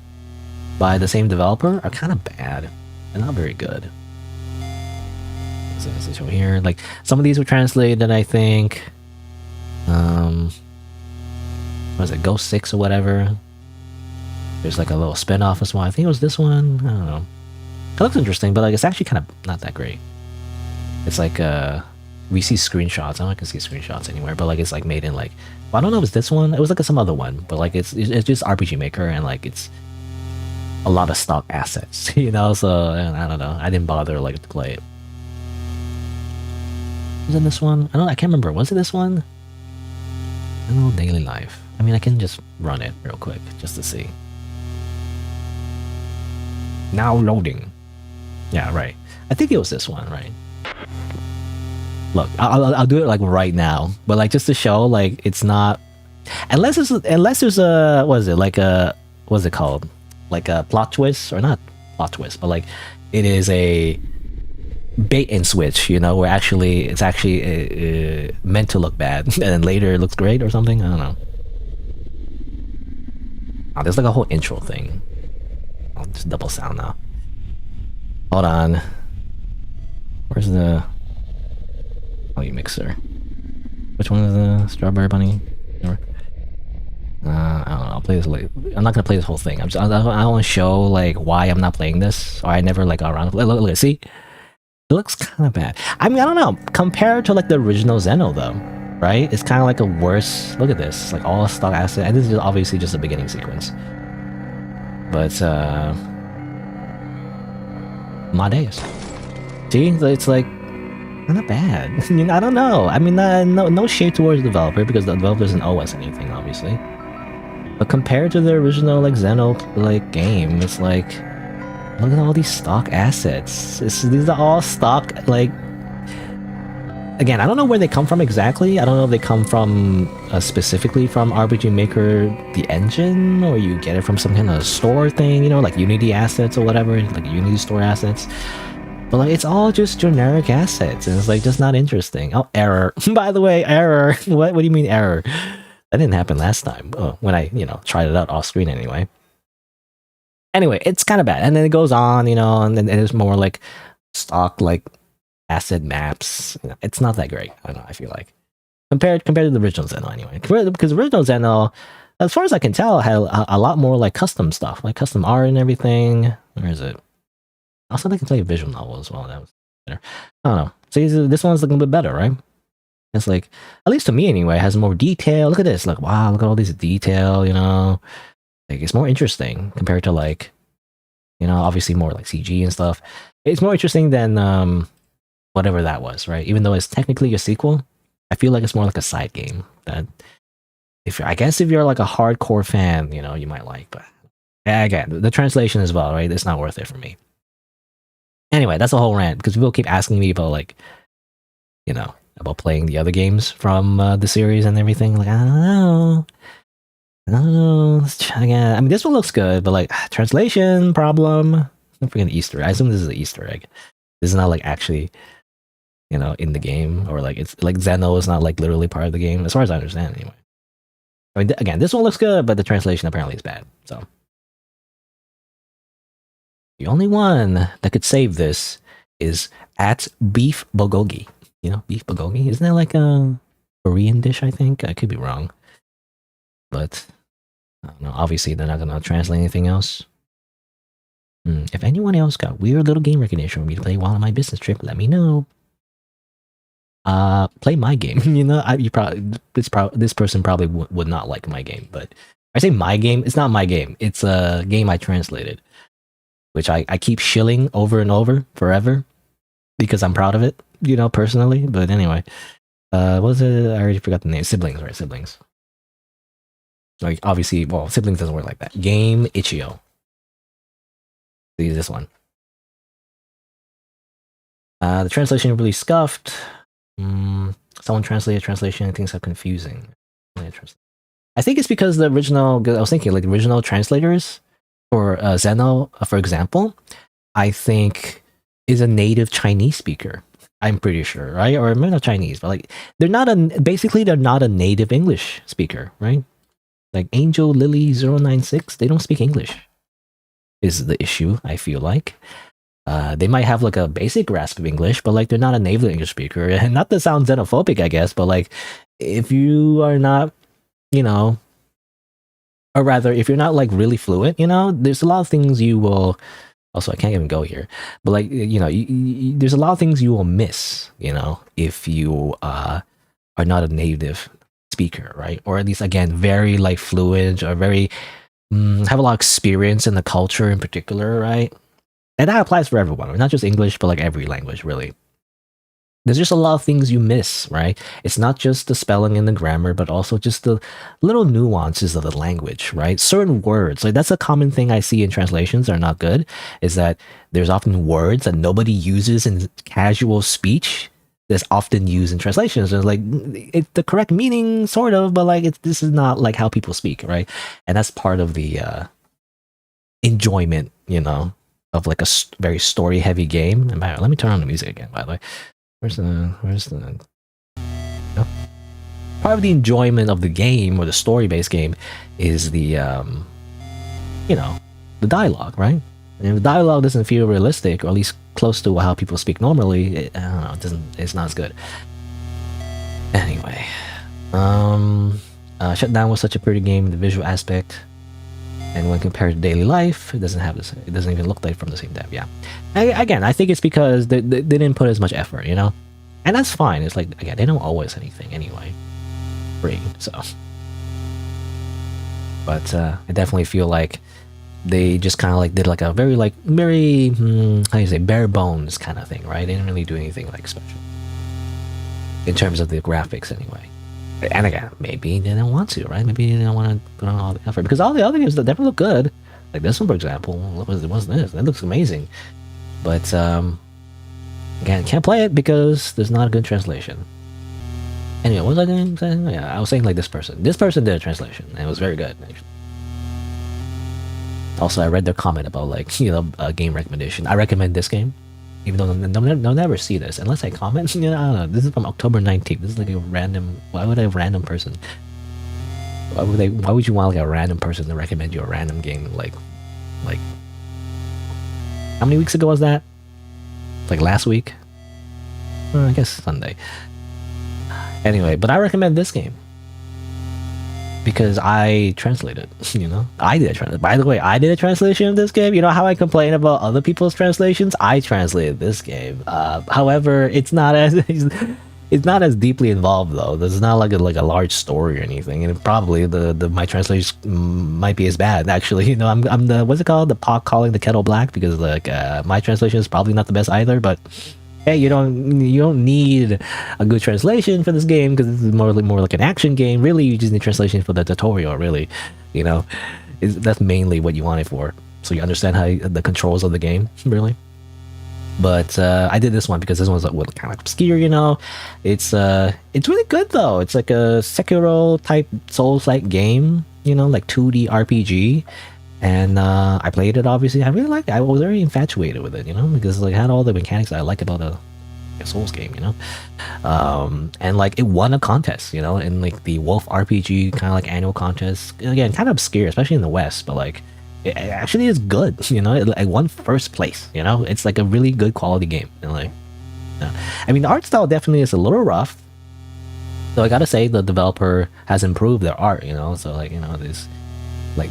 by the same developer are kind of bad. They're not very good. So here, like some of these were translated, I think. Was it Ghost 6 or whatever? There's like a little spin-off of this one. I think it was this one. I don't know. It looks interesting, but like it's actually kind of not that great. It's like we see screenshots. I don't know if I can see screenshots anywhere, but like it's like made in like, well, I don't know if it's this one. It was like some other one, but like it's just RPG Maker, and like it's a lot of stock assets, you know. So I don't know. I didn't bother like to play it. Was it this one? I can't remember. Was it this one? I don't know. Daily Life. I mean, I can just run it real quick just to see. Now loading. Yeah, right. I think it was this one, right? Look, I'll do it like right now, but like just to show like it's not unless there's a what is it like a what's it called, like a plot twist, or not plot twist, but like it is a bait and switch, you know, where actually it's actually meant to look bad and then later it looks great or something. I don't know. Oh, there's like a whole intro thing. I'll just double sound now. Hold on. Where's the mixer? Which one is the strawberry bunny? I don't know. I'll play this later. I'm not gonna play this whole thing. I want to show like why I'm not playing this, or I never like got around to look, see, it looks kind of bad. I mean, I don't know. Compared to like the original Xeno, though, right? It's kind of like a worse. Look at this, like all stock asset, and this is obviously just a beginning sequence. But Amadeus, see, it's like not bad. I mean, I don't know. I mean, no shade towards the developer, because the developer doesn't owe us anything, obviously. But compared to the original like Xeno like game, it's like look at all these stock assets. These are all stock like. Again, I don't know where they come from exactly. I don't know if they come from specifically from RPG Maker, the engine, or you get it from some kind of store thing, you know, like Unity assets or whatever, like Unity store assets. But like, it's all just generic assets, and it's like just not interesting. Oh, error! By the way, error. What do you mean error? That didn't happen last time. Oh, when I tried it out off screen anyway. Anyway, it's kind of bad, and then it goes on, and then there's more like stock like asset maps. It's not that great. I don't know. I feel like compared to the original Xeno anyway, because original Xeno, as far as I can tell, had a lot more like custom stuff, like custom art and everything. Where is it? Also, they can play a visual novel as well. That was better. I don't know. So this one's looking a bit better, right? It's like, at least to me anyway, it has more detail. Look at this. Like, wow, look at all this detail, Like, it's more interesting compared to like, obviously more like CG and stuff. It's more interesting than whatever that was, right? Even though it's technically a sequel, I feel like it's more like a side game that if you're like a hardcore fan, you might like. But again, the translation as well, right? It's not worth it for me. Anyway, that's a whole rant, because people keep asking me about like, about playing the other games from the series and everything. Like, I don't know. Let's try again. I mean, this one looks good, but like translation problem. Don't forget the Easter egg. I assume this is an Easter egg. This is not like actually, in the game, or like it's like Xeno is not like literally part of the game, as far as I understand. Anyway, I mean, again, this one looks good, but the translation apparently is bad. So. The only one that could save this is at Beef Bulgogi. Beef Bulgogi? Isn't that like a Korean dish, I think? I could be wrong. But, I don't know. Obviously, they're not going to translate anything else. If anyone else got weird little game recognition for me to play while on my business trip, let me know. Play my game. This person probably would not like my game. But I say my game. It's not my game. It's a game I translated, which I keep shilling over and over forever because I'm proud of it, personally. But anyway, what was it? I already forgot the name. Siblings, right? Siblings. Like, obviously, well, Siblings doesn't work like that. Game Ichio. See this one. The translation really scuffed. Someone translated translation and things are confusing. I think it's because the original, I was thinking, like, the original translators for Xeno, for example, I think is a native Chinese speaker. I'm pretty sure, right? Or maybe not Chinese, but like they're not a native English speaker, right? Like Angel Lily 096, they don't speak English. Is the issue, I feel like. They might have like a basic grasp of English, but like they're not a native English speaker. And not to sound xenophobic, I guess, but like if you are not, or rather, if you're not like really fluent, there's a lot of things you will. Also, I can't even go here, but like there's a lot of things you will miss, if you are not a native speaker, right? Or at least again, very like fluent or very have a lot of experience in the culture in particular, right? And that applies for everyone, not just English, but like every language, really. there's just a lot of things you miss, right? It's not just the spelling and the grammar, but also just the little nuances of the language, right? Certain words, like that's a common thing I see in translations are not good, is that there's often words that nobody uses in casual speech that's often used in translations. It's like it's the correct meaning, sort of, but like this is not like how people speak, right? And that's part of the enjoyment, of like a very story-heavy game. And let me turn on the music again, by the way. Where's the no? Part of the enjoyment of the game or the story-based game is the the dialogue, right? And if the dialogue doesn't feel realistic, or at least close to how people speak normally, I don't know, it's not as good. Anyway, Shutdown was such a pretty game in the visual aspect, and when compared to daily life, it doesn't have this. It doesn't even look like from the same depth. Yeah, again, I think it's because they didn't put as much effort, and that's fine. It's like, again, they don't owe us anything anyway, free. So, but I definitely feel like they just kind of like did like a very how do you say, bare bones kind of thing, right? They didn't really do anything like special in terms of the graphics anyway. And again, maybe they didn't want to, right? Maybe they didn't want to put on all the effort, because all the other games that definitely look good, like this one, for example. What's this? That looks amazing. But again, can't play it because there's not a good translation. Anyway, what was I going to say? Yeah, I was saying like this person did a translation, and it was very good, actually. Also, I read their comment about like a game recommendation. I recommend this game, even though they'll never see this unless I comment. I don't know. This is from October 19th. This is like a random. Why would a random person? Why would you want like a random person to recommend you a random game? Like, how many weeks ago was that? Like last week? I guess Sunday. Anyway, but I recommend this game because I translated. I did a translation. By the way, I did a translation of this game. You know how I complain about other people's translations? I translated this game. However, it's not as deeply involved though. There's not like a large story or anything, and probably my translation might be as bad. Actually, I'm the what's it called? The pot calling the kettle black, because like my translation is probably not the best either. But hey, you don't need a good translation for this game, because this is more like an action game. Really, you just need translation for the tutorial. Really, that's mainly what you want it for, so you understand how the controls of the game. Really. But I did this one because this one's like kind of obscure, It's really good though. It's like a Sekiro type Souls-like game, like 2D RPG. And I played it, obviously. I really liked it. I was very infatuated with it, because like, it had all the mechanics that I like about a Souls game, and like it won a contest, in like the Wolf RPG kind of like annual contest. Again, kind of obscure, especially in the West, but like it actually is good, it won first place, it's like a really good quality game. And like, I mean, the art style definitely is a little rough, so I gotta say the developer has improved their art, so like,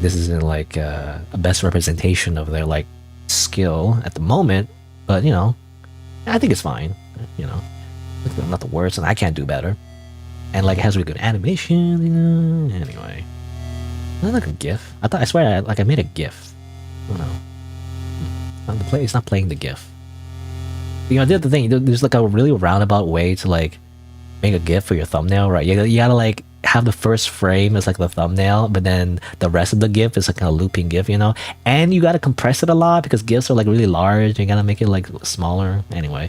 this isn't like a best representation of their like skill at the moment, but I think it's fine, it's not the worst, and I can't do better. And like it has really good animation, anyway. Not like a GIF. I swear I made a GIF. Oh no. It's not playing the GIF. The thing, there's like a really roundabout way to like make a GIF for your thumbnail, right? You gotta like have the first frame as like the thumbnail, but then the rest of the GIF is like a looping GIF, and you gotta compress it a lot because GIFs are like really large. You gotta make it like smaller. Anyway,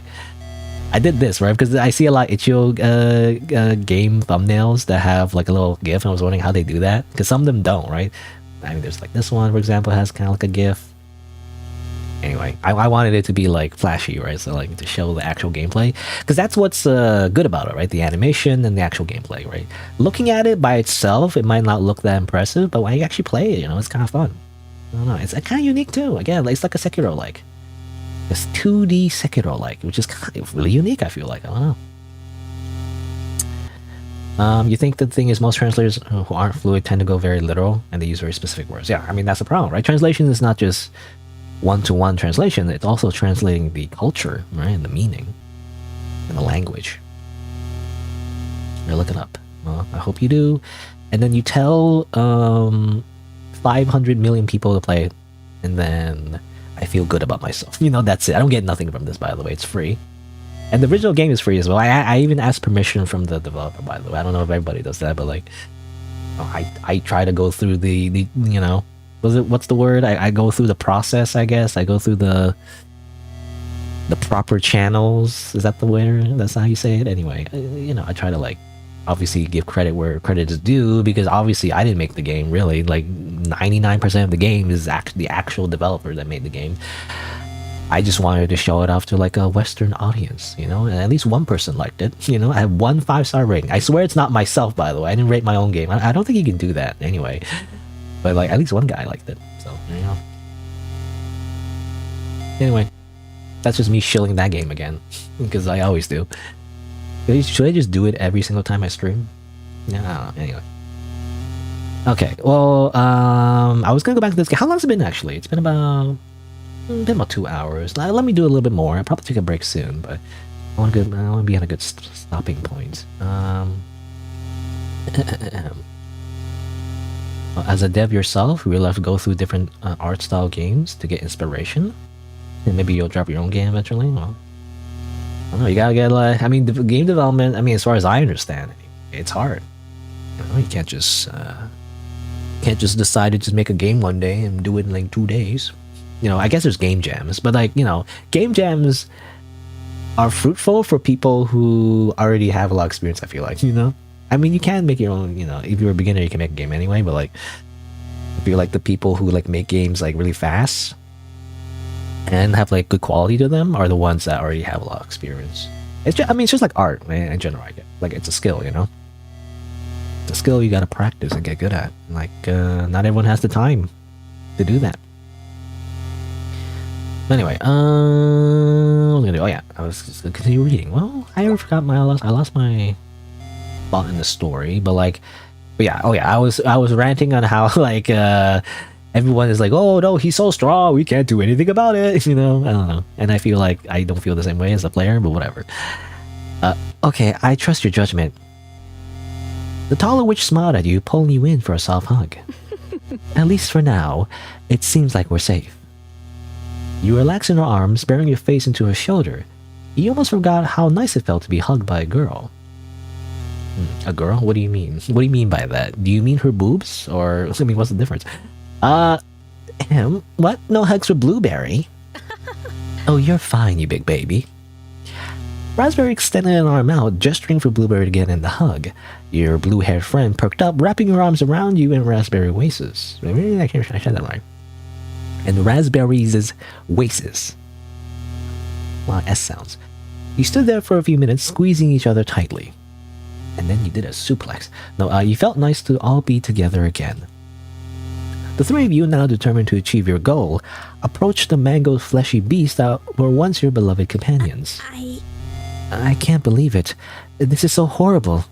I did this, right? Because I see a lot of itch.io game thumbnails that have like a little GIF, and I was wondering how they do that, because some of them don't, right? I mean, there's like this one, for example, has kind of like a GIF. Anyway, I wanted it to be like flashy, right? So like to show the actual gameplay, because that's what's good about it, right? The animation and the actual gameplay, right? Looking at it by itself, it might not look that impressive, but when you actually play it, it's kind of fun. I don't know, it's kind of unique too. Again, it's like a Sekiro-like. It's 2D Sekiro-like, which is kind of really unique, I feel like. I don't know. You think the thing is most translators who aren't fluid tend to go very literal, and they use very specific words. Yeah, I mean, that's the problem, right? Translation is not just one-to-one translation, it's also translating the culture, right, and the meaning, and the language. You're looking up. Well, I hope you do. And then you tell 500 million people to play it, and then I feel good about myself. That's it. I don't get nothing from this, by the way. It's free. And the original game is free as well. I even asked permission from the developer, by the way. I don't know if everybody does that, but like, I try to go through the you know, what's the word? I go through the process, I guess. I go through the proper channels. Is that the word? That's how you say it? Anyway, you know, I try to like obviously give credit where credit is due, because obviously I didn't make the game, really. Like 99% of the game is the actual developer that made the game. I just wanted to show it off to like a Western audience, you know, and at least one person liked it. You know, I have 1 5-star rating. I swear it's not myself, by the way. I didn't rate my own game. I don't think you can do that anyway. But like, at least one guy liked it. So, you know. Anyway, that's just me shilling that game again, because I always do. Should I just do it every single time I stream? Yeah, I don't know. Anyway. Okay, well, I was gonna go back to this game. How long's it been, actually? It's been about 2 hours. Let me do a little bit more. I'll probably take a break soon, but I want to be on a good stopping point. As a dev yourself, you will have to go through different art style games to get inspiration, and maybe you'll drop your own game eventually. Well, I don't know. You gotta get like, I mean, the game development. I mean, as far as I understand, it's hard. You know, you can't just decide to just make a game one day and do it in like 2 days. You know, I guess there's game jams, but like, you know, game jams are fruitful for people who already have a lot of experience, I feel like, you know? I mean, you can make your own, you know, if you're a beginner, you can make a game anyway, but like, I feel like the people who like make games like really fast and have like good quality to them are the ones that already have a lot of experience. It's just, I mean, it's just like art in general, I guess. Like, it's a skill, you know? It's a skill you gotta practice and get good at. Like, not everyone has the time to do that. Anyway, what was I gonna do? Oh yeah, I was just gonna continue reading. Well, I forgot I lost my thought in the story, but like, but yeah, oh yeah, I was ranting on how like everyone is like, oh no, he's so strong, we can't do anything about it, you know. I don't know, and I feel like I don't feel the same way as the player, but whatever. Okay, I trust your judgment. The taller witch smiled at you, pulling you in for a soft hug. At least for now, it seems like we're safe. You relax in her arms, burying your face into her shoulder. You almost forgot how nice it felt to be hugged by a girl. A girl? What do you mean? What do you mean by that? Do you mean her boobs? Or, I mean, what's the difference? What? No hugs for Blueberry? Oh, you're fine, you big baby. Raspberry extended an arm out, gesturing for Blueberry to get in the hug. Your blue-haired friend perked up, wrapping her arms around you in Raspberry oasis. Maybe I said that right. And Raspberry's oasis. Wow, S sounds. You stood there for a few minutes, squeezing each other tightly. And then you did a suplex. No, you felt nice to all be together again. The three of you, now determined to achieve your goal, approached the mangled fleshy beasts that were once your beloved companions. I can't believe it. This is so horrible.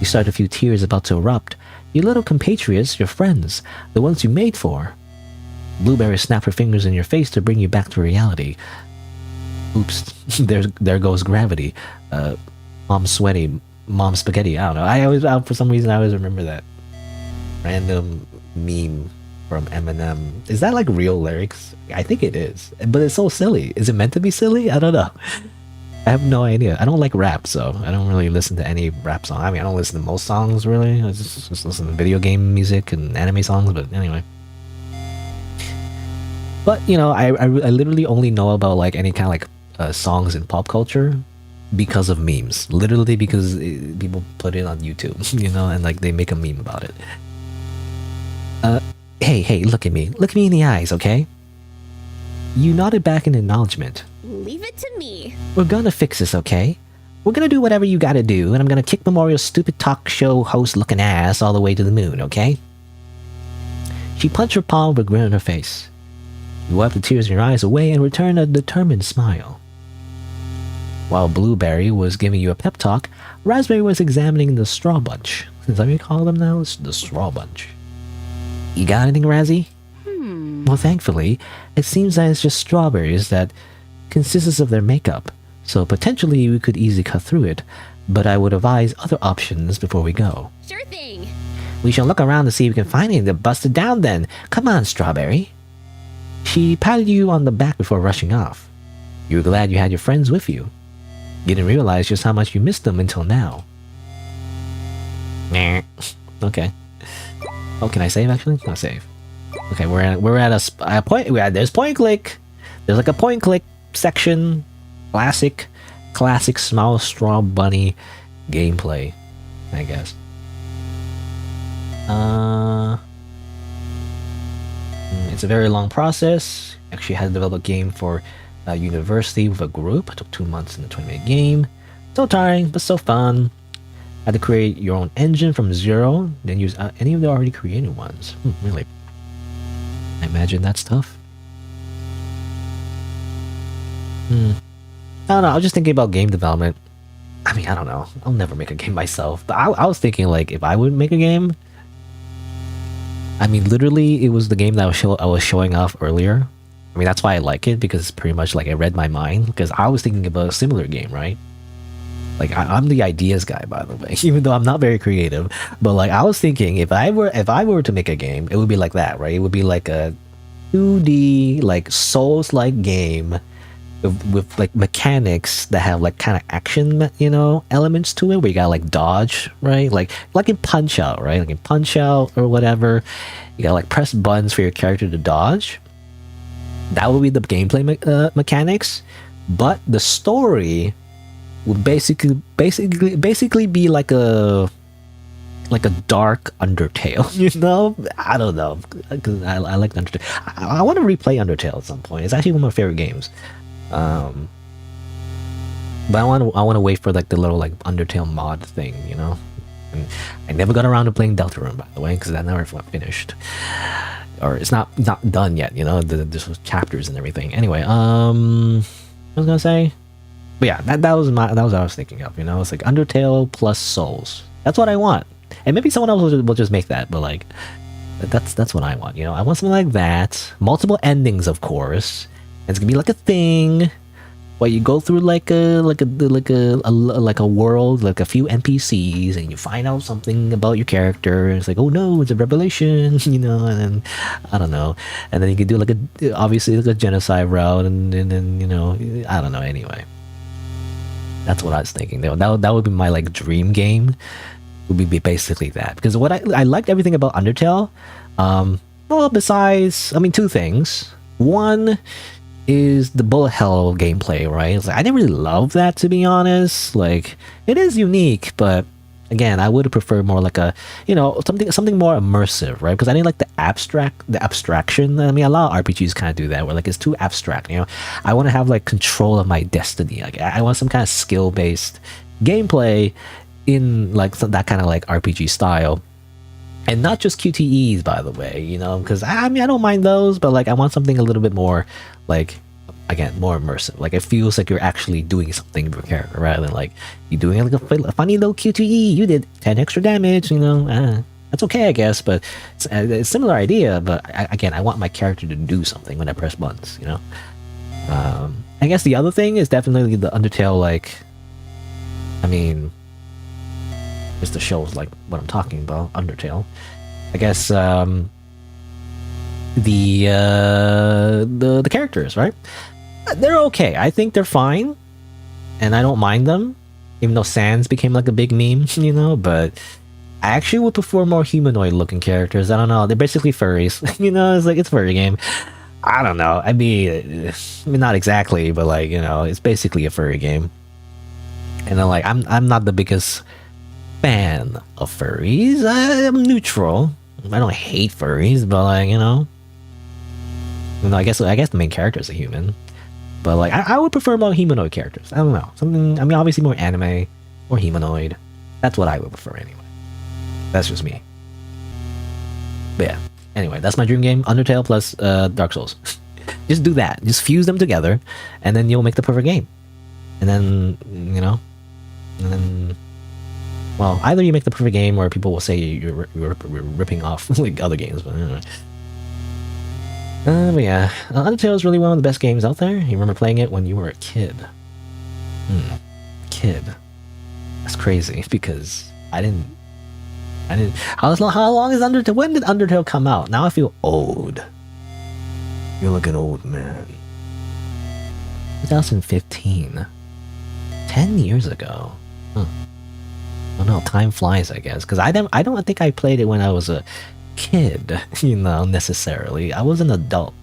You started a few tears about to erupt. Your little compatriots, your friends, the ones you made for. Blueberry snapped her fingers in your face to bring you back to reality. Oops, there goes gravity. Mom sweaty, mom spaghetti. I don't know. For some reason, I always remember that random meme from Eminem. Is that like real lyrics? I think it is, but it's so silly. Is it meant to be silly? I don't know. I have no idea. I don't like rap, so I don't really listen to any rap song. I mean, I don't listen to most songs really. I just listen to video game music and anime songs. But anyway. But, you know, I literally only know about, like, any kind of, like, songs in pop culture because of memes. Literally because people put it on YouTube, you know, and, like, they make a meme about it. Hey, look at me. Look me in the eyes, okay? You nodded back in acknowledgement. Leave it to me. We're gonna fix this, okay? We're gonna do whatever you gotta do, and I'm gonna kick Memorial's stupid talk show host-looking ass all the way to the moon, okay? She punched her palm with a grin on her face. You wiped the tears in your eyes away and returned a determined smile. While Blueberry was giving you a pep talk, Raspberry was examining the straw bunch. Is that what you call them now? It's the straw bunch. You got anything, Razzie? Well, thankfully, it seems that it's just strawberries that consists of their makeup, so potentially we could easily cut through it, but I would advise other options before we go. Sure thing. We shall look around to see if we can find anything to bust it down then. Come on, Strawberry. She patted you on the back before rushing off. You were glad you had your friends with you. You didn't realize just how much you missed them until now. Meh. Okay. Oh, can I save actually? No, save. Okay, we're at a point. There's point click. There's like a point click section. Classic Smile Straw Bunny gameplay, I guess. It's a very long process. Actually had to develop a game for a university with a group. It took 2 months in the 20-minute game. So tiring, but so fun. Had to create your own engine from zero, then use any of the already created ones. Really? I imagine that's tough. I don't know, I was just thinking about game development. I mean, I don't know. I'll never make a game myself. But I was thinking, like, if I would make a game... I mean, literally, it was the game that I was showing off earlier. I mean, that's why I like it, because it's pretty much like I read my mind. Because I was thinking about a similar game, right? Like, I'm the ideas guy, by the way, even though I'm not very creative. But like, I was thinking, if I were to make a game, it would be like that, right? It would be like a 2D, like Souls-like game with like mechanics that have like kind of action, you know, elements to it, where you gotta like dodge, right? Like in Punch Out, right? Like in Punch Out or whatever, you gotta like press buttons for your character to dodge. That would be the gameplay mechanics, but the story would basically be like a dark Undertale, you know? I don't know, because I like Undertale. I want to replay Undertale at some point. It's actually one of my favorite games. But I want to wait for like the little like Undertale mod thing, you know. And I never got around to playing Deltarune, by the way, because that never finished, or it's not done yet, you know. There's chapters and everything. Anyway, I was gonna say, but yeah, that was what I was thinking of, you know. It's like Undertale plus Souls. That's what I want, and maybe someone else will just make that, but like, that's what I want, you know. I want something like that, multiple endings, of course. It's gonna be like a thing where you go through like a world, like a few NPCs, and you find out something about your character. And it's like, oh no, it's a revelation, you know. And then I don't know, and then you can do like obviously like a genocide route, and then you know, I don't know. Anyway, that's what I was thinking. That would be my like dream game. Would be basically that, because what I liked everything about Undertale. Well, besides, I mean, two things. One is the bullet hell gameplay, right? It's like, I didn't really love that, to be honest. Like, it is unique, but again, I would have preferred more like a, you know, something more immersive, right? Because I didn't like the abstraction. I mean, a lot of RPGs kind of do that, where like it's too abstract, you know. I want to have like control of my destiny. Like, I want some kind of skill-based gameplay in like that kind of like RPG style. And not just QTEs, by the way, you know, because I mean, I don't mind those, but like, I want something a little bit more, like, again, more immersive. Like, it feels like you're actually doing something with your character, rather than like, you're doing like a funny little QTE, you did 10 extra damage, you know, that's okay, I guess, but it's a similar idea, but again, I want my character to do something when I press buttons, you know. I guess the other thing is definitely the Undertale, like, I mean, just to show like what I'm talking about, Undertale. I guess the characters, right? They're okay. I think they're fine, and I don't mind them, even though Sans became like a big meme, you know. But I actually would prefer more humanoid-looking characters. I don't know. They're basically furries, you know. It's like, it's a furry game. I don't know. I mean, not exactly, but like, you know, it's basically a furry game. And then like, I'm not the biggest fan of furries. I'm neutral. I don't hate furries, but like, you know, I guess the main character is a human, but like, I would prefer more humanoid characters. I don't know, something. I mean, obviously more anime or humanoid. That's what I would prefer anyway. That's just me. But yeah. Anyway, that's my dream game: Undertale plus Dark Souls. Just do that. Just fuse them together, and then you'll make the perfect game. And then, you know, and then. Well, either you make the perfect game, or people will say you're ripping off like other games. But anyway. But yeah, Undertale is really one of the best games out there. You remember playing it when you were a kid. Kid. That's crazy, because I didn't. How long is Undertale? When did Undertale come out? Now I feel old. You're like an old man. 2015. 10 years ago. Oh no, time flies, I guess. Because I don't think I played it when I was a kid, you know, necessarily. I was an adult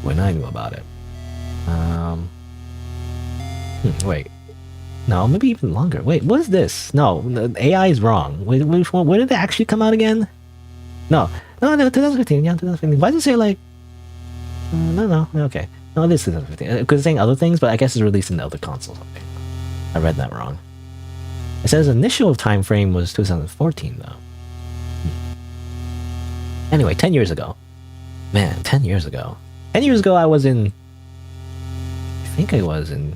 when I knew about it. Wait. No, maybe even longer. Wait, what is this? No, the AI is wrong. Wait, when did it actually come out again? No, 2015. Yeah, 2015. Why does it say like... no, okay. No, it is 2015. Because it's saying other things, but I guess it's released in the other consoles. Okay. I read that wrong. It says initial time frame was 2014, though. Anyway, 10 years ago. Man, 10 years ago. 10 years ago, I was in... I think I was in...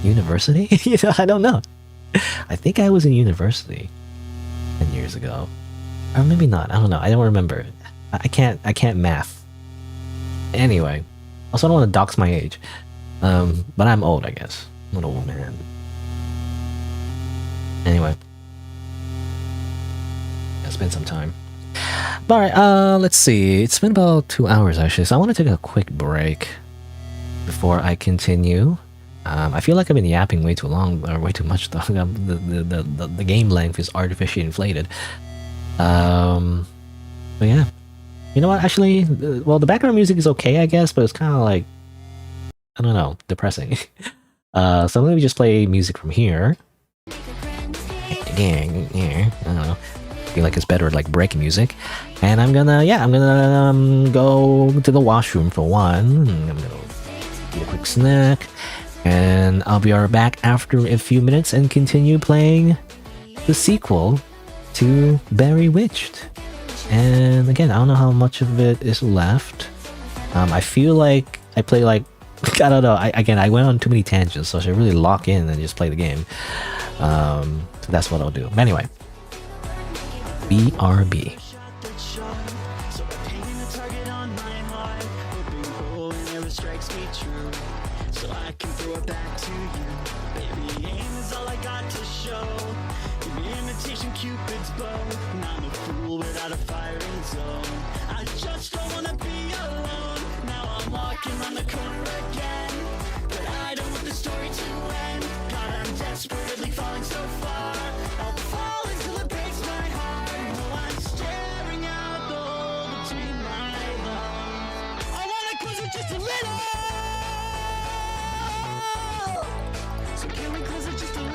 university? You know, I don't know. I think I was in university 10 years ago. Or maybe not. I don't know. I don't remember. I can't math. Anyway. Also, I don't want to dox my age. But I'm old, I guess. I'm an old man. Anyway. It's been some time. Alright, let's see. It's been about 2 hours, actually. So I want to take a quick break before I continue. I feel like I've been yapping way too long, or way too much, though. The game length is artificially inflated. But yeah. You know what, actually, well, the background music is okay, I guess, but it's kind of like, I don't know, depressing. So I'm going to just play music from here. I don't know. I feel like it's better like break music. And I'm gonna go to the washroom for one. I'm gonna get a quick snack. And I'll be right back after a few minutes and continue playing the sequel to Berrywitched. And again, I don't know how much of it is left. I feel like I play like, I don't know, I went on too many tangents, so I should really lock in and just play the game. So that's what I'll do. But anyway, BRB. Cupid's bow, and I'm a fool without a firing zone. I just don't wanna be alone. Now I'm walking on the corner again, but I don't want the story to end. God, I'm desperately falling so far. I'll fall until it breaks my heart. No, I'm staring out the hole between my lungs. I wanna close it just a little. So can we close it just a little?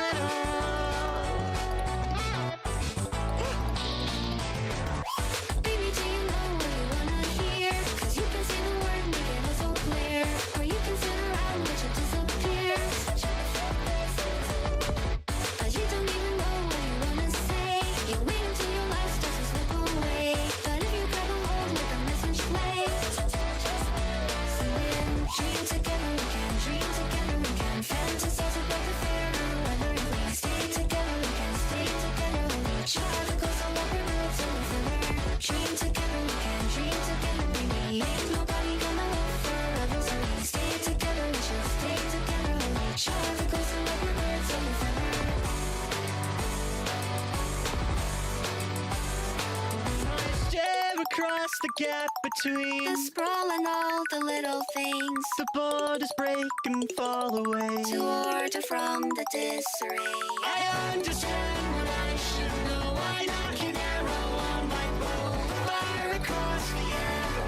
Across the gap between The sprawl and all the little things, the borders break and fall away. to order from the disarray. I understand what I should know. Why not an arrow on my bow? Fire across the arrow.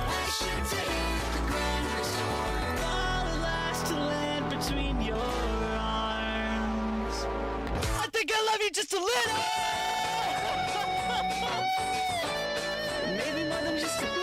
I shoot to hit the ground restore. All the last to land between your arms. I think I love you just a little. Maybe more than just a little.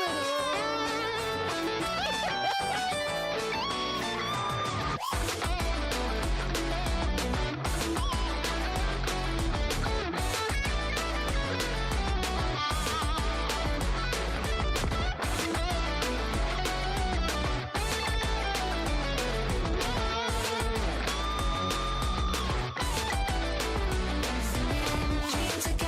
Dream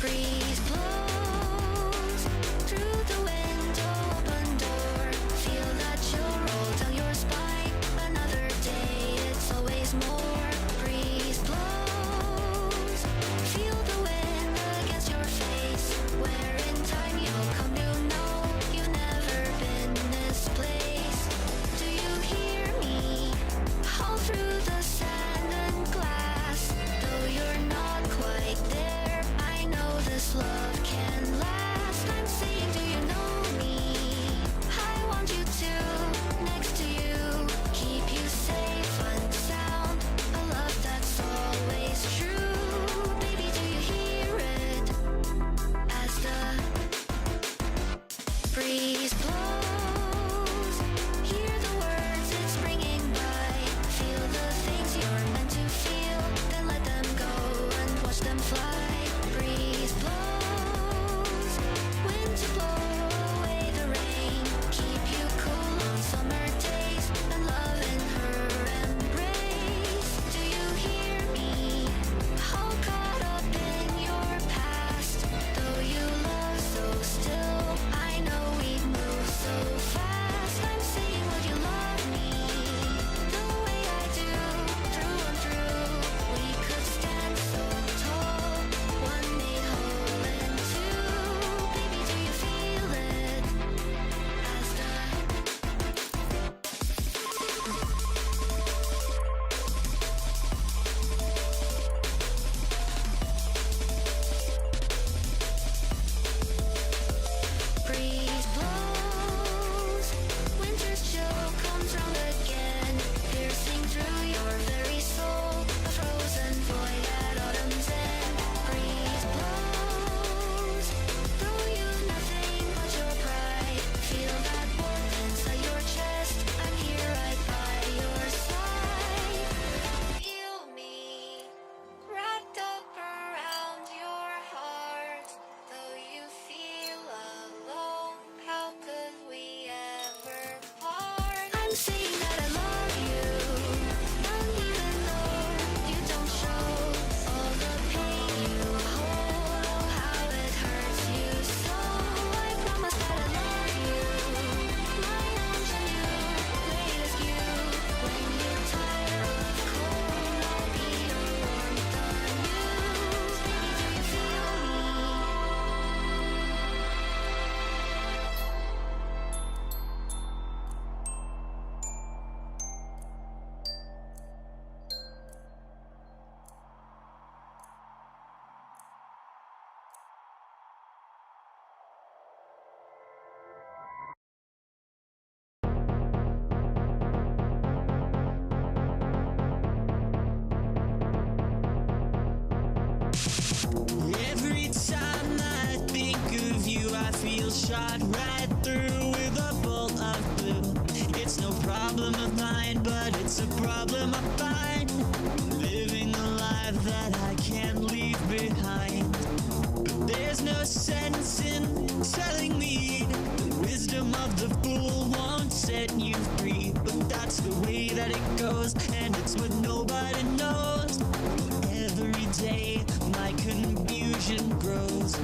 Breeze blows through the window, open door. Feel that chill roll down your spine. Another day, it's always more. Breeze blows, feel the wind against your face. Where in time you'll come to know you've never been this place. Do you hear me? All through the sand and glass. Though you're not quite there, I know this love can last. I'm saying, do you know me? I want you to, next to you, keep you safe and sound. A love that's always true. Baby, do you hear it? As the breeze blows, hear the words it's bringing by. Feel the things you're meant to feel, then let them go and watch them fly. Breeze blows, wind to blow away the rain, keep you cool on summer days, and love in her embrace. Do you hear me? All caught up in your past. Though you love so still, I know we'd move so fast. I'm saying, would you love me the way I do, through and through? We could stand so tall, one made whole in two. Baby, do you feel it? As the breeze blows, winter's chill comes round again, piercing through your very soul, a frozen void at autumn's end. Breeze blows, throw you nothing but your pride. Feel that warmth inside your chest, I'm here right by your side. Feel me wrapped up around your heart. Though you feel alone, how could we ever part? I'm saying that I love you, and even though you don't show all the pain you hold, oh how it hurts you so. I promise that I love you, my ingenue, latest you. When you tire of cold, I'll be your warmth unused. Baby, do you feel me? Every time I think of you, I feel shot right through with a bolt of blue. It's no problem of mine, but it's a problem I find. Living a life that I can't leave behind. But there's no sense in telling me the wisdom of the fool won't set you free. But that's the way that it goes, and it's what nobody knows. Every day my confusion grows.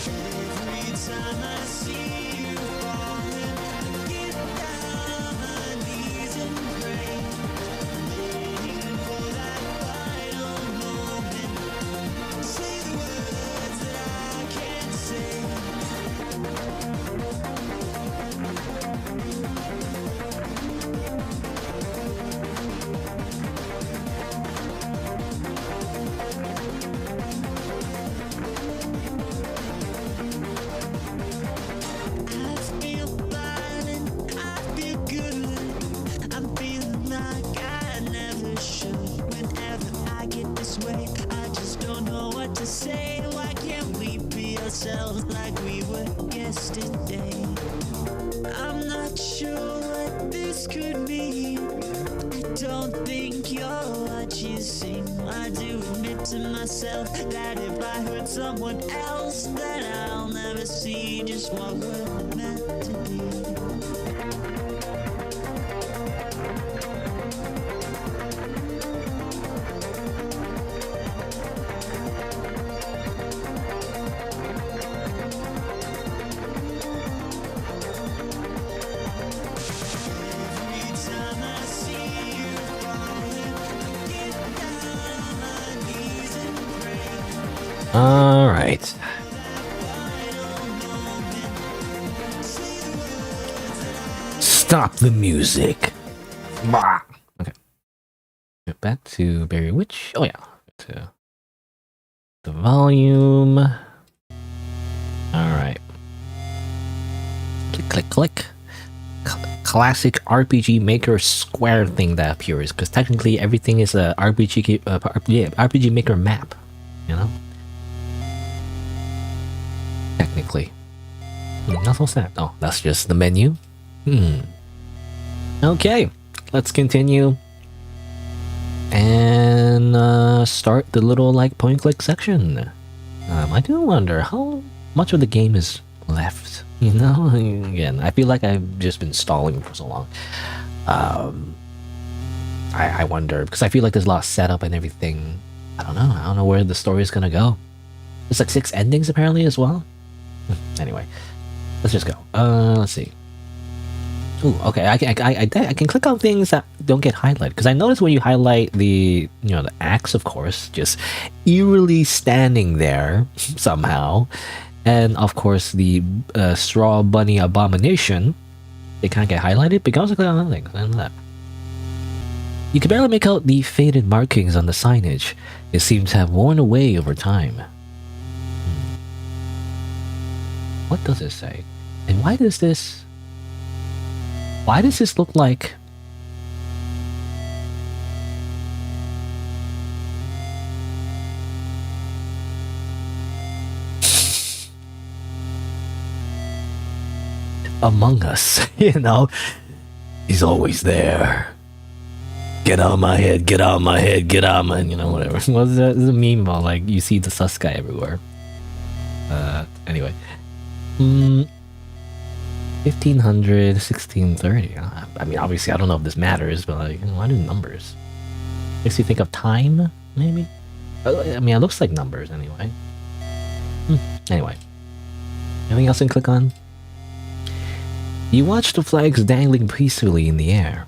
Every time I see you falling, I get down on my knees and pray, waiting for that final moment. Say the words that I can't I feel fine and I feel good. I'm feeling like I never should. Whenever I get this way, I just don't know what to say. Why can't we be ourselves like we were yesterday? I'm not sure what this could mean. I don't think you're what you seem. I do to myself that if I hurt someone else, then I'll never see just what we're meant to be. All right. Stop the music. Bah. Okay. Get back to Berrywitched. Oh yeah. To the volume. All right. Click, click, click. Classic RPG Maker square thing that appears, because technically everything is a RPG Maker map. You know. Technically. Not what's that? Oh, that's just the menu. Okay, let's continue and start the little like point click section. I do wonder how much of the game is left. You know, again, I feel like I've just been stalling for so long. I wonder, because I feel like there's a lot of setup and everything. I don't know where the story is gonna go. There's like 6 endings apparently as well. Anyway, let's just go. Let's see. Ooh, okay. I can click on things that don't get highlighted, because I noticed when you highlight the the axe, of course, just eerily standing there somehow, and of course the straw bunny abomination, they kind of get highlighted. But you can also click on other things. I know that. You can barely make out the faded markings on the signage. It seems to have worn away over time. What does it say? And why does this look like Among Us? You know, he's always there. Get out of my head, get out of my head, get out of my, whatever. What's that? It's a meme about like you see the sus guy everywhere. Anyway. 1500, 1630. I mean, obviously, I don't know if this matters, but like, why do numbers? Makes you think of time, maybe? I mean, it looks like numbers anyway. Anyway. Anything else I can click on? You watched the flags dangling peacefully in the air.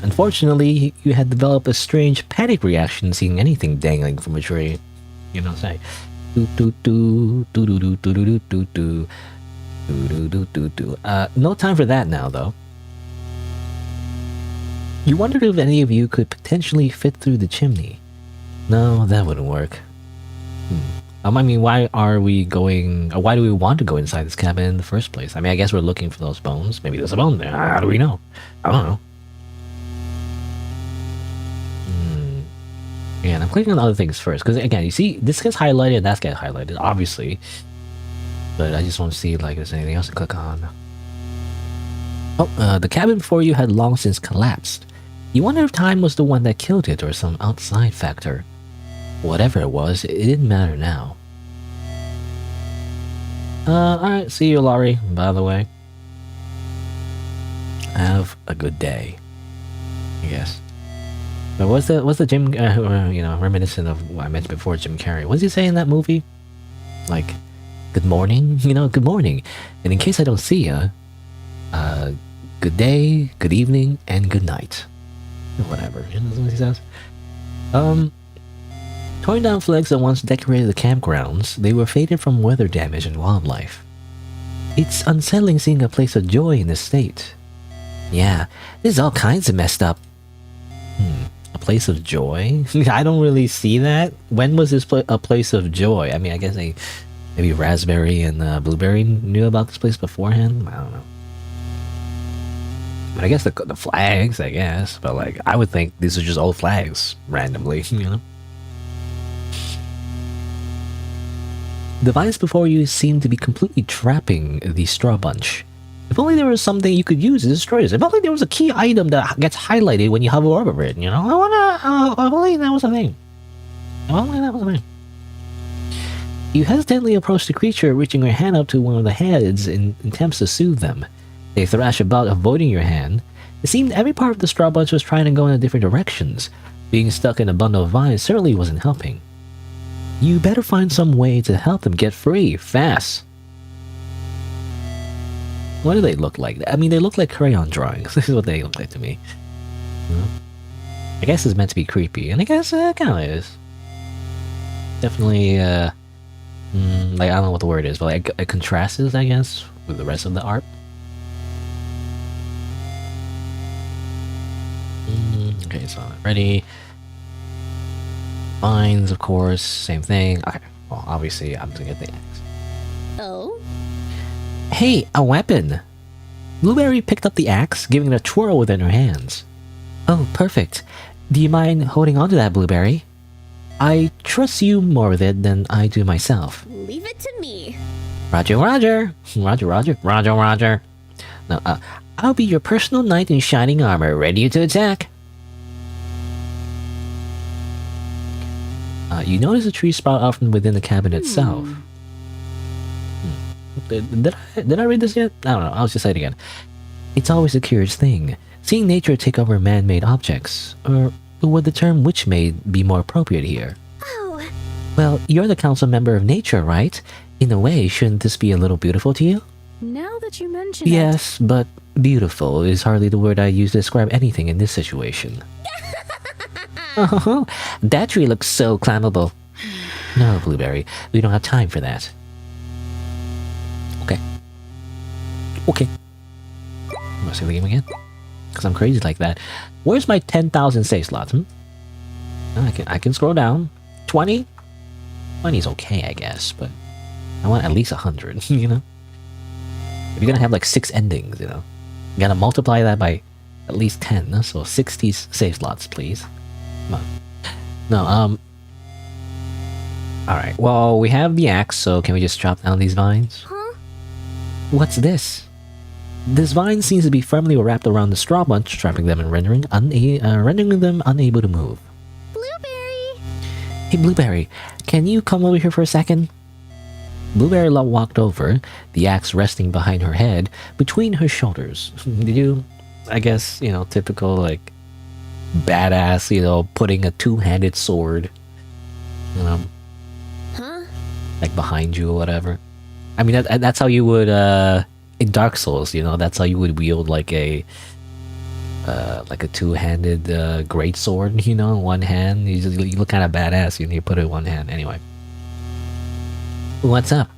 Unfortunately, you had developed a strange panic reaction seeing anything dangling from a tree. Say. No time for that now, though. You wondered if any of you could potentially fit through the chimney. No, that wouldn't work. I mean, why are we going... Why do we want to go inside this cabin in the first place? I mean, I guess we're looking for those bones. Maybe there's a bone there. How do we know? I don't know. And I'm clicking on other things first, because again, you see, this gets highlighted and that gets highlighted, obviously. But I just want to see like if there's anything else to click on. Oh, the cabin before you had long since collapsed. You wonder if time was the one that killed it or some outside factor. Whatever it was, it didn't matter now. Alright, see you, Laurie, by the way. Have a good day, I guess. But what's the Jim, reminiscent of what I mentioned before, Jim Carrey. What does he say in that movie? Like, good morning, good morning. And in case I don't see ya, good day, good evening, and good night. Whatever, that's what he says. Torn down flags that once decorated the campgrounds, they were faded from weather damage and wildlife. It's unsettling seeing a place of joy in this state. Yeah, this is all kinds of messed up. A place of joy? I don't really see that. When was this a place of joy? I mean, I guess maybe Raspberry and Blueberry knew about this place beforehand. I don't know. But I guess the flags, I guess. But like, I would think these are just old flags randomly, The vines before you seem to be completely trapping the straw bunch. If only there was something you could use to destroy this. If only there was a key item that gets highlighted when you hover over it, If only that was a thing. Oh, that was fine. You hesitantly approach the creature, reaching your hand up to one of the heads in attempts to soothe them. They thrash about, avoiding your hand. It seemed every part of the straw bunch was trying to go in different directions. Being stuck in a bundle of vines certainly wasn't helping. You better find some way to help them get free, fast. What do they look like? I mean, they look like crayon drawings. This is what they look like to me. I guess it's meant to be creepy, and I guess it kind of is. Definitely, like, I don't know what the word is, but like, it contrasts, I guess, with the rest of the art. Okay, so ready. Vines, of course, same thing. Okay, well, obviously, I'm gonna get the axe. Oh? Hey, a weapon! Blueberry picked up the axe, giving it a twirl within her hands. Oh, perfect. Do you mind holding on to that, Blueberry? I trust you more with it than I do myself. Leave it to me. Roger, roger. Roger, roger. Roger, roger. Now, I'll be your personal knight in shining armor, ready to attack. You notice a tree sprout out from within the cabin itself. Did I read this yet? I don't know. I'll just say it again. It's always a curious thing, seeing nature take over man-made objects. Or would the term witch-made be more appropriate here? Oh. Well, you're the council member of nature, right? In a way, shouldn't this be a little beautiful to you? Now that you mention it. Yes, but beautiful is hardly the word I use to describe anything in this situation. Oh, that tree looks so climbable. No, Blueberry, we don't have time for that. Okay. Okay. I'm gonna save the game again. Because I'm crazy like that. Where's my 10,000 save slots? I can scroll down. 20? 20 is okay, I guess, but I want at least 100, you know? If you're gonna have like 6 endings, you know? You gotta multiply that by at least 10, so 60 save slots, please. Come on. No, alright, well, we have the axe, so can we just chop down these vines? Huh? What's this? This vine seems to be firmly wrapped around the straw bunch, trapping them and rendering them unable to move. Blueberry! Hey, Blueberry, can you come over here for a second? Blueberry walked over, the axe resting behind her head, between her shoulders. Did you, I guess, you know, typical, like, badass, you know, putting a two-handed sword, you know, Huh? like behind you or whatever. I mean, that's how you would, in Dark Souls, you know, that's how you would wield like a two-handed great sword, you know, in one hand. You look kind of badass, you put it in one hand. Anyway. What's up?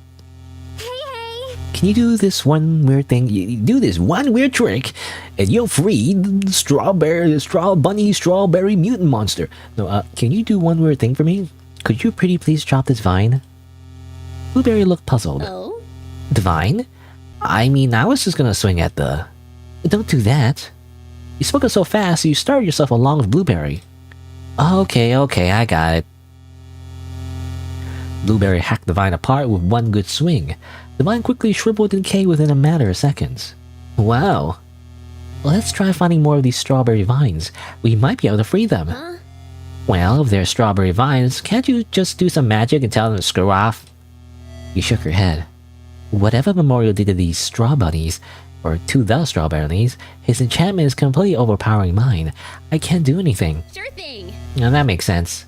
Hey! Can you do this one weird thing? You do this one weird trick, and you'll free the strawberry mutant monster. No, can you do one weird thing for me? Could you pretty please chop this vine? Blueberry looked puzzled. Oh? The vine? I mean, I was just gonna swing at the... Don't do that. You spoke it so fast, you started yourself along with Blueberry. Okay, I got it. Blueberry hacked the vine apart with one good swing. The vine quickly shriveled and decayed within a matter of seconds. Wow. Let's try finding more of these strawberry vines. We might be able to free them. Huh? Well, if they're strawberry vines, can't you just do some magic and tell them to screw off? You shook her head. Whatever Memorial did to these straw bunnies, or to the straw bunnies, his enchantment is completely overpowering mine. I can't do anything. Sure thing. Now that makes sense.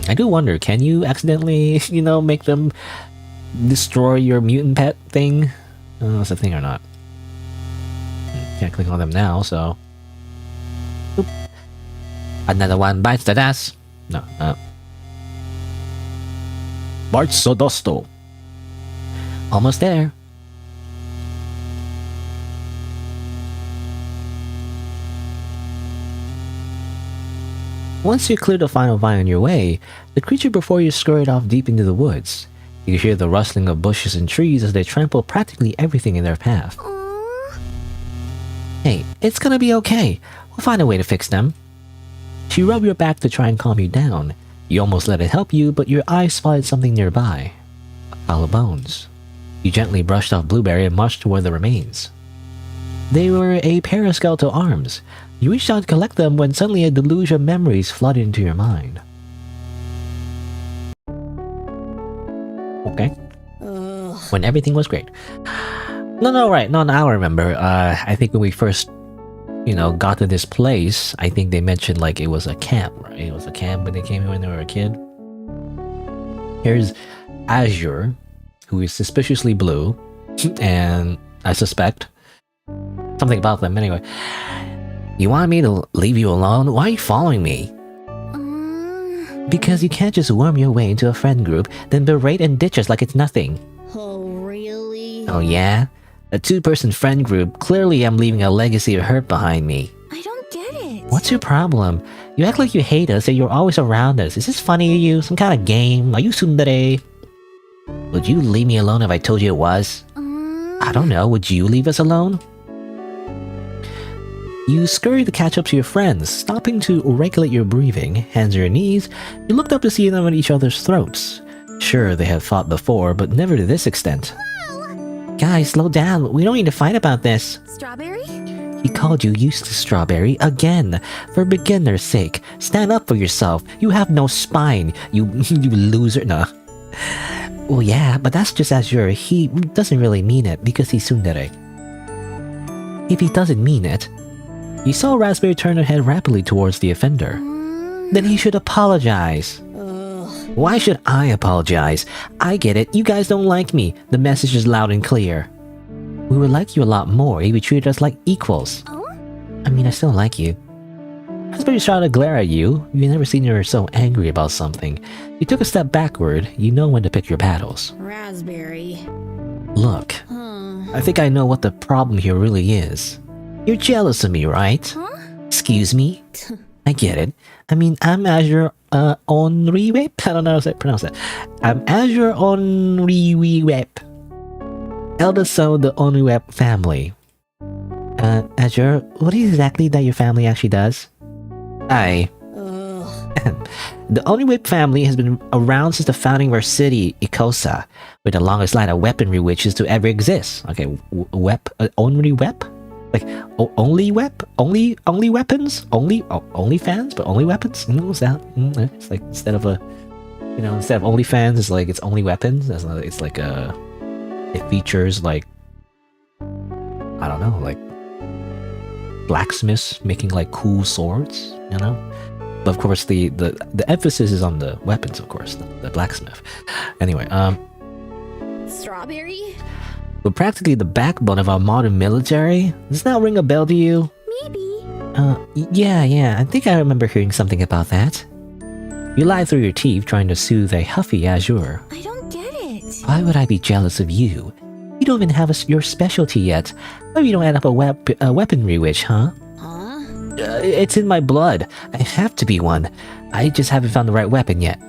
I do wonder, can you accidentally, you know, make them destroy your mutant pet thing? I don't know if that's a thing or not. Can't click on them now, so... Oop. Another one bites the dust. No, bites the dusto. Almost there. Once you clear the final vine on your way, the creature before you scurried off deep into the woods. You hear the rustling of bushes and trees as they trample practically everything in their path. Aww. Hey, it's gonna be okay. We'll find a way to fix them. She rubbed your back to try and calm you down. You almost let it help you, but your eye spotted something nearby. A pile of bones. You gently brushed off Blueberry and marched toward the remains. They were a pair of skeletal arms. You reached out to collect them when suddenly a deluge of memories flooded into your mind. Okay? When everything was great. No, right. No, I remember. I think when we first, got to this place, I think they mentioned like it was a camp, right? It was a camp when they came here when they were a kid. Here's Azure, who is suspiciously blue, and I suspect something about them anyway. You want me to leave you alone? Why are you following me? Because you can't just worm your way into a friend group, then berate and ditch us like it's nothing. Oh, really? Oh yeah? A two-person friend group, clearly I'm leaving a legacy of hurt behind me. I don't get it. What's your problem? You act like you hate us and you're always around us. Is this funny to you? Some kind of game? Are you tsundere? Would you leave me alone if I told you it was? I don't know, would you leave us alone? You scurried to catch up to your friends, stopping to regulate your breathing, hands on your knees. You looked up to see them at each other's throats. Sure, they had fought before, but never to this extent. Guys, slow down. We don't need to fight about this. Strawberry? He called you useless, Strawberry, again. For beginner's sake, stand up for yourself. You have no spine, you loser. Nah. Well, yeah, but that's just Azure. He doesn't really mean it because he's tsundere. If he doesn't mean it, you saw Raspberry turn her head rapidly towards the offender. Then he should apologize. Why should I apologize? I get it, you guys don't like me. The message is loud and clear. We would like you a lot more if you treated us like equals. I mean, I still like you. Raspberry started to glare at you. You've never seen her so angry about something. You took a step backward. You know when to pick your battles. Raspberry. Look, I think I know what the problem here really is. You're jealous of me, right? Excuse me? I get it. I mean, I'm Azure Onriweb? I don't know how to pronounce that. I'm Azure Onriweb. Eldest son of the Onriweb family. Azure, what is exactly that your family actually does? The Onriweb family has been around since the founding of our city, Ikosa, with the longest line of weaponry witches to ever exist. Okay, Onriweb? Like, only weapons? Only fans, but only weapons? What's that? It's like, instead of only fans, it's like, it's only weapons. It's like, it features, like, I don't know, like, blacksmiths making, like, cool swords, But of course, the emphasis is on the weapons, of course, the blacksmith. Anyway, Strawberry? But practically the backbone of our modern military. Does that ring a bell to you? Maybe. Yeah, I think I remember hearing something about that. You lied through your teeth trying to soothe a huffy Azure. I don't get it. Why would I be jealous of you? You don't even have your specialty yet. Maybe you don't end up a weaponry witch, huh? It's in my blood. I have to be one. I just haven't found the right weapon yet.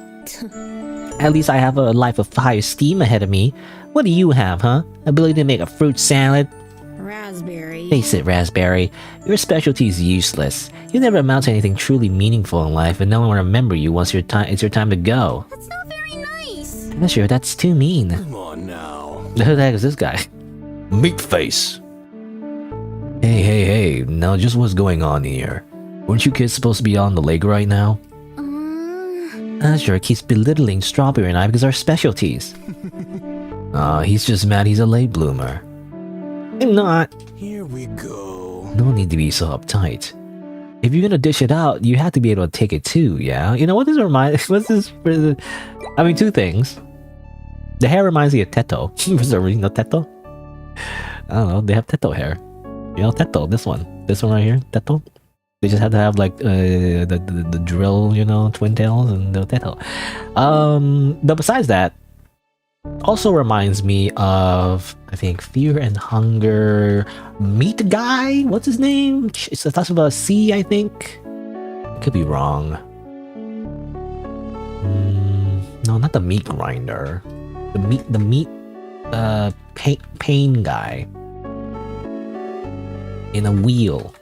At least I have a life of high esteem ahead of me. What do you have, huh? Ability to make a fruit salad? Raspberry. Face it, Raspberry. Your specialty is useless. You never amount to anything truly meaningful in life, and no one will remember you once it's your time to go. That's not very nice. I'm sure that's too mean. Come on now. Who the heck is this guy? Meat face. Hey, now just what's going on here? Weren't you kids supposed to be on the lake right now? Azure keeps belittling Strawberry and I because our specialties. He's just mad he's a late bloomer. I'm not. Here we go. No need to be so uptight. If you're gonna dish it out, you have to be able to take it too, yeah? You know what this reminds? What's this? I mean, two things. The hair reminds me of Teto. Was there really no Teto? I don't know. They have Teto hair. Teto. This one right here. Teto. They just had to have like the drill, twin tails and the Teto. But besides that, also reminds me of, I think, Fear and Hunger Meat Guy? What's his name? It's talks about a C, I think. Could be wrong. No, not the meat grinder. The meat pain guy. In a wheel.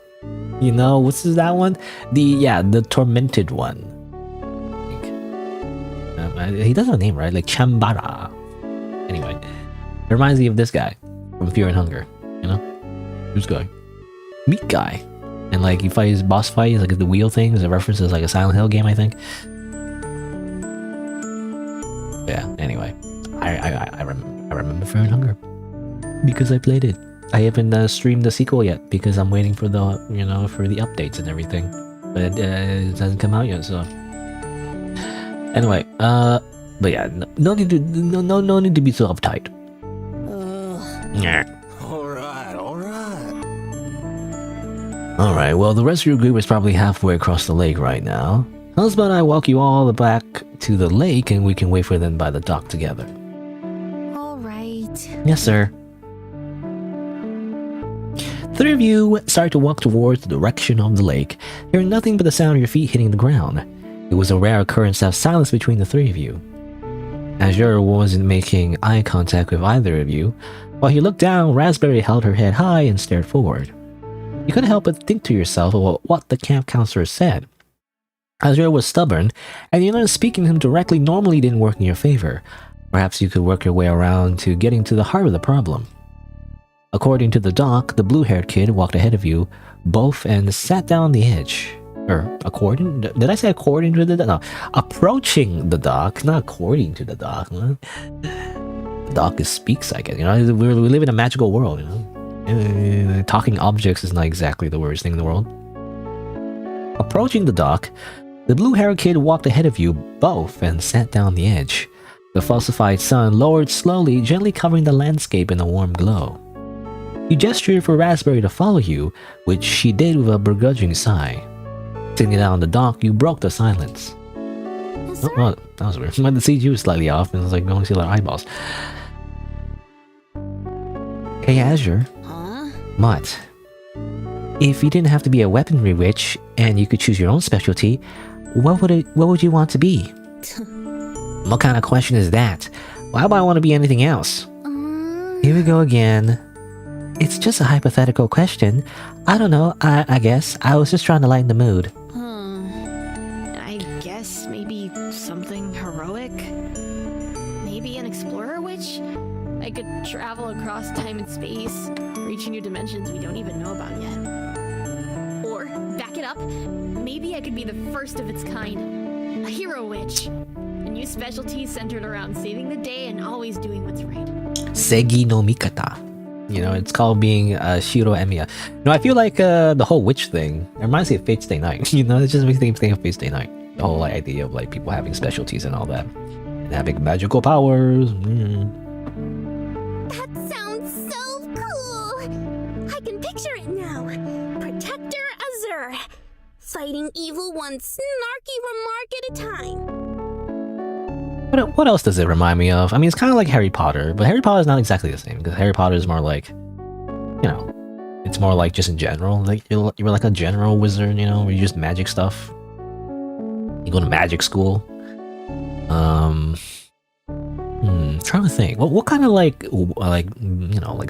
What's that one? The tormented one. I think. He doesn't have a name, right? Like Chambara. Anyway, it reminds me of this guy from Fear and Hunger. Who's guy? Meat Guy. And like you fight his boss fight, he's like the wheel thing. Is a reference to like a Silent Hill game, I think. Yeah. Anyway, I remember Fairy Hunger because I played it. I haven't streamed the sequel yet because I'm waiting for the for the updates and everything, but it hasn't come out yet. So anyway, but yeah, no need to be so uptight. Yeah. All right. Well, the rest of your group is probably halfway across the lake right now. How about I walk you all back to the lake and we can wait for them by the dock together? All right. Yes, sir. Three of you start to walk towards the direction of the lake, hearing nothing but the sound of your feet hitting the ground. It was a rare occurrence to have silence between the three of you. Azure wasn't making eye contact with either of you. While he looked down, Raspberry held her head high and stared forward. You couldn't help but think to yourself about what the camp counselor said. Azure was stubborn, and you know speaking to him directly normally didn't work in your favor. Perhaps you could work your way around to getting to the heart of the problem. According to the dock, the blue-haired kid walked ahead of you both and sat down on the edge. Did I say according to the dock? No, approaching the dock, not according to the dock. Huh? The dock speaks, I guess. We live in a magical world, talking objects is not exactly the worst thing in the world. Approaching the dock, the blue-haired kid walked ahead of you both and sat down on the edge. The falsified sun lowered slowly, gently covering the landscape in a warm glow. You gestured for Raspberry to follow you, which she did with a begrudging sigh. Sitting down on the dock, you broke the silence. Oh, that was weird. The CG was slightly off, and it was like going to see their eyeballs. Hey, Azure. Huh? What? If you didn't have to be a weaponry witch and you could choose your own specialty, what would you want to be? What kind of question is that? Why would I want to be anything else? Here we go again. It's just a hypothetical question. I don't know, I guess. I was just trying to lighten the mood. I guess maybe something heroic? Maybe an explorer witch? I could travel across time and space, reaching new dimensions we don't even know about yet. Or, back it up, maybe I could be the first of its kind. A hero witch. A new specialty centered around saving the day and always doing what's right. Segi no Mikata. It's called being Shiro Emiya. I feel like the whole witch thing, it reminds me of Fate Stay Night. It just makes me think of Fate Stay Night. The whole idea of people having specialties and all that. And having magical powers. That sounds so cool! I can picture it now. Protector Azure. Fighting evil one snarky remark at a time. What else does it remind me of? I mean, it's kind of like Harry Potter, but Harry Potter is not exactly the same, because Harry Potter is more like, it's more like just in general. Like, you're like a general wizard, where you use magic stuff. You go to magic school. Trying to think. What kind of like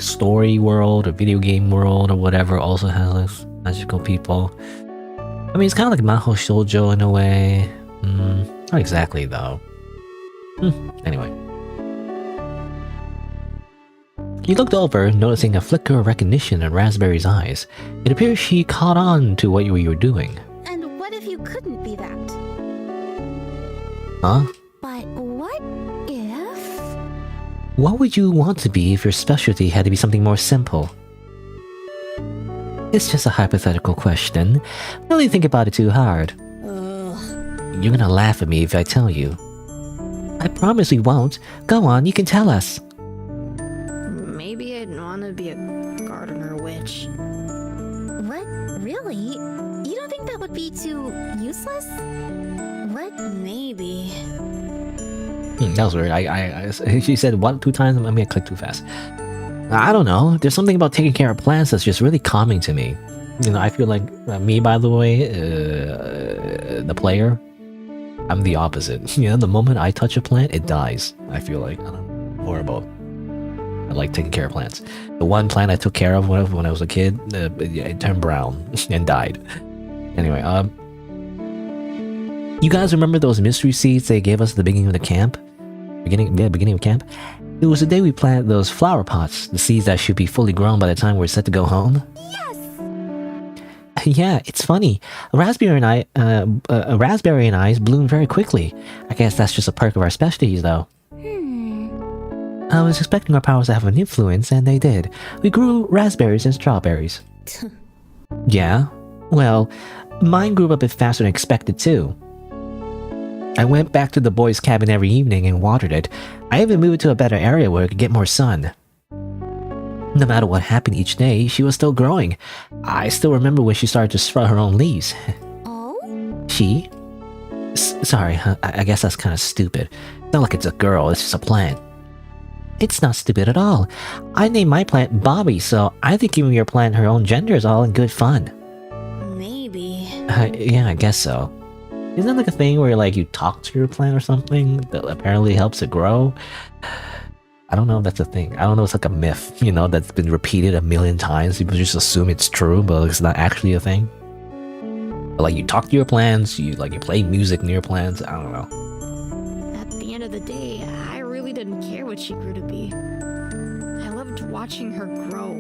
story world or video game world or whatever also has magical people? I mean, it's kind of like Mahou Shoujo in a way. Not exactly though. Anyway. You looked over, noticing a flicker of recognition in Raspberry's eyes. It appears she caught on to what you were doing. And what if you couldn't be that? Huh? But what if... What would you want to be if your specialty had to be something more simple? It's just a hypothetical question. Don't really think about it too hard. You're gonna laugh at me if I tell you. I promise we won't. Go on, you can tell us. Maybe I'd want to be a gardener witch. What? Really? You don't think that would be too useless? What? Maybe. That was weird. She said what 2 times? I mean, I clicked too fast. I don't know. There's something about taking care of plants that's just really calming to me. I feel like me, by the way, the player, I'm the opposite. The moment I touch a plant, it dies. I feel like, I don't know, horrible. I like taking care of plants. The one plant I took care of when I was a kid, it turned brown and died. Anyway, you guys remember those mystery seeds they gave us at the beginning of the camp? Beginning of camp? It was the day we planted those flower pots, the seeds that should be fully grown by the time we're set to go home. Yes! Yeah, it's funny. Raspberry and I's bloom very quickly. I guess that's just a perk of our specialties, though. I was expecting our powers to have an influence, and they did. We grew raspberries and strawberries. Yeah? Well, mine grew up a bit faster than expected, too. I went back to the boys' cabin every evening and watered it. I even moved to a better area where I could get more sun. No matter what happened each day, she was still growing. I still remember when she started to sprout her own leaves. Oh? She? Sorry, I guess that's kind of stupid. Not like it's a girl, it's just a plant. It's not stupid at all. I named my plant Bobby, so I think giving your plant her own gender is all in good fun. Maybe. Yeah, I guess so. Isn't that like a thing where like you talk to your plant or something that apparently helps it grow? I don't know if that's a thing. I don't know, it's like a myth, you know, that's been repeated a million times. People just assume it's true, but it's not actually a thing. But, like, you talk to your plants, you play music near your plants, I don't know. At the end of the day, I really didn't care what she grew to be. I loved watching her grow.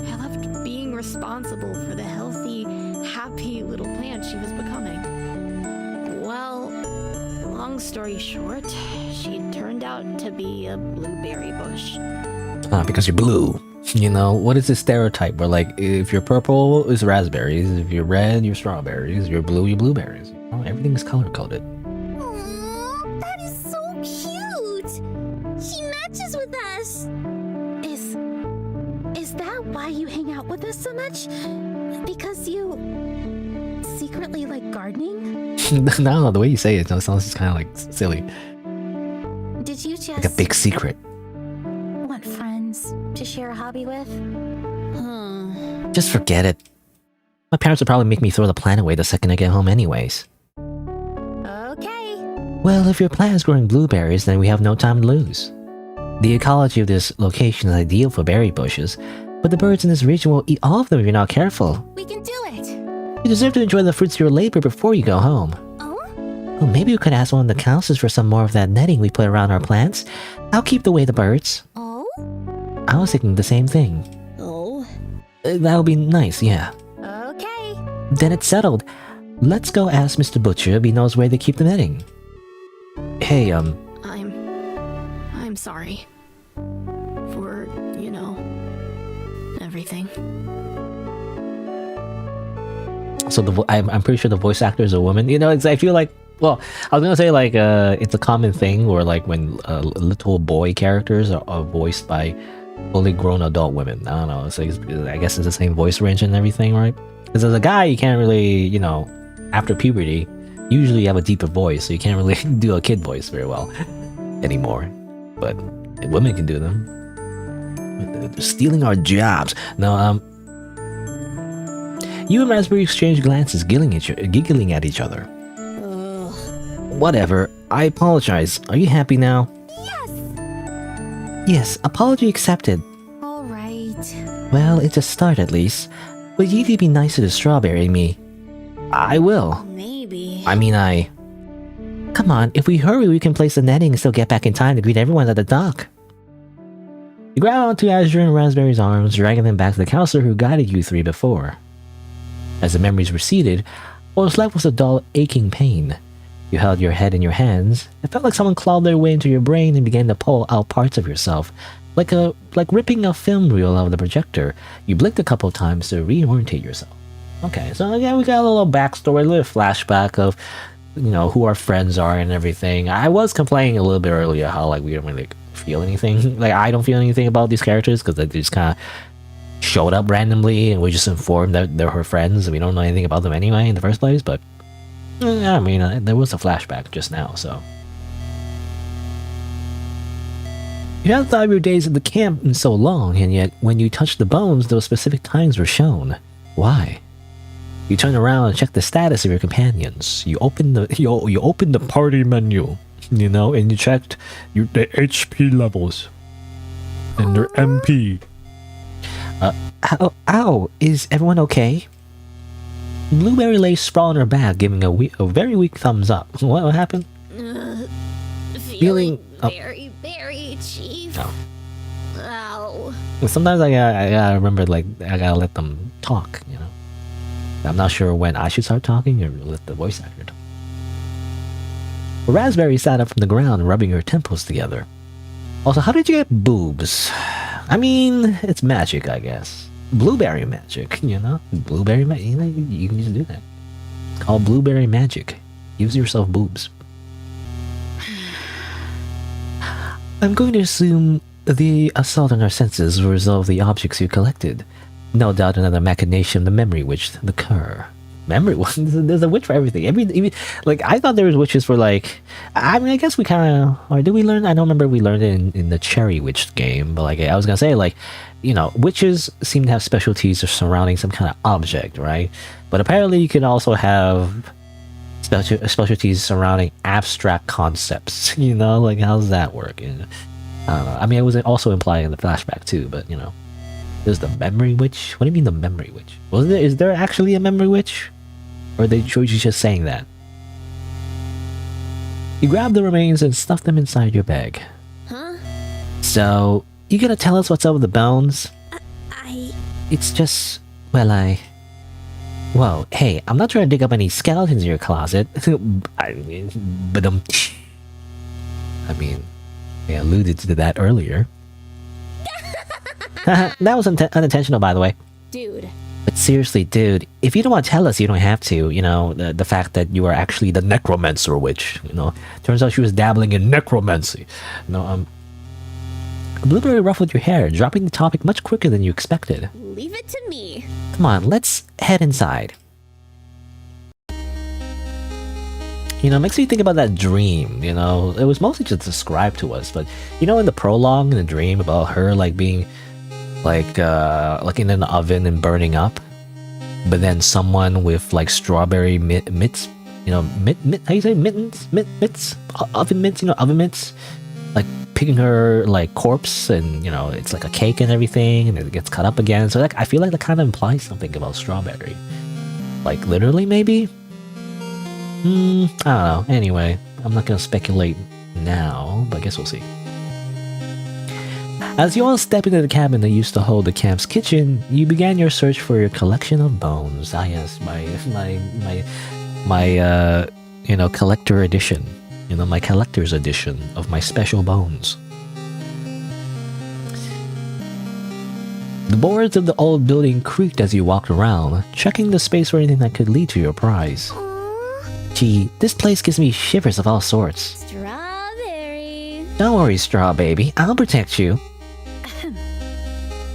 I loved being responsible for the healthy, happy little plant she was becoming. Well, long story short, she turned out to be a blueberry bush. Because you're blue. You know, what is this stereotype where, like, if you're purple, it's raspberries, if you're red, you're strawberries, if you're blue, you're blueberries. You know, everything is color-coded. Aww, that is so cute. She matches with us. Is that why you hang out with us so much? Because you secretly like gardening? No, the way you say it sounds just kind of like silly. Did you just Like a big secret. want friends to share a hobby with? Just forget it. My parents would probably make me throw the plant away the second I get home anyways. Okay. Well, if your plant is growing blueberries, then we have no time to lose. The ecology of this location is ideal for berry bushes, but the birds in this region will eat all of them if you're not careful. We can do it. You deserve to enjoy the fruits of your labor before you go home. Oh? Well, maybe we could ask one of the counselors for some more of that netting we put around our plants. I'll keep away the birds. Oh? I was thinking the same thing. Oh? That would be nice, yeah. Okay. Then it's settled. Let's go ask Mr. Butcher if he knows where they keep the netting. Hey, I'm sorry. For, everything. so I'm pretty sure the voice actor is a woman. You know, I feel like, well, I was gonna say like it's a common thing where like when little boy characters are voiced by fully grown adult women. I don't know. It's like, I guess it's the same voice range and everything, right? Because as a guy, you can't really, after puberty, usually you have a deeper voice, so you can't really do a kid voice very well anymore. But women can do them. They're stealing our jobs. No, you and Raspberry exchange glances, giggling at each other. Whatever. I apologize. Are you happy now? Yes, apology accepted. All right. Well, it's a start at least. But you need to be nicer to Strawberry and me. I will. Maybe. Come on, if we hurry, we can place the netting and still get back in time to greet everyone at the dock. You grab onto Azure and Raspberry's arms, dragging them back to the counselor who guided you three before. As the memories receded, what was left was a dull, aching pain. You held your head in your hands. It felt like someone clawed their way into your brain and began to pull out parts of yourself, like ripping a film reel out of the projector. You blinked a couple times to reorientate yourself. Okay, so yeah, we got a little backstory, a little flashback of, who our friends are and everything. I was complaining a little bit earlier how like we don't really feel anything. Like I don't feel anything about these characters because they just kind of showed up randomly and we're just informed that they're her friends and we don't know anything about them anyway in the first place. But I mean, there was a flashback just now, so. You hadn't thought of your days at the camp in so long, and yet when you touched the bones, those specific times were shown. Why? You turned around and checked the status of your companions. You opened the party menu, and you checked the HP levels and their MP. Ow! Is everyone okay? Blueberry lay sprawled on her back, giving a very weak thumbs up. What happened? Feeling very chief. Oh. Ow. Sometimes I gotta remember, I gotta let them talk, I'm not sure when I should start talking or let the voice actor talk. Raspberry sat up from the ground, rubbing her temples together. Also, how did you get boobs? I mean, it's magic, I guess. Blueberry magic, you know? Blueberry magic, you can just do that. It's called blueberry magic. Use yourself boobs. I'm going to assume the assault on our senses will resolve the objects you collected. No doubt another machination of the memory witch, the cur. Memory witch? There's a witch for everything. Even, like, I thought there was witches for, like... I mean, I guess we kind of... Or did we learn? I don't remember we learned it in the Cherry Witch game. But, like, I was going to say, like... You know, witches seem to have specialties surrounding some kind of object, right? But apparently you can also have... specialties surrounding abstract concepts. You know, like, how does that work? You know, I don't know. I mean, it was also implied in the flashback, too. But, you know... There's the memory witch? What do you mean the memory witch? Is there actually a memory witch? Or are they just saying that? You grab the remains and stuff them inside your bag. Huh? So, you gonna tell us what's up with the bones? It's just... Well, Whoa, hey, I'm not trying to dig up any skeletons in your closet. I mean... I alluded to that earlier. That was unintentional, by the way. Dude. But seriously, dude, if you don't want to tell us, you don't have to. You know, the fact that you are actually the necromancer witch. You know, turns out she was dabbling in necromancy. You know, Blueberry ruffled your hair, dropping the topic much quicker than you expected. Leave it to me. Come on, let's head inside. You know, it makes me think about that dream, you know. It was mostly just described to us, but, you know, in the prologue in the dream about her, like, being... like in an oven and burning up, but then someone with like strawberry mitts, you know, how you say mitts, oven mitts, you know, oven mitts, like picking her like corpse, and you know, it's like a cake and everything, and it gets cut up again. So like, I feel like that kind of implies something about strawberry, like literally maybe. I don't know. Anyway, I'm not gonna speculate now, but I guess we'll see. As you all step into the cabin that used to hold the camp's kitchen, you began your search for your collection of bones. Ah yes, my you know, collector edition. You know, my collector's edition of my special bones. The boards of the old building creaked as you walked around, checking the space for anything that could lead to your prize. Gee, this place gives me shivers of all sorts. Strawberry. Don't worry, Straw Baby. I'll protect you.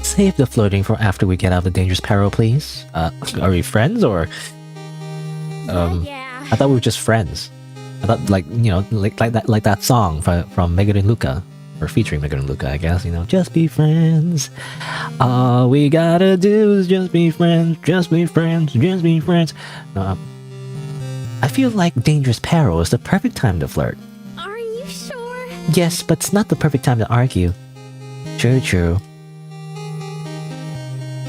Save the flirting for after we get out of the dangerous peril, please. Are we friends or... Yeah. I thought we were just friends. I thought, like, you know, like that song from Megan and Luca, or featuring Megan and Luca, I guess. You know, just be friends. All we gotta do is just be friends, just be friends, just be friends. No, I feel like dangerous peril is the perfect time to flirt. Are you sure? Yes, but it's not the perfect time to argue. True.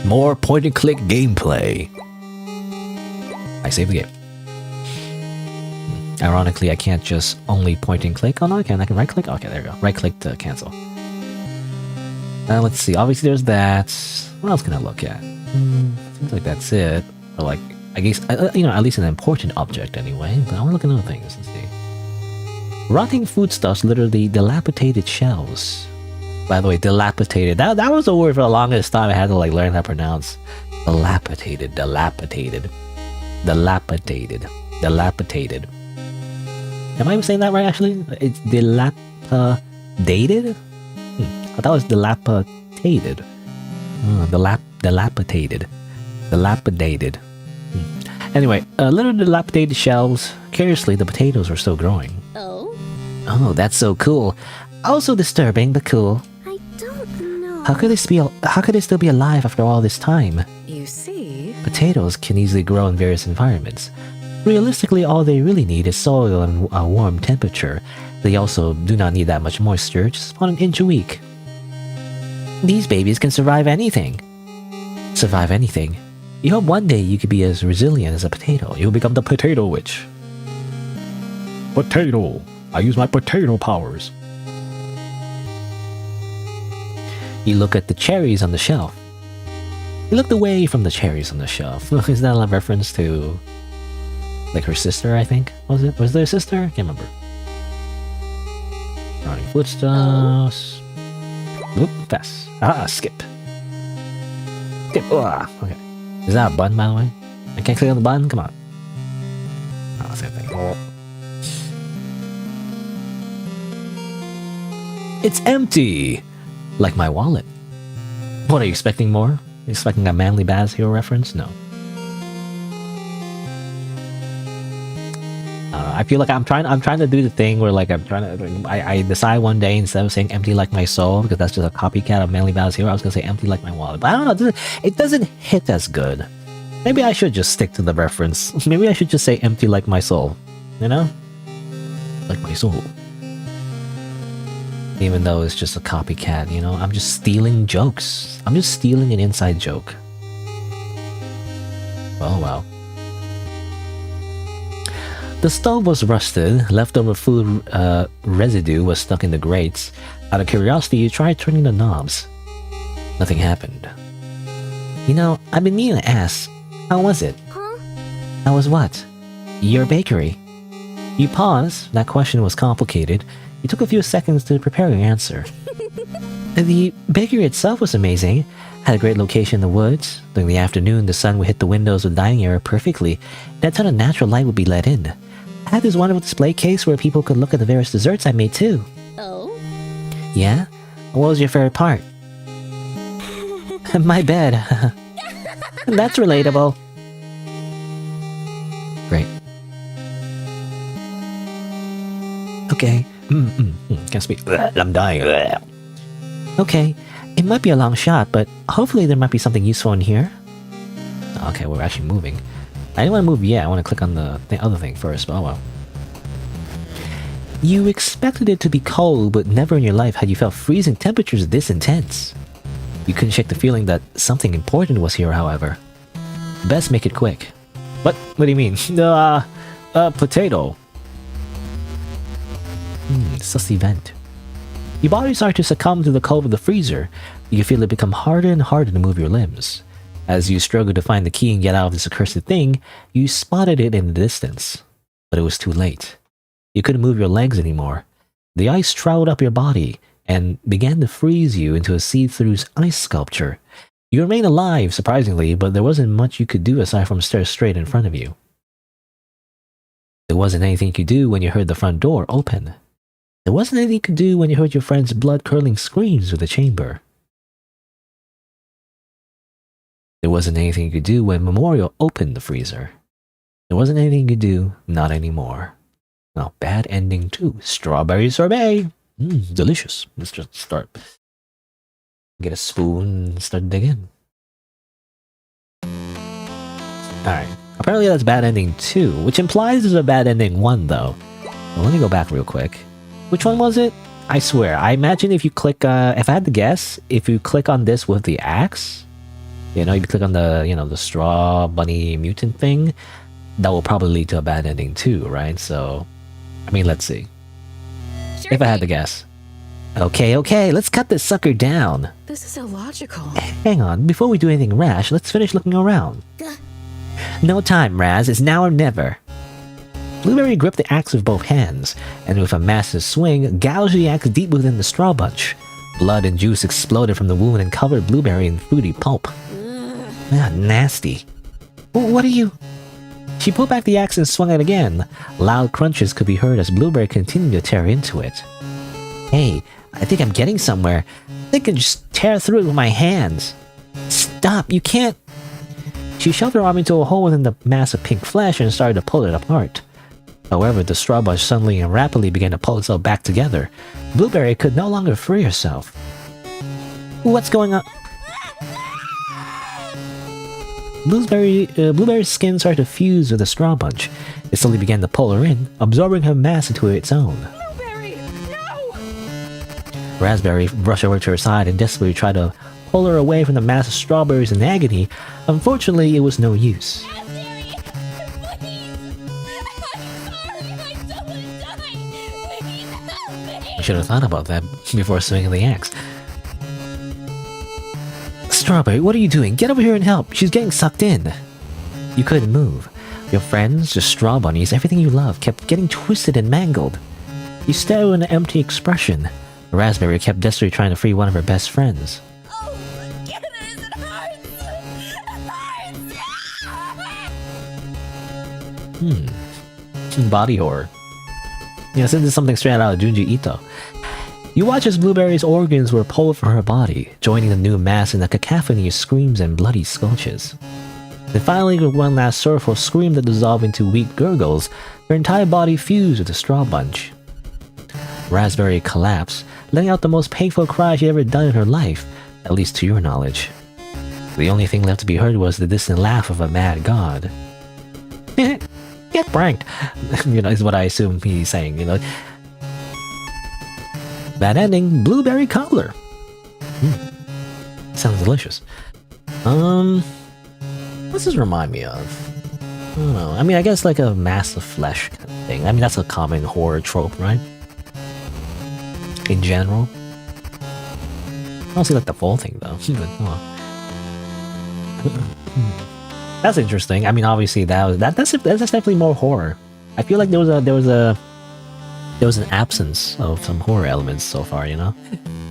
More point-and-click gameplay. I save the game. Ironically, I can't just only point-and-click. Oh no, I can. I can right-click. Okay, there we go. Right-click to cancel. Let's see. Obviously, there's that. What else can I look at? Seems like that's it. Or like, I guess, you know, at least an important object anyway. But I want to look at other things. Let's see. Rotting foodstuffs litter the dilapidated shelves. By the way, dilapidated. That was a word for the longest time. I had to like learn how to pronounce. Dilapidated. Am I saying that right? Actually, it's dilapidated. I thought it was dilapidated. Dilapidated. Anyway, little dilapidated shelves. Curiously, the potatoes were still growing. Oh, that's so cool. Also disturbing, but cool. I don't know. How could they still be alive after all this time? You see? Potatoes can easily grow in various environments. Realistically, all they really need is soil and a warm temperature. They also do not need that much moisture, just about an inch a week. These babies can survive anything. Survive anything? You hope one day you could be as resilient as a potato. You'll become the potato witch. Potato. I use my potato powers. You look at the cherries on the shelf. You looked away from the cherries on the shelf. Is that a reference to, like, her sister, I think? Was there a sister? I can't remember. Rotting foodstuffs. Oop, fast. Ah, skip. Skip. Okay. Is that a button, by the way? I can't click on the button? Come on. Oh, same thing. Oh. It's empty! Like my wallet. What, are you expecting more? Are you expecting a Manly Baz Hero reference? No. I feel like I'm trying to do the thing where like I decide one day instead of saying empty like my soul, because that's just a copycat of Manly Baz Hero, I was gonna say empty like my wallet. But I don't know, it doesn't hit as good. Maybe I should just stick to the reference. Maybe I should just say empty like my soul. You know? Like my soul. Even though it's just a copycat, you know? I'm just stealing jokes. I'm just stealing an inside joke. Oh well. The stove was rusted, leftover food residue was stuck in the grates. Out of curiosity, you tried turning the knobs. Nothing happened. You know, I've been meaning to ask, how was it? Huh? How was what? Your bakery. You paused, that question was complicated. You took a few seconds to prepare your answer. The bakery itself was amazing. Had a great location in the woods. During the afternoon, the sun would hit the windows of the dining area perfectly, and a ton of natural light would be let in. I had this wonderful display case where people could look at the various desserts I made too. Oh? Yeah? What was your favorite part? My bed. That's relatable. Great. Okay. Can't speak. I'm dying. Okay. It might be a long shot, but hopefully there might be something useful in here. Okay, we're actually moving. I didn't want to move yet. I want to click on the other thing first, but oh well. You expected it to be cold, but never in your life had you felt freezing temperatures this intense. You couldn't shake the feeling that something important was here, however. Best make it quick. What? What do you mean? Potato. Sussy vent. Your body started to succumb to the cold of the freezer. You can feel it become harder and harder to move your limbs. As you struggled to find the key and get out of this accursed thing, you spotted it in the distance. But it was too late. You couldn't move your legs anymore. The ice traveled up your body and began to freeze you into a see-through ice sculpture. You remained alive, surprisingly, but there wasn't much you could do aside from stare straight in front of you. There wasn't anything you could do when you heard the front door open. There wasn't anything you could do when you heard your friend's blood-curdling screams through the chamber. There wasn't anything you could do when Memorial opened the freezer. There wasn't anything you could do, not anymore. Now, bad ending too. Strawberry sorbet! Delicious. Let's just start. Get a spoon and start digging. Alright. Apparently that's bad ending 2, which implies there's a bad ending 1 though. Well, let me go back real quick. Which one was it? I swear, I imagine if you click, if I had to guess, if you click on this with the axe, you know, you click on the, you know, the straw bunny mutant thing, that will probably lead to a bad ending too, right? So, I mean, let's see. Sure If I had to guess. Okay, let's cut this sucker down. This is illogical. Hang on, before we do anything rash, let's finish looking around. No time, Raz, it's now or never. Blueberry gripped the axe with both hands, and with a massive swing, gouged the axe deep within the straw bunch. Blood and juice exploded from the wound and covered Blueberry in fruity pulp. Nasty. What are you... She pulled back the axe and swung it again. Loud crunches could be heard as Blueberry continued to tear into it. Hey, I think I'm getting somewhere. I think I can just tear through it with my hands. Stop, you can't... She shoved her arm into a hole within the mass of pink flesh and started to pull it apart. However, the straw bunch suddenly and rapidly began to pull itself back together. Blueberry could no longer free herself. What's going on? Blueberry's skin started to fuse with the straw bunch. It slowly began to pull her in, absorbing her mass into its own. Blueberry! No! Raspberry rushed over to her side and desperately tried to pull her away from the mass of strawberries in agony. Unfortunately, it was no use. I should have thought about that before swinging the axe. Strawberry, what are you doing? Get over here and help. She's getting sucked in. You couldn't move. Your friends, your straw bunnies, everything you love kept getting twisted and mangled. You stared with an empty expression. Raspberry kept desperately trying to free one of her best friends. Oh, goodness, it hurts! It hurts! Body horror. Yeah, this is something straight out of Junji Ito. You watch as Blueberry's organs were pulled from her body, joining the new mass in a cacophony of screams and bloody squelches. Then finally, with one last sorrowful scream that dissolved into weak gurgles, her entire body fused with the straw bunch. Raspberry collapsed, letting out the most painful cry she'd ever done in her life, at least to your knowledge. The only thing left to be heard was the distant laugh of a mad god. Get pranked! Is what I assume he's saying, Bad ending, blueberry cobbler. Sounds delicious. What's this remind me of? I don't know. I mean, I guess like a mass of flesh kind of thing. I mean, that's a common horror trope, right? In general. I don't see like the full thing though. But, that's interesting. I mean, obviously that's definitely more horror. I feel like there was an absence of some horror elements so far,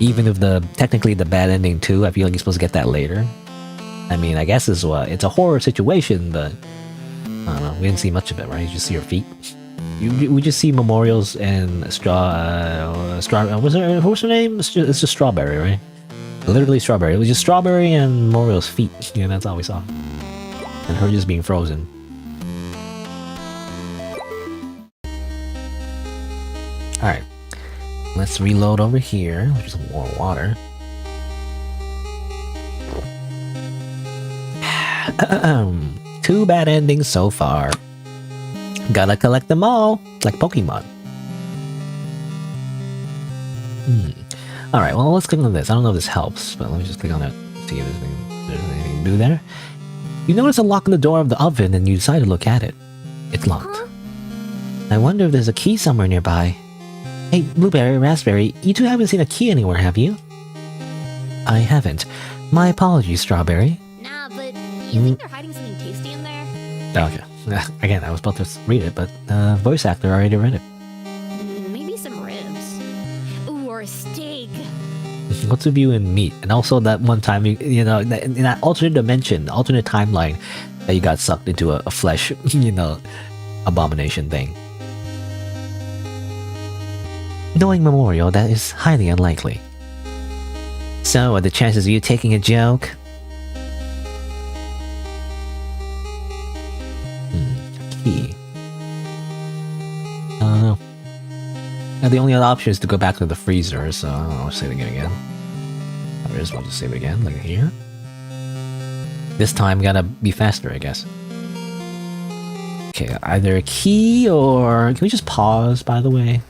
Even if technically the bad ending too, I feel like you're supposed to get that later. I mean, I guess it's a horror situation, but I don't know. We didn't see much of it, right? You just see her feet. We just see Memorials and what's her name? It's just Strawberry, right? Literally Strawberry. It was just Strawberry and Memorial's feet. That's all we saw. And her just being frozen. Alright. Let's reload over here, which is more water. Two bad endings so far. Gotta collect them all, like Pokemon. Alright, well, let's click on this. I don't know if this helps, but let me just click on it. See if there's anything to do there. You notice a lock on the door of the oven and you decide to look at it. It's locked. I wonder if there's a key somewhere nearby. Hey, Blueberry, Raspberry, you two haven't seen a key anywhere, have you? I haven't. My apologies, Strawberry. Nah, but you think they're hiding something tasty in there? Okay. Again, I was about to read it, but voice actor already read it. Maybe some ribs. Ooh, or a steak. What's with you and meat? And also that one time, in that alternate dimension, alternate timeline, that you got sucked into a flesh, abomination thing. Knowing Memorial, that is highly unlikely. So, are the chances of you taking a joke? Key. I don't know. Now, the only other option is to go back to the freezer, so I'll save it again. I just want to save it again, like here. This time, gotta be faster, I guess. Okay, either a key or... Can we just pause, by the way?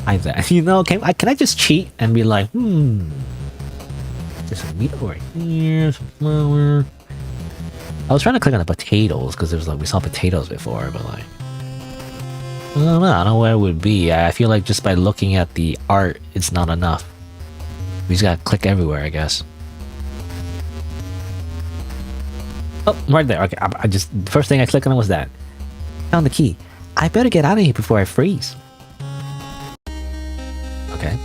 Either, can I just cheat and be like, just some meat over here, some flour. I was trying to click on the potatoes because we saw potatoes before, but like, I don't know where it would be. I feel like just by looking at the art, it's not enough. We just gotta click everywhere, I guess. Oh, right there. Okay, the first thing I clicked on was that. Found the key. I better get out of here before I freeze. Okay.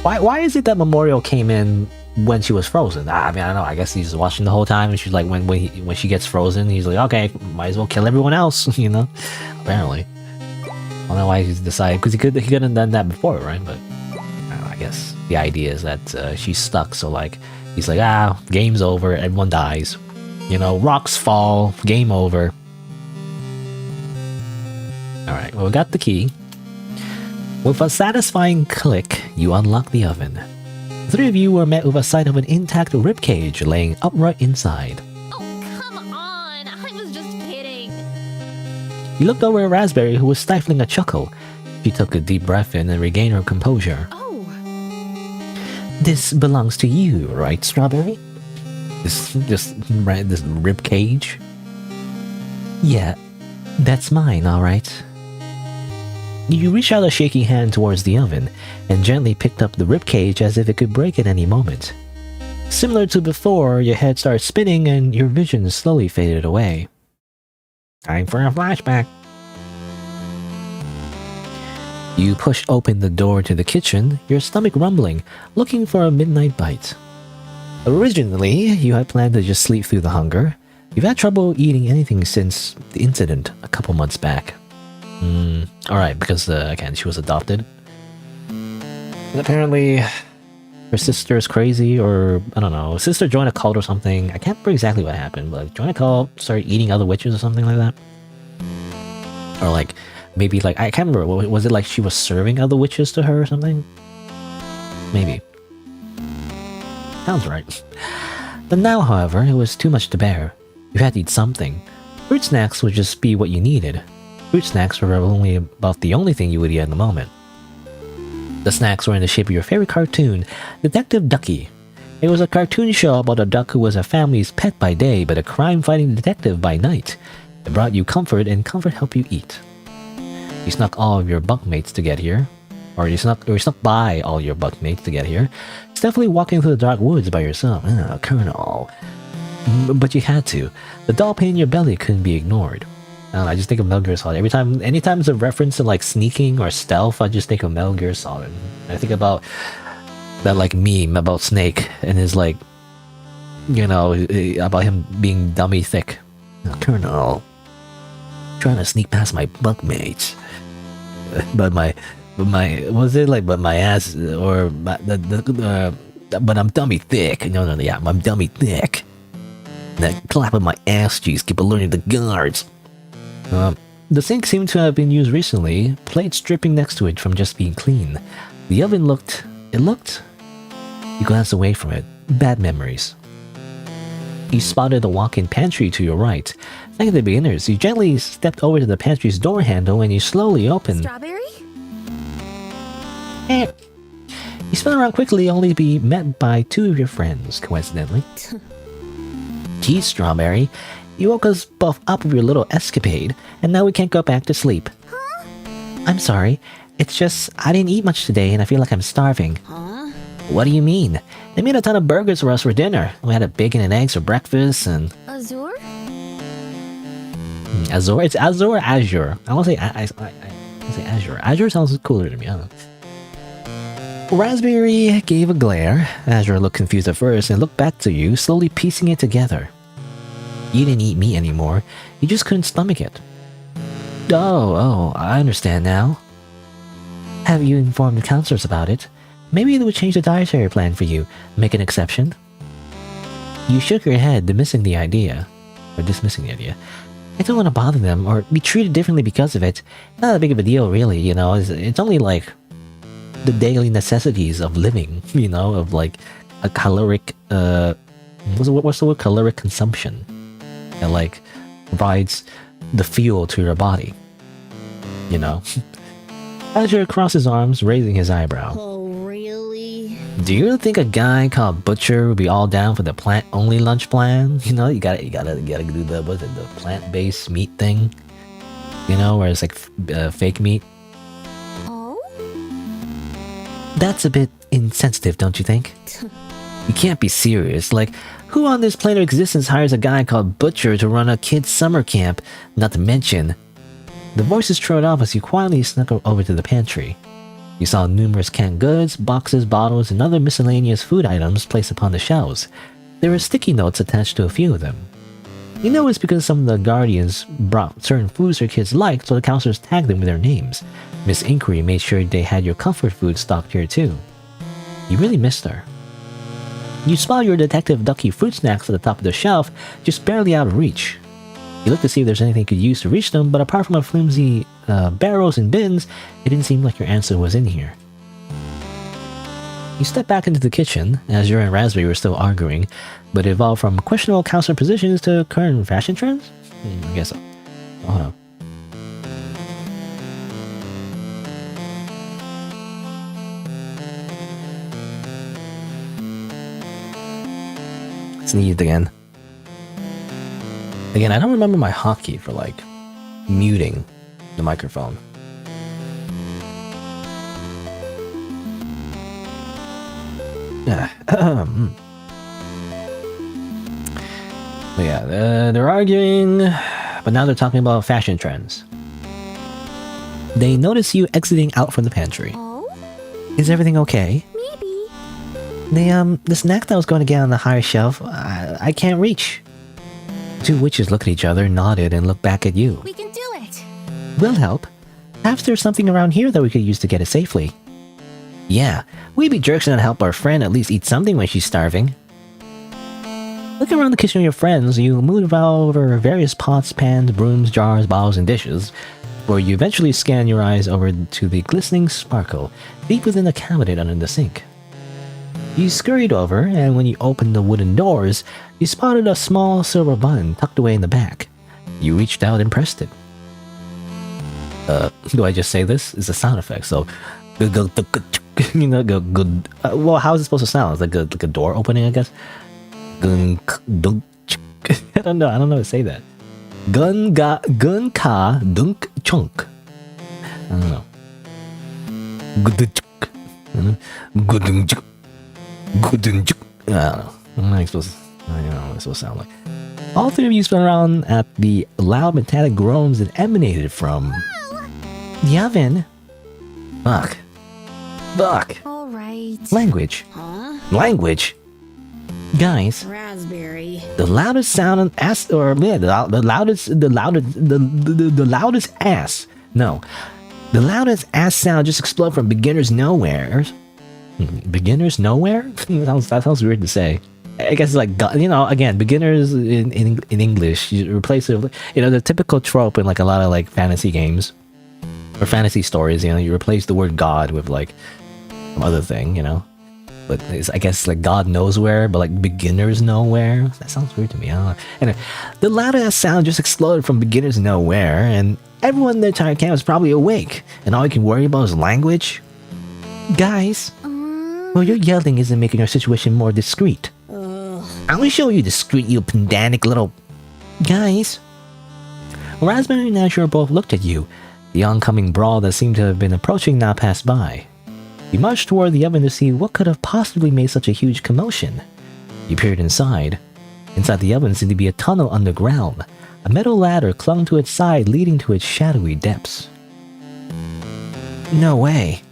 Why is it that Memorial came in when she was frozen? I mean, I don't know. I guess he's watching the whole time, and she's like, when she gets frozen, he's like, okay, might as well kill everyone else, Apparently. I don't know why he's decided, because he could have done that before, right? But I guess the idea is that she's stuck, so like, he's like, game's over, everyone dies. Rocks fall, game over. Alright, well, we got the key. With a satisfying click, you unlock the oven. The three of you were met with a sight of an intact ribcage laying upright inside. Oh, come on! I was just kidding. You looked over at Raspberry, who was stifling a chuckle. She took a deep breath in and regained her composure. Oh. This belongs to you, right, Strawberry? This ribcage? Yeah, that's mine, alright. You reached out a shaky hand towards the oven, and gently picked up the ribcage as if it could break at any moment. Similar to before, your head started spinning and your vision slowly faded away. Time for a flashback. You pushed open the door to the kitchen, your stomach rumbling, looking for a midnight bite. Originally, you had planned to just sleep through the hunger. You've had trouble eating anything since the incident a couple months back. Alright, because again, she was adopted. And apparently, her sister's crazy, or I don't know, sister joined a cult or something. I can't remember exactly what happened, but joined a cult, started eating other witches or something like that. Or like, maybe like, I can't remember, was it like she was serving other witches to her or something? Maybe. Sounds right. But now, however, it was too much to bear. You had to eat something. Fruit snacks would just be what you needed. Fruit snacks were only about the only thing you would eat at the moment. The snacks were in the shape of your favorite cartoon, Detective Ducky. It was a cartoon show about a duck who was a family's pet by day, but a crime-fighting detective by night. It brought you comfort, and comfort helped you eat. You snuck all of your bunkmates to get here. Or you snuck by all your bunkmates to get here. It's definitely walking through the dark woods by yourself. Colonel. But you had to. The dull pain in your belly couldn't be ignored. I don't know, I just think of Metal Gear Solid. Anytime it's a reference to like sneaking or stealth, I just think of Metal Gear Solid. I think about that like meme about Snake and his like, you know, about him being dummy thick. Colonel, trying to sneak past my bunkmates, but my ass or but I'm dummy thick. No, I'm dummy thick. That clap of my ass cheeks keep alerting the guards. The sink seemed to have been used recently, plates dripping next to it from just being clean. The oven looked... You glanced away from it. Bad memories. You spotted the walk-in pantry to your right. Like the beginners, you gently stepped over to the pantry's door handle and you slowly opened... Strawberry? You spun around quickly only to be met by two of your friends, coincidentally. Geez, Strawberry. You woke us both up with your little escapade, and now we can't go back to sleep. Huh? I'm sorry. It's just, I didn't eat much today and I feel like I'm starving. Huh? What do you mean? They made a ton of burgers for us for dinner. We had a bacon and eggs for breakfast and... Azure? Azure? It's Azure or Azure? I want to say, I say Azure. Azure sounds cooler to me, I don't know. Raspberry gave a glare. Azure looked confused at first and looked back to you, slowly piecing it together. You didn't eat meat anymore. You just couldn't stomach it. Oh, I understand now. Have you informed the counselors about it? Maybe they would change the dietary plan for you, make an exception. You shook your head, dismissing the idea. I don't want to bother them or be treated differently because of it. Not that big of a deal, really, you know. It's only like the daily necessities of living, you know, of like a caloric, what's the word? Caloric consumption. That like provides the fuel to your body, you know. Azure crossed his arms, raising his eyebrow. Oh, really? Do you think a guy called Butcher would be all down for the plant-only lunch plan? You know, you gotta do the plant-based meat thing. You know, where it's like fake meat. Oh? That's a bit insensitive, don't you think? You can't be serious. Like, who on this plane of existence hires a guy called Butcher to run a kid's summer camp? Not to mention... The voices trailed off as you quietly snuck over to the pantry. You saw numerous canned goods, boxes, bottles, and other miscellaneous food items placed upon the shelves. There were sticky notes attached to a few of them. You know it's because some of the guardians brought certain foods their kids liked, so the counselors tagged them with their names. Miss Inquiry made sure they had your comfort food stocked here too. You really missed her. You spotted your Detective Ducky fruit snacks at the top of the shelf, just barely out of reach. You looked to see if there's anything you could use to reach them, but apart from a flimsy barrels and bins, it didn't seem like your answer was in here. You stepped back into the kitchen, as you and Raspberry were still arguing, but it evolved from questionable counselor positions to current fashion trends? I guess so. Oh, hold on. Sneezed again. Again, I don't remember my hotkey for like muting the microphone. But yeah, they're arguing, but now they're talking about fashion trends. They notice you exiting out from the pantry. Oh? Is everything okay? Maybe. The snack that I was going to get on the higher shelf, I can't reach. Two witches look at each other, nodded, and looked back at you. We can do it. We'll help. Perhaps there's something around here that we could use to get it safely. Yeah, we'd be jerks and help our friend at least eat something when she's starving. Looking around the kitchen with your friends, you move over various pots, pans, brooms, jars, bottles, and dishes, where you eventually scan your eyes over to the glistening sparkle deep within the cabinet under the sink. You scurried over, and when you opened the wooden doors, you spotted a small silver button tucked away in the back. You reached out and pressed it. Do I just say this? It's a sound effect, so... You know, good. Well, how is it supposed to sound? It's like a door opening, I guess. I don't know how to say that. Gun ka dunk chunk. I don't know. I don't know. I'm not supposed to, I don't know what it's supposed to sound like. All three of you spun around at the loud metallic groans that emanated from the oven. Fuck. All right. Language. Huh? Language. Guys, Raspberry. the loudest sound on ass, or yeah, the loudest ass. No, the loudest ass sound just exploded from beginners nowhere. Beginners nowhere? that sounds weird to say. I guess it's like, you know, again, beginners in English. You replace it, you know, the typical trope in like a lot of like fantasy games or fantasy stories. You know, you replace the word God with like some other thing. You know. But it's, I guess, like God knows where, but like beginners nowhere. That sounds weird to me. I don't know. Anyway, the loudest sound just exploded from beginners nowhere, and everyone in the entire camp was probably awake, and all you can worry about is language. Guys, well, your yelling isn't making our situation more discreet. I'll show you discreet, you pedantic little... Guys. Raspberry and Azure both looked at you. The oncoming brawl that seemed to have been approaching now passed by. You marched toward the oven to see what could have possibly made such a huge commotion. You peered inside. Inside the oven seemed to be a tunnel underground. A metal ladder clung to its side, leading to its shadowy depths. No way.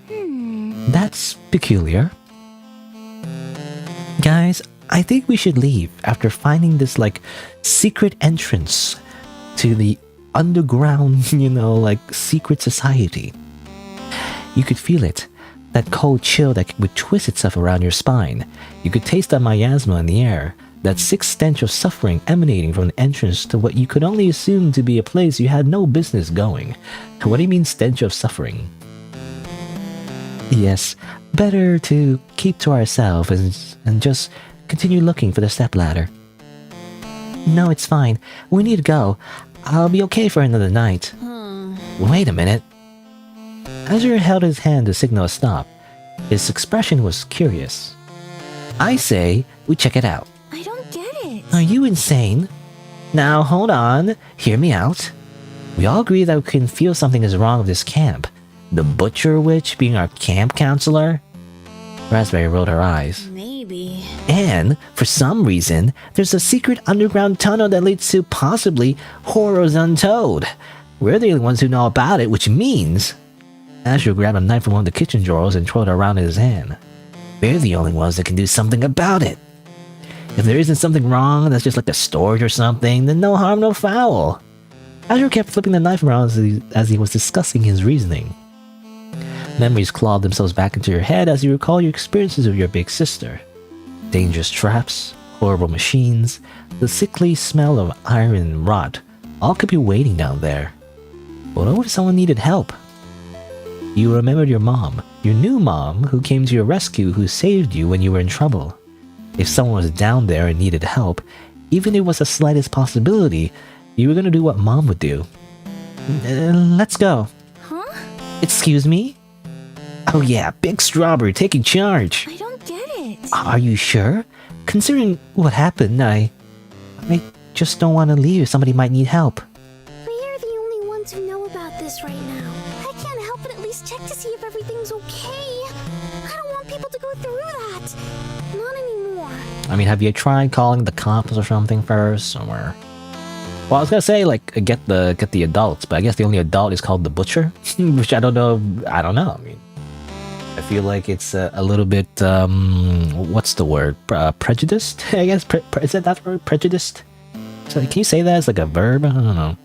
That's peculiar. Guys, I think we should leave after finding this, like, secret entrance to the underground, you know, like, secret society. You could feel it. That cold chill that would twist itself around your spine. You could taste that miasma in the air, that sick stench of suffering emanating from the entrance to what you could only assume to be a place you had no business going. What do you mean stench of suffering? Yes, better to keep to ourselves and just continue looking for the stepladder. No, it's fine. We need to go. I'll be okay for another night. Wait a minute. Azure held his hand to signal a stop. His expression was curious. I say, we check it out. I don't get it. Are you insane? Now, hold on. Hear me out. We all agree that we can feel something is wrong with this camp. The Butcher Witch being our camp counselor? Raspberry rolled her eyes. Maybe. And, for some reason, there's a secret underground tunnel that leads to, possibly, horrors untold. We're the only ones who know about it, which means... Azure grabbed a knife from one of the kitchen drawers and twirled it around in his hand. We're the only ones that can do something about it. If there isn't something wrong that's just like a storage or something, then no harm, no foul. Azure kept flipping the knife around as he was discussing his reasoning. Memories clawed themselves back into your head as you recall your experiences with your big sister. Dangerous traps, horrible machines, the sickly smell of iron and rot, all could be waiting down there. But what if someone needed help? You remembered your mom, your new mom, who came to your rescue, who saved you when you were in trouble. If someone was down there and needed help, even if it was the slightest possibility, you were going to do what mom would do. Let's go. Huh? Excuse me? Oh yeah, Big Strawberry taking charge. I don't get it. Are you sure? Considering what happened, I just don't want to leave if somebody might need help. We're the only ones who know about this right now. I can't help but at least check to see if everything's okay. I don't want people to go through that. Not anymore. I mean, have you tried calling the cops or something first, or? Well, I was gonna say like get the adults, but I guess the only adult is called the Butcher. which I don't know. I don't know. I mean, I feel like it's a little bit what's the word? Prejudiced, I guess. Is that word? Prejudiced? So can you say that as like a verb? I don't know.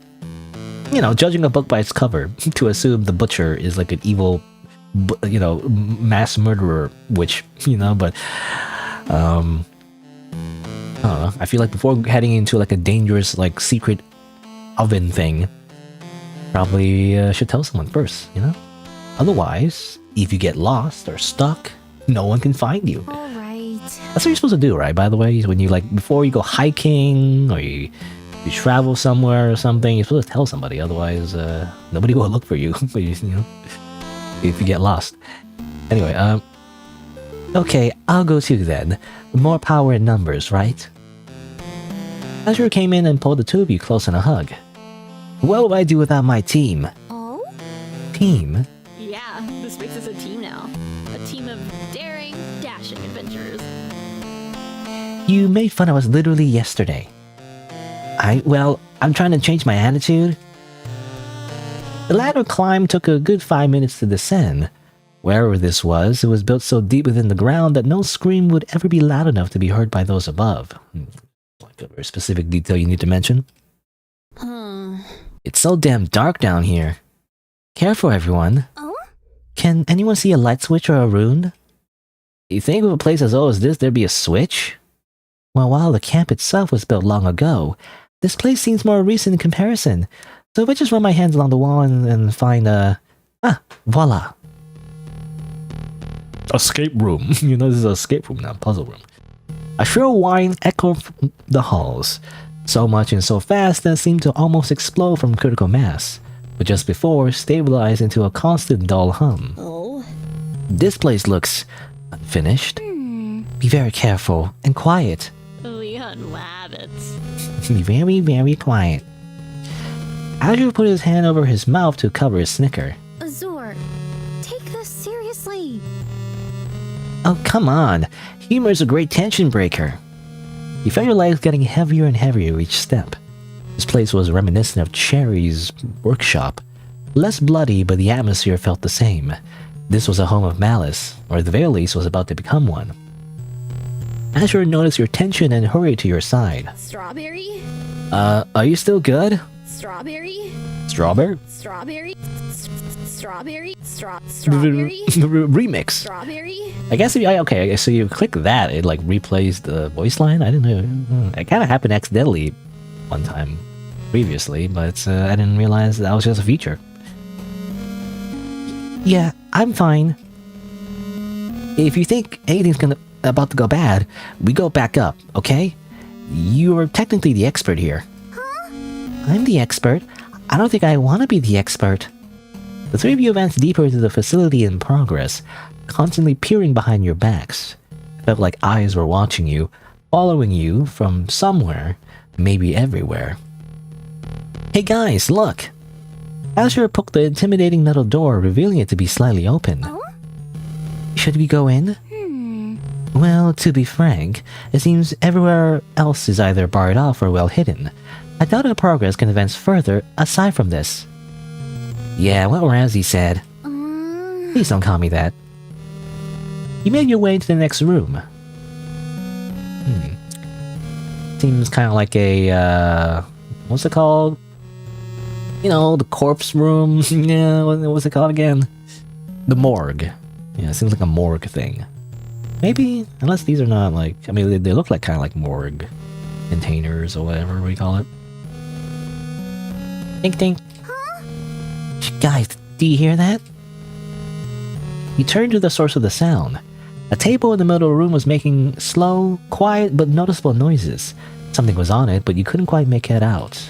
You know, judging a book by its cover, to assume the butcher is like an evil, you know, mass murderer, which, you know, but I don't know. I feel like before heading into like a dangerous like secret oven thing, probably should tell someone first, you know? Otherwise, if you get lost or stuck, no one can find you. All right. That's what you're supposed to do, right? By the way, when you like before you go hiking or you travel somewhere or something, you're supposed to tell somebody. Otherwise, nobody will look for you. You know, if you get lost. Anyway, okay, I'll go too then. More power in numbers, right? Azure came in and pulled the two of you close in a hug. What would I do without my team? Oh? Team? Yeah, this makes us a team now. A team of daring, dashing adventurers. You made fun of us literally yesterday. Well, I'm trying to change my attitude. The ladder climb took a good 5 minutes to descend. Wherever this was, it was built so deep within the ground that no scream would ever be loud enough to be heard by those above. Like a very specific detail you need to mention. It's so damn dark down here. Careful, everyone. Oh? Can anyone see a light switch or a rune? You think of a place as old as this, there'd be a switch? Well, while the camp itself was built long ago, this place seems more recent in comparison. So if I just run my hands along the wall and find voila. Escape room. You know, this is an escape room, not a puzzle room. A shrill whine echoed from the halls. So much and so fast that it seemed to almost explode from critical mass. But just before, stabilized into a constant dull hum. Oh? This place looks unfinished. Be very careful and quiet. We hunt rabbits. Be very, very quiet. Azure put his hand over his mouth to cover his snicker. Azure, take this seriously. Oh, come on. Humor is a great tension breaker. You felt your legs getting heavier and heavier each step. This place was reminiscent of Cherry's workshop. Less bloody, but the atmosphere felt the same. This was a home of malice, or at the very least was about to become one. Azure noticed your tension and hurried to your side. Strawberry? Are you still good? Strawberry? Strawberry? Strawberry? Strawberry? Strawberry? Remix. Strawberry? I guess if you, okay, so you click that, it like replays the voice line? I didn't know. It kind of happened accidentally one time previously, but I didn't realize that was just a feature. Yeah, I'm fine. If you think anything's about to go bad, we go back up, okay? You're technically the expert here. Huh? I'm the expert. I don't think I want to be the expert. The three of you advanced deeper into the facility in progress, constantly peering behind your backs. It felt like eyes were watching you, following you from somewhere, maybe everywhere. Hey guys, look! Azure poked the intimidating metal door, revealing it to be slightly open. Oh? Should we go in? Well, to be frank, it seems everywhere else is either barred off or well hidden. I doubt our progress can advance further aside from this. Yeah, what Ramsey said. Please don't call me that. You made your way into the next room. Seems kind of like a, what's it called? You know, the corpse room. Yeah, what's it called again? The morgue. Yeah, it seems like a morgue thing. Maybe, unless these are not like, I mean, they look like kind of like morgue containers or whatever we call it. Dink dink. Huh? Guys, do you hear that? You turned to the source of the sound. A table in the middle of the room was making slow, quiet, but noticeable noises. Something was on it, but you couldn't quite make it out.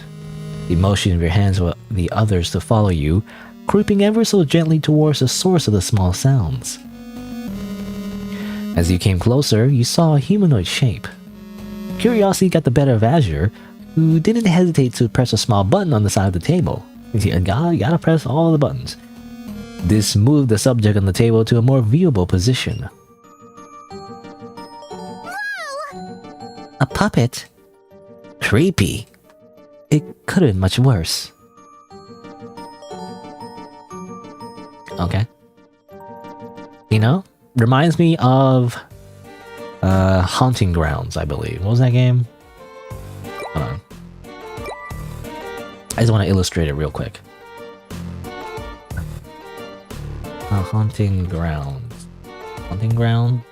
The motion of your hands for the others to follow you, creeping ever so gently towards the source of the small sounds. As you came closer, you saw a humanoid shape. Curiosity got the better of Azure, who didn't hesitate to press a small button on the side of the table. You gotta press all the buttons. This moved the subject on the table to a more viewable position. A puppet? Creepy. It could have been much worse. Okay. You know, reminds me of Haunting Grounds, I believe. What was that game? Hold on. I just want to illustrate it real quick. Haunting Grounds. Haunting Ground?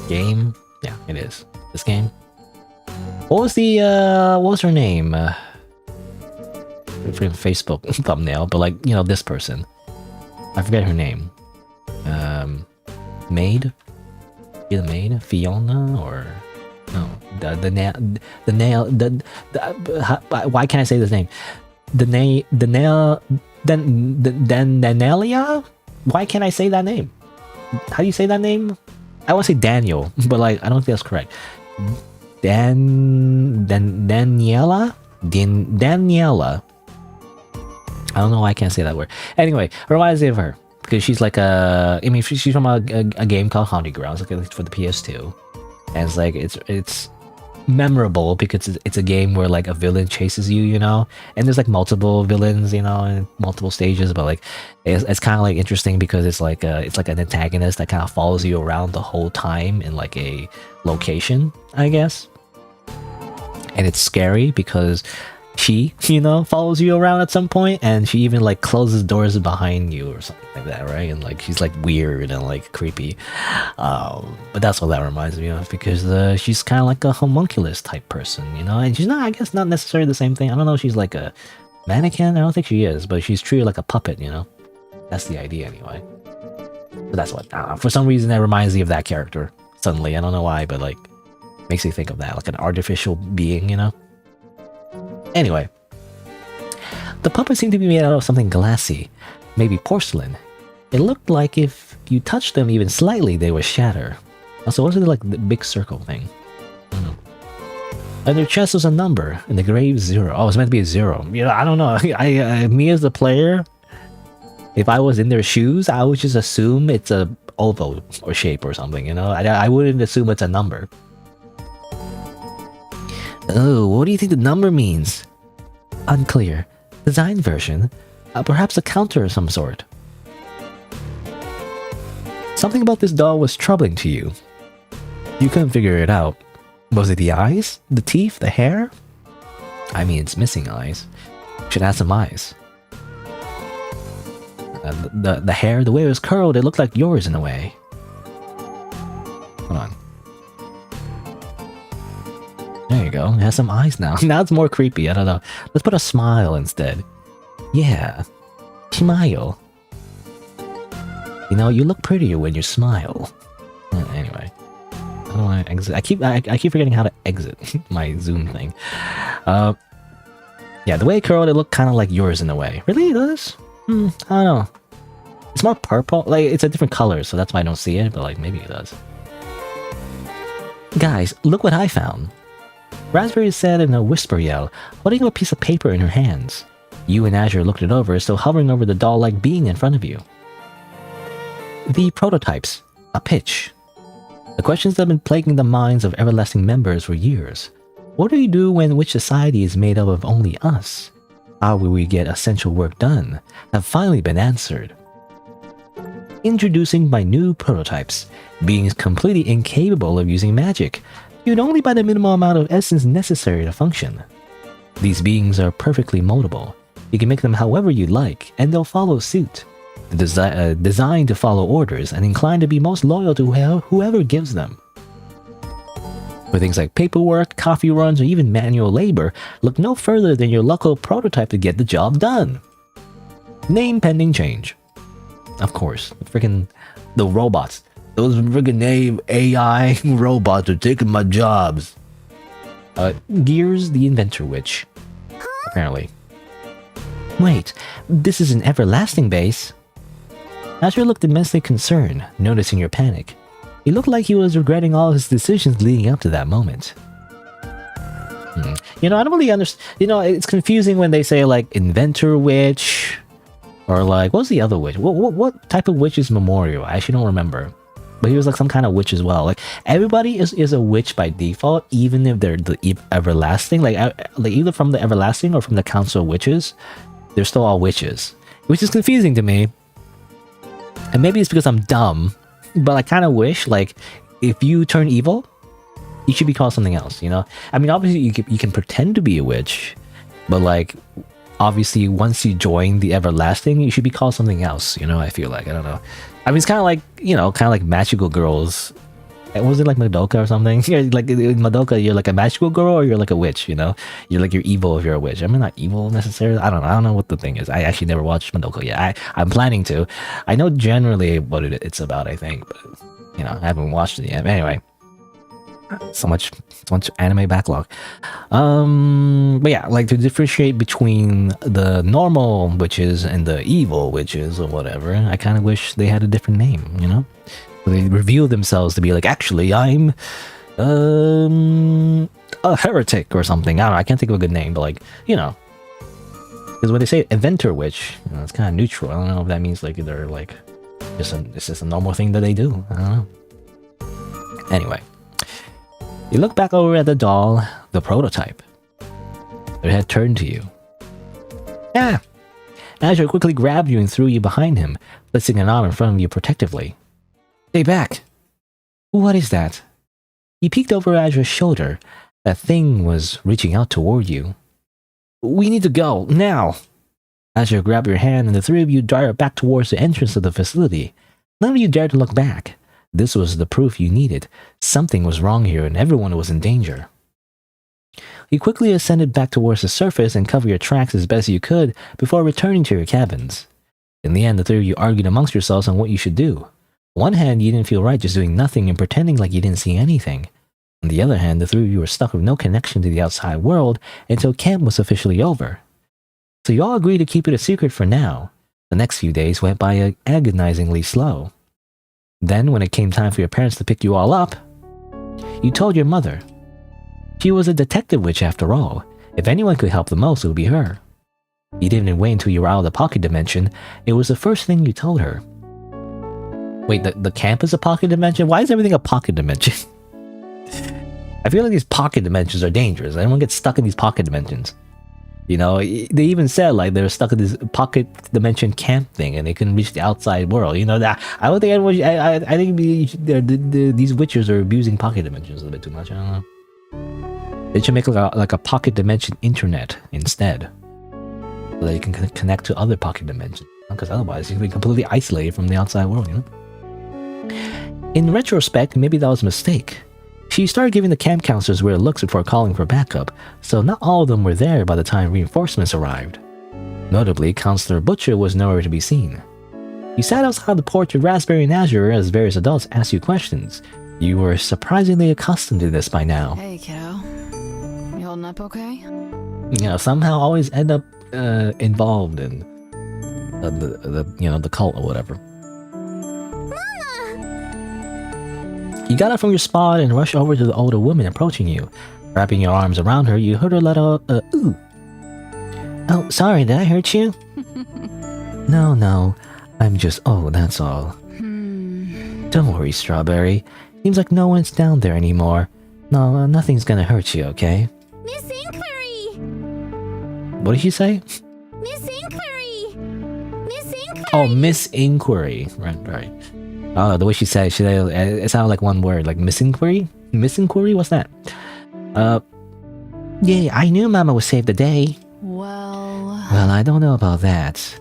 Game? Yeah, it is. This game? What was the, what was her name? Facebook thumbnail, but like, you know, this person. I forget her name. Maid? Yeah, the maid? Fiona? Or... No. Why can't I say this name? Danelia? Why can't I say that name? How do you say that name? I want to say Daniel, but like, I don't think that's correct. Daniela? Daniela. I don't know why I can't say that word. Anyway, reminds me of her. Because she's like a... I mean, she's from a game called Haunted Grounds, like for the PS2. And it's like, it's memorable because it's a game where like a villain chases you, you know? And there's like multiple villains, you know, in multiple stages. But like, it's kind of like interesting because it's like an antagonist that kind of follows you around the whole time in like a location, I guess. And it's scary because she, you know, follows you around at some point, and she even like closes doors behind you or something like that, right? And like she's like weird and like creepy. But that's what that reminds me of, because she's kind of like a homunculus type person, you know? And she's not, I guess, not necessarily the same thing. I don't know if she's like a mannequin. I don't think she is, but she's treated like a puppet, you know? That's the idea anyway. But that's what, for some reason that reminds me of that character suddenly. I don't know why, but like makes me think of that, like an artificial being, you know? Anyway, the puppets seemed to be made out of something glassy, maybe porcelain. It looked like if you touched them even slightly, they would shatter. Also, what is it like the big circle thing? I don't know. And their chest was a number, and the grave 0. Oh, it's meant to be a 0. You know, I don't know. Me as the player, if I was in their shoes, I would just assume it's a oval or shape or something. You know, I wouldn't assume it's a number. Oh, what do you think the number means? Unclear. Design version? Perhaps a counter of some sort. Something about this doll was troubling to you. You couldn't figure it out. Was it the eyes? The teeth? The hair? I mean, it's missing eyes. Should have some eyes. The hair, the way it was curled, it looked like yours in a way. Hold on. There you go. It has some eyes now. Now it's more creepy. I don't know. Let's put a smile instead. Yeah. Smile. You know, you look prettier when you smile. Anyway. I don't want to exit. I keep forgetting how to exit my Zoom thing. Yeah, the way it curled, it looked kind of like yours in a way. Really? It does? I don't know. It's more purple. Like, it's a different color, so that's why I don't see it, but like, maybe it does. Guys, look what I found. Raspberry said in a whisper yell, holding a piece of paper in her hands. You and Azure looked it over, still hovering over the doll-like being in front of you. The prototypes. A pitch. The questions that have been plaguing the minds of Everlasting members for years. What do you do when Witch Society is made up of only us? How will we get essential work done? Have finally been answered. Introducing my new prototypes. Beings completely incapable of using magic. Used only by the minimal amount of essence necessary to function. These beings are perfectly moldable. You can make them however you like, and they'll follow suit. Designed to follow orders and inclined to be most loyal to whoever gives them. For things like paperwork, coffee runs, or even manual labor, look no further than your local prototype to get the job done. Name pending change. Of course, the robots. Those friggin' AI robots are taking my jobs. Gears the Inventor Witch. Apparently. Wait, this is an everlasting base. Azure looked immensely concerned, noticing your panic. He looked like he was regretting all his decisions leading up to that moment. You know, I don't really understand. You know, it's confusing when they say like Inventor Witch, or like what's the other witch? What type of witch is Memorial? I actually don't remember. But he was like some kind of witch as well. Like everybody is a witch by default, even if they're the everlasting. Like either from the everlasting or from the Council of Witches, they're still all witches, which is confusing to me. And maybe it's because I'm dumb, but I kind of wish, like, if you turn evil, you should be called something else, you know? I mean, obviously, you can pretend to be a witch, but, like, obviously, once you join the everlasting, you should be called something else, you know? I feel like, I don't know. I mean, it's kind of like, you know, kind of like magical girls. Was it like Madoka or something? Like in Madoka, you're like a magical girl or you're like a witch, you know? You're evil if you're a witch. I mean, not evil necessarily. I don't know what the thing is. I actually never watched Madoka yet. I'm planning to. I know generally what it's about, I think, but, you know, I haven't watched it yet. But anyway, so much anime backlog. But yeah, like to differentiate between the normal witches and the evil witches or whatever, I kind of wish they had a different name, you know? They reveal themselves to be like, actually, I'm a heretic or something. I don't know. I can't think of a good name, but like, you know, because when they say inventor witch, you know, it's kind of neutral. I don't know if that means like they're like it's just a normal thing that they do. I don't know. Anyway, you look back over at the doll, the prototype. Their head turned to you. Yeah. Azure quickly grabbed you and threw you behind him, placing an arm in front of you protectively. Stay back! What is that? He peeked over Azure's shoulder. That thing was reaching out toward you. We need to go, now! Azure grabbed your hand and the three of you darted back towards the entrance of the facility. None of you dared to look back. This was the proof you needed. Something was wrong here and everyone was in danger. You quickly ascended back towards the surface and covered your tracks as best you could before returning to your cabins. In the end, the three of you argued amongst yourselves on what you should do. On one hand, you didn't feel right just doing nothing and pretending like you didn't see anything. On the other hand, the three of you were stuck with no connection to the outside world until camp was officially over. So you all agreed to keep it a secret for now. The next few days went by agonizingly slow. Then, when it came time for your parents to pick you all up, you told your mother. She was a detective witch after all. If anyone could help the most, it would be her. You didn't even wait until you were out of the pocket dimension. It was the first thing you told her. Wait, the camp is a pocket dimension? Why is everything a pocket dimension? I feel like these pocket dimensions are dangerous. Everyone gets stuck in these pocket dimensions. You know, they even said like they were stuck in this pocket dimension camp thing and they couldn't reach the outside world. You know, that I don't think everyone. I think these witches are abusing pocket dimensions a little bit too much. I don't know. They should make like a pocket dimension internet instead, so that you can connect to other pocket dimensions. Because otherwise, you'll be completely isolated from the outside world. You know. In retrospect, maybe that was a mistake. She started giving the camp counselors weird looks before calling for backup, so not all of them were there by the time reinforcements arrived. Notably, Counselor Butcher was nowhere to be seen. You sat outside the porch with Raspberry and Azure as various adults asked you questions. You were surprisingly accustomed to this by now. Hey, kiddo. You holding up okay? You know, somehow always end up involved in the cult or whatever. You got up from your spot and rushed over to the older woman approaching you. Wrapping your arms around her, you heard her let out a ooh. Oh, sorry, did I hurt you? No, I'm just, that's all. Don't worry, Strawberry. Seems like no one's down there anymore. No, nothing's gonna hurt you, okay? Miss Inquiry! What did she say? Miss Inquiry! Miss Inquiry! Oh, Miss Inquiry. Right. Oh, the way she said it sounded like one word, like Miss Inquiry? Miss Inquiry? What's that? Yeah, I knew Mama would save the day. Well, I don't know about that.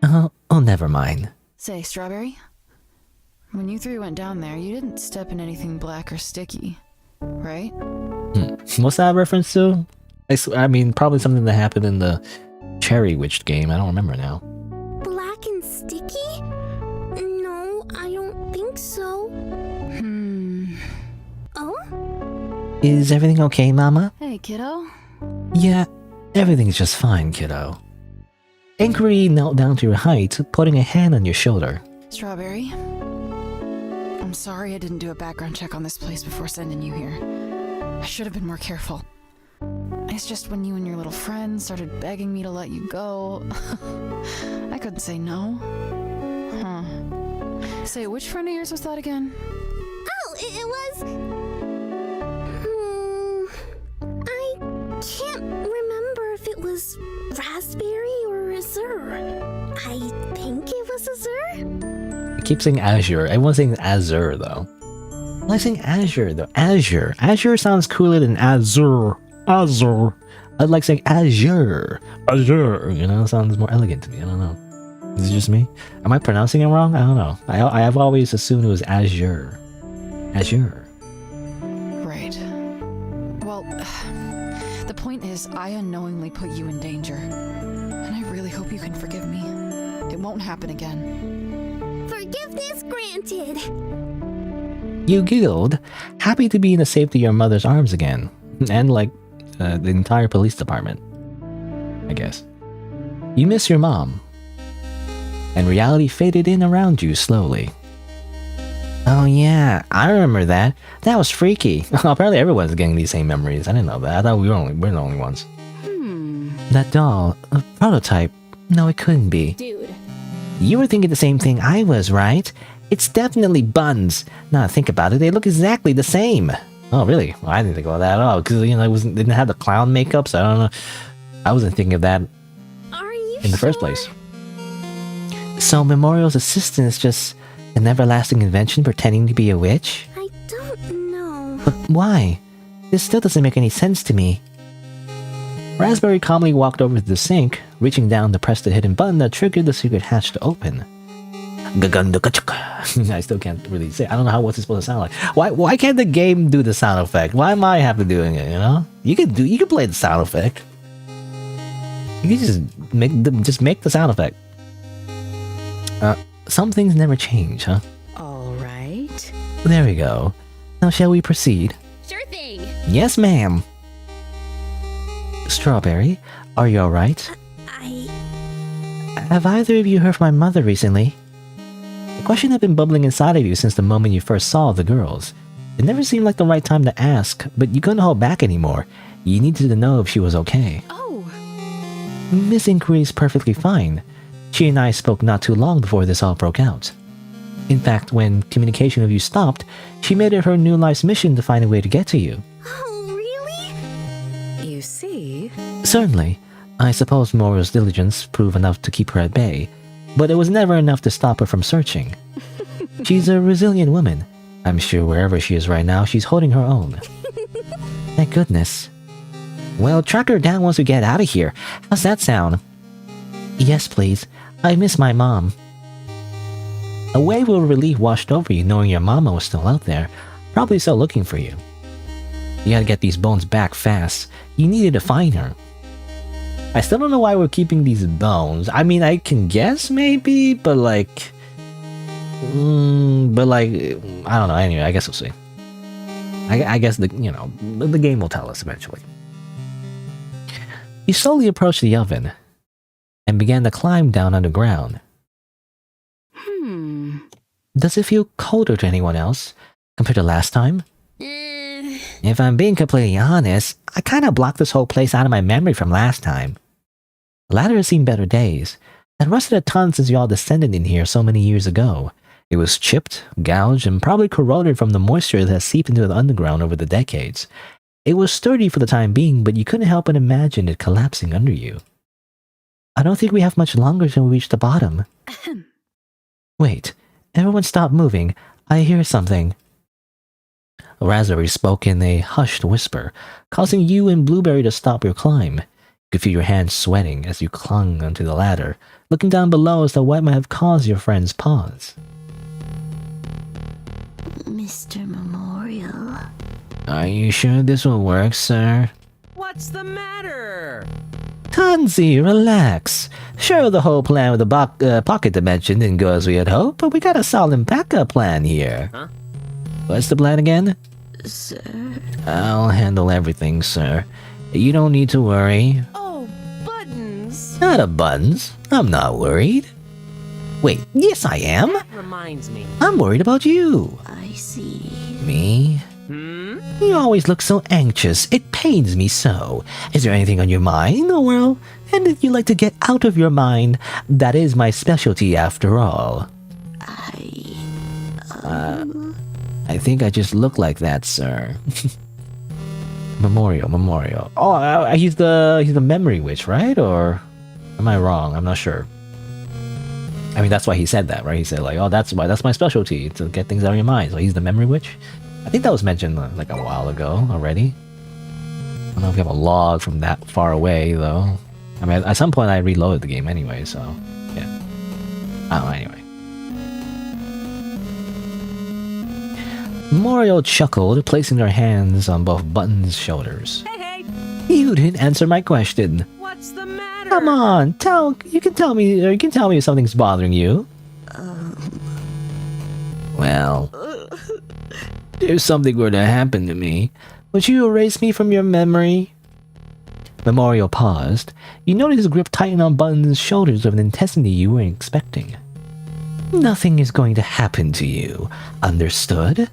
Huh? Oh, never mind. Say, Strawberry, when you three went down there, you didn't step in anything black or sticky, right? What's that reference to? I mean, probably something that happened in the Berrywitched game. I don't remember now. Black and sticky? No, I don't think so. Oh? Is everything okay, Mama? Hey, kiddo. Yeah, everything's just fine, kiddo. Inquiry knelt down to your height, putting a hand on your shoulder. Strawberry, I'm sorry I didn't do a background check on this place before sending you here. I should have been more careful. It's just when you and your little friend started begging me to let you go, I couldn't say no. Say, which friend of yours was that again? Oh, it was... I can't remember if it was Raspberry or Azure. I think it was Azure? I keep saying Azure. Everyone's saying Azure though. I like saying Azure though. Azure. Azure sounds cooler than Azure. Azure. I like saying Azure. Azure. You know, it sounds more elegant to me. I don't know. Is it just me? Am I pronouncing it wrong? I don't know. I have always assumed it was Azure. Azure. Right. Well, the point is, I unknowingly put you in danger. And I really hope you can forgive me. It won't happen again. Forgiveness granted. You giggled, happy to be in the safety of your mother's arms again. And like the entire police department, I guess. You miss your mom. And reality faded in around you slowly. Oh yeah, I remember that. That was freaky. Apparently everyone's getting these same memories. I didn't know that. I thought we're the only ones. That doll, a prototype. No, it couldn't be. Dude. You were thinking the same thing I was, right? It's definitely buns. Now that I think about it, they look exactly the same. Oh really? Well, I didn't think about that at all because it didn't have the clown makeup, so I don't know. I wasn't thinking of that Are you in the first place. So Memorial's assistant is just an everlasting invention pretending to be a witch? I don't know. But why? This still doesn't make any sense to me. Raspberry calmly walked over to the sink, reaching down to press the hidden button that triggered the secret hatch to open. I still can't really say. I don't know what's it supposed to sound like. Why can't the game do the sound effect? Why am I have to doing it? You know, you can play the sound effect. You can just make the sound effect. Some things never change, huh? All right. There we go. Now shall we proceed? Sure thing. Yes, ma'am. Strawberry, are you alright? Have either of you heard from my mother recently? The question had been bubbling inside of you since the moment you first saw the girls. It never seemed like the right time to ask, but you couldn't hold back anymore. You needed to know if she was okay. Oh, Miss Inquiry is perfectly fine. She and I spoke not too long before this all broke out. In fact, when communication with you stopped, she made it her new life's mission to find a way to get to you. Oh, really? you see? Certainly, I suppose Memorial's diligence proved enough to keep her at bay, but it was never enough to stop her from searching. She's a resilient woman. I'm sure wherever she is right now, she's holding her own. Thank goodness. Well, track her down once we get out of here. How's that sound? Yes, please. I miss my mom. A wave of relief washed over you knowing your mama was still out there, probably still looking for you. You gotta get these bones back fast. You needed to find her. I still don't know why we're keeping these bones. I mean, I can guess maybe, but I don't know. Anyway, I guess we'll see. I guess the game will tell us eventually. You slowly approached the oven and began to climb down underground. Does it feel colder to anyone else compared to last time? If I'm being completely honest, I kind of blocked this whole place out of my memory from last time. The ladder has seen better days. It rusted a ton since you all descended in here so many years ago. It was chipped, gouged, and probably corroded from the moisture that has seeped into the underground over the decades. It was sturdy for the time being, but you couldn't help but imagine it collapsing under you. I don't think we have much longer till we reach the bottom. Wait, everyone stop moving. I hear something. Raspberry spoke in a hushed whisper, causing you and Blueberry to stop your climb. You could feel your hands sweating as you clung onto the ladder, looking down below as to what might have caused your friends pause. Mr. Memorial. Are you sure this will work, sir? What's the matter? Tansy, relax. Sure, the whole plan with the pocket dimension didn't go as we had hoped, but we got a solid backup plan here. Huh? What's the plan again? Sir. I'll handle everything, sir. You don't need to worry. Oh, buttons. Not a buttons. I'm not worried. Wait, yes I am. That reminds me. I'm worried about you. I see. Me? You always look so anxious. It pains me so. Is there anything on your mind? Oh, well, and if you like to get out of your mind, that is my specialty after all. I think I just look like that, sir. Memorial. Oh, he's the memory witch, right? Or am I wrong? I'm not sure. I mean, that's why he said that, right? He said like, "Oh, that's my specialty, to get things out of your mind." So he's the memory witch. I think that was mentioned like a while ago already. I don't know if we have a log from that far away though. I mean, at some point I reloaded the game anyway, so yeah. Oh, anyway. Mario chuckled, placing their hands on both Button's shoulders. Hey, You didn't answer my question. what's the matter? Come on, you can tell me if something's bothering you. Well, if something were to happen to me, would you erase me from your memory? Mario paused. You noticed his grip tighten on Button's shoulders with an intensity you weren't expecting. Nothing is going to happen to you. Understood?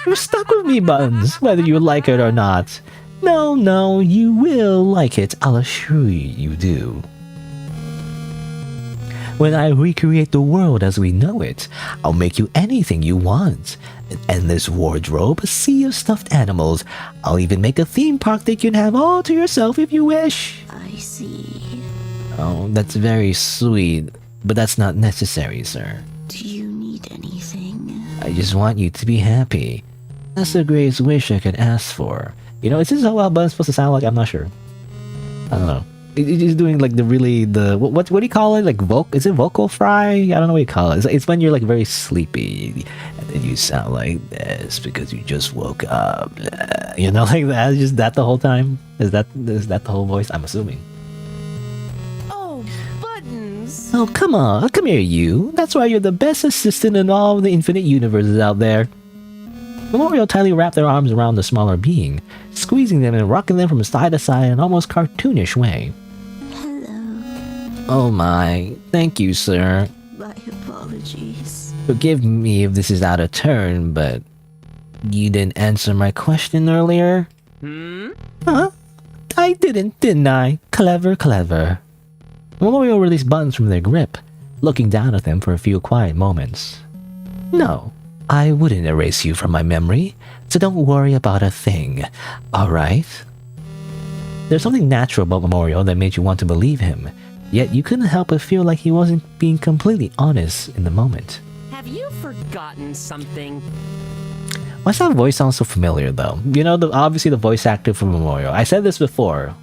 You're stuck with me, Buttons, whether you like it or not. No, you will like it. I'll assure you do. When I recreate the world as we know it, I'll make you anything you want. An endless wardrobe, a sea of stuffed animals. I'll even make a theme park that you can have all to yourself if you wish. I see. Oh, that's very sweet, but that's not necessary, sir. Do you need anything? I just want you to be happy. That's the greatest wish I could ask for. You know, is this how Button's supposed to sound like? I'm not sure. I don't know. He's doing like what do you call it? Like is it vocal fry? I don't know what you call it. It's when you're like very sleepy and then you sound like this because you just woke up. You know, like that. Is just that the whole time? Is that the whole voice? I'm assuming. Oh, Buttons. Oh, come on. Come here, you. That's why you're the best assistant in all the infinite universes out there. Mario tightly wrapped their arms around the smaller being, squeezing them and rocking them from side to side in an almost cartoonish way. Hello. Oh my. Thank you, sir. My apologies. Forgive me if this is out of turn, but you didn't answer my question earlier? Huh? I didn't I? Clever. Mario released Buttons from their grip, looking down at them for a few quiet moments. No, I wouldn't erase you from my memory, so don't worry about a thing, alright? There's something natural about Mario that made you want to believe him, yet you couldn't help but feel like he wasn't being completely honest in the moment. Have you forgotten something? Why does that voice sound so familiar, though? You know, obviously the voice actor for Mario. I said this before.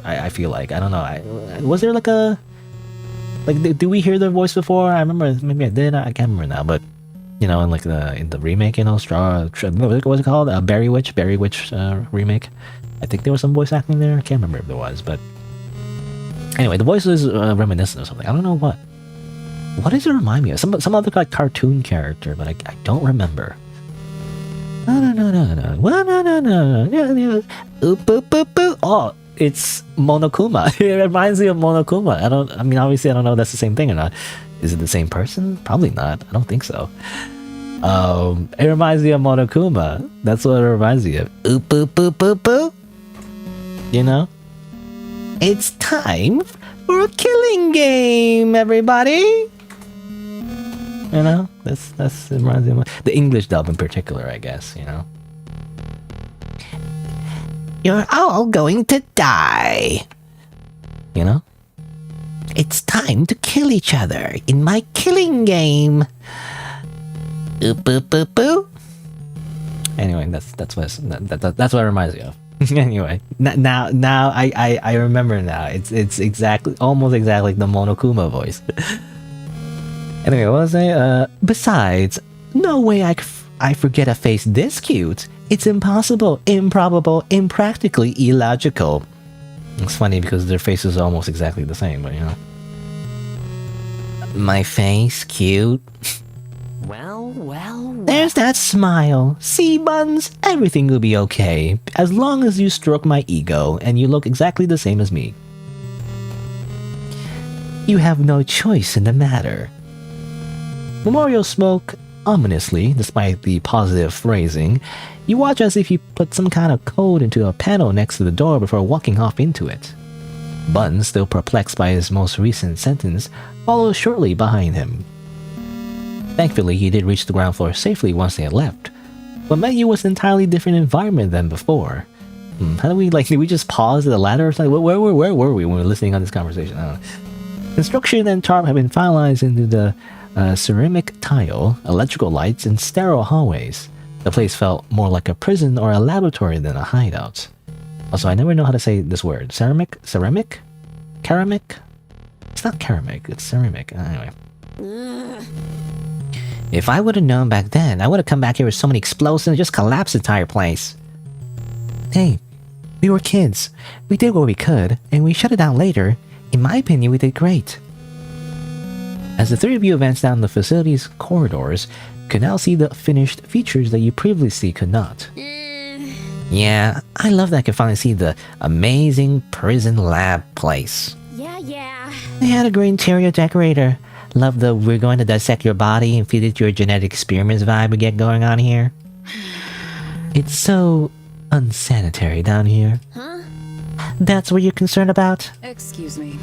I feel like, I don't know. Was there like a... Like, did we hear their voice before? I remember, maybe I did. I can't remember now, but... You know, in like in the remake, you know, what's it called? Berrywitched remake. I think there was some voice acting there. I can't remember if there was, but... Anyway, the voice is reminiscent of something. I don't know what. What does it remind me of? Some other like cartoon character, but I don't remember. No. Oh, it's Monokuma. It reminds me of Monokuma. I mean, obviously, I don't know if that's the same thing or not. Is it the same person? Probably not. I don't think so. It reminds me of Monokuma. That's what it reminds me of. You know? It's time for a killing game, everybody! You know? That's it reminds me of the English dub in particular, I guess, you know? You're all going to die! You know? It's time to kill each other in my killing game. Anyway, that's what it reminds me of. Anyway, now I remember now. It's almost exactly the Monokuma voice. Anyway, what was I? Besides, no way I forget a face this cute. It's impossible, improbable, impractically illogical. It's funny because their faces are almost exactly the same, but you know. My face cute. Well. There's that smile. See, Buns? Everything will be okay, as long as you stroke my ego and you look exactly the same as me. You have no choice in the matter. Mario spoke ominously, despite the positive phrasing. You watch as if he put some kind of code into a panel next to the door before walking off into it. Buns, still perplexed by his most recent sentence, followed shortly behind him. Thankfully, he did reach the ground floor safely once they had left. What met you was an entirely different environment than before. How do we, did we just pause at the ladder or something? Where were we when we were listening on this conversation? I don't know. Construction and tarp have been finalized into the ceramic tile, electrical lights, and sterile hallways. The place felt more like a prison or a laboratory than a hideout. Also, I never know how to say this word. Ceramic? Ceramic? Ceramic? It's not ceramic, it's ceramic. Anyway. If I would have known back then, I would have come back here with so many explosives and just collapsed the entire place. Hey, we were kids. We did what we could, and we shut it down later. In my opinion, we did great. As the three of you advance down the facility's corridors, you can now see the finished features that you previously could not. Yeah, I love that I can finally see the amazing prison lab place. Yeah. They had a great interior decorator. Love the we're going to dissect your body and feed it your genetic experiments vibe we get going on here. It's so unsanitary down here. Huh? That's what you're concerned about? Excuse me.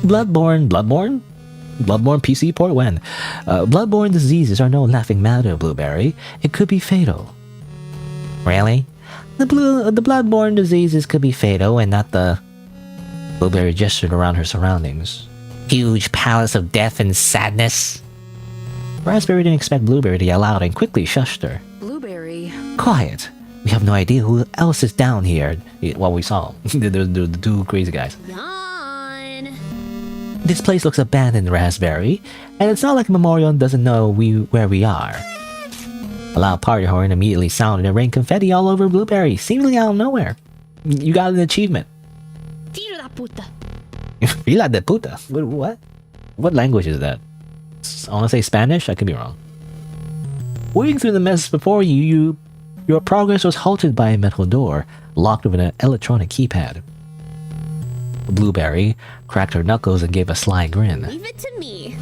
Bloodborne PC port when? Bloodborne diseases are no laughing matter, Blueberry. It could be fatal. Really? The bloodborne diseases could be fatal and not the... Blueberry gestured around her surroundings. Huge palace of death and sadness. Raspberry didn't expect Blueberry to yell out and quickly shushed her. Blueberry. Quiet. We have no idea who else is down here. Well, we saw the two crazy guys. Yawn. This place looks abandoned, Raspberry, and it's not like Memorial doesn't know where we are. A loud party horn immediately sounded and rained confetti all over Blueberry, seemingly out of nowhere. You got an achievement. Tiro da puta. Fila de puta. What? What language is that? I want to say Spanish? I could be wrong. Wading through the mess before you, your progress was halted by a metal door, locked with an electronic keypad. Blueberry cracked her knuckles and gave a sly grin. Leave it to me.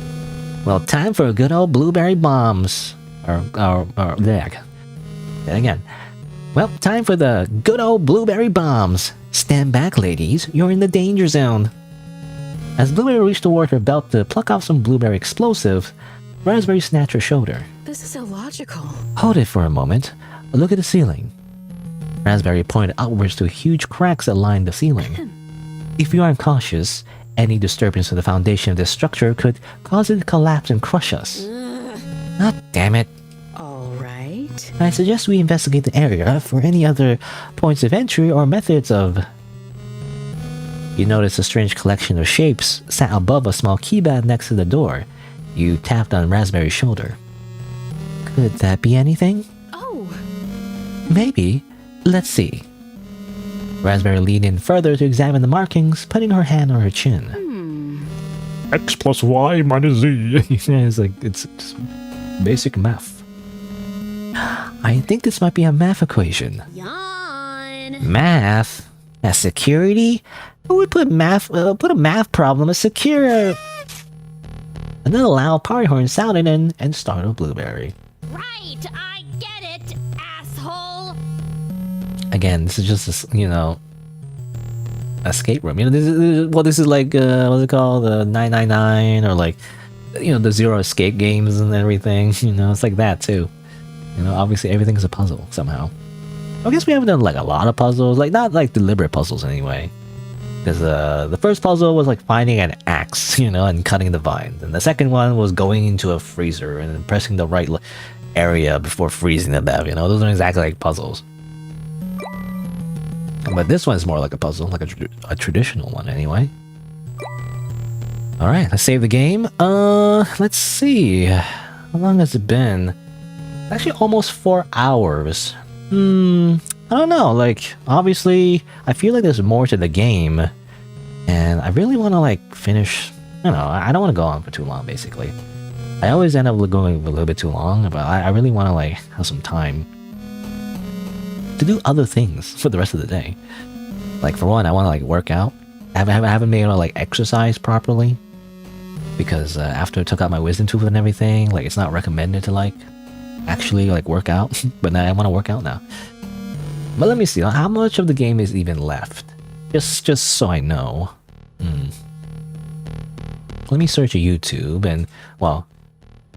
Well, time for a good old blueberry bombs. There. Then again. Well, time for the good old blueberry bombs. Stand back, ladies. You're in the danger zone. As Blueberry reached toward her belt to pluck off some blueberry explosive, Raspberry snatched her shoulder. This is illogical. Hold it for a moment. Look at the ceiling. Raspberry pointed outwards to huge cracks that lined the ceiling. If you aren't cautious, any disturbance to the foundation of this structure could cause it to collapse and crush us. God damn it. Alright. I suggest we investigate the area for any other points of entry or methods of... You notice a strange collection of shapes sat above a small keypad next to the door. You tapped on Raspberry's shoulder. Could that be anything? Oh. Maybe. Let's see. Raspberry leaned in further to examine the markings, putting her hand on her chin. X plus Y minus Z. It's like, it's basic math. I think this might be a math equation. Yawn. Math? As security? Who would put a math problem as secure? Another loud party horn sounded and startled Blueberry. Right, I get it, asshole. Again, this is just a, escape room. This is like what's it called? The 999 or like the Zero Escape games and everything. It's like that too. Obviously everything is a puzzle somehow. I guess we haven't done like a lot of puzzles, like not like deliberate puzzles anyway. Because the first puzzle was like finding an axe, and cutting the vines. And the second one was going into a freezer and pressing the right area before freezing the bev. Those are exactly like puzzles. But this one is more like a puzzle, like a traditional one anyway. Alright, let's save the game. Let's see. How long has it been? Actually almost 4 hours. I don't know, like, obviously, I feel like there's more to the game, and I really want to, like, finish, I don't want to go on for too long, basically. I always end up going a little bit too long, but I really want to, like, have some time to do other things for the rest of the day. Like, for one, I want to, like, work out. I haven't been able to, like, exercise properly, because after I took out my wisdom tooth and everything, like, it's not recommended to, like, actually, like, work out, but now I want to work out now. But let me see, how much of the game is even left? Just so I know. Let me search YouTube and, well,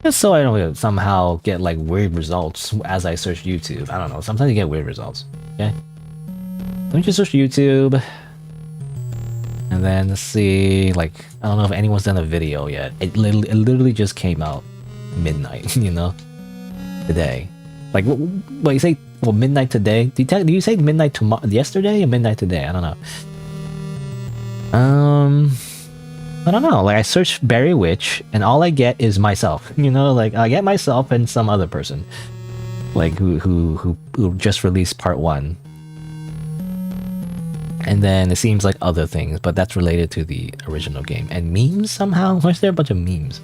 just so I don't somehow get like weird results as I search YouTube. I don't know, sometimes you get weird results, okay? Let me just search YouTube. And And then let's see, like, I don't know if anyone's done a video yet. It literally just came out midnight, you know, today. Like, what you say? Well, midnight today. Do you say midnight tomorrow, yesterday, or midnight today? I don't know. I don't know. Like, I searched Berrywitched, and all I get is myself. You know, like I get myself and some other person, like who just released part 1. And then it seems like other things, but that's related to the original game. And memes somehow? Why is there a bunch of memes?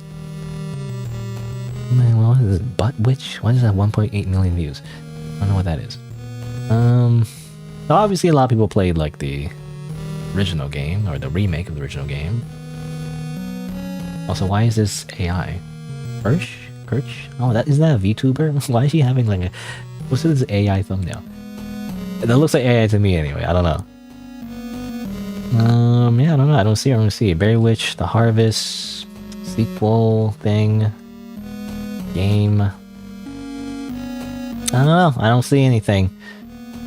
Man, what is it? Buttwitch? Why does that 1.8 million views? I don't know what that is. Obviously a lot of people played like the original game, or the remake of the original game. Also, why is this AI? Kirch? Oh, isn't that a VTuber? Why is she having like a... What's this AI thumbnail? That looks like AI to me anyway, I don't know. Yeah, I don't know. I don't see it. Berrywitched, The Harvest, sequel thing, game. I don't know. I don't see anything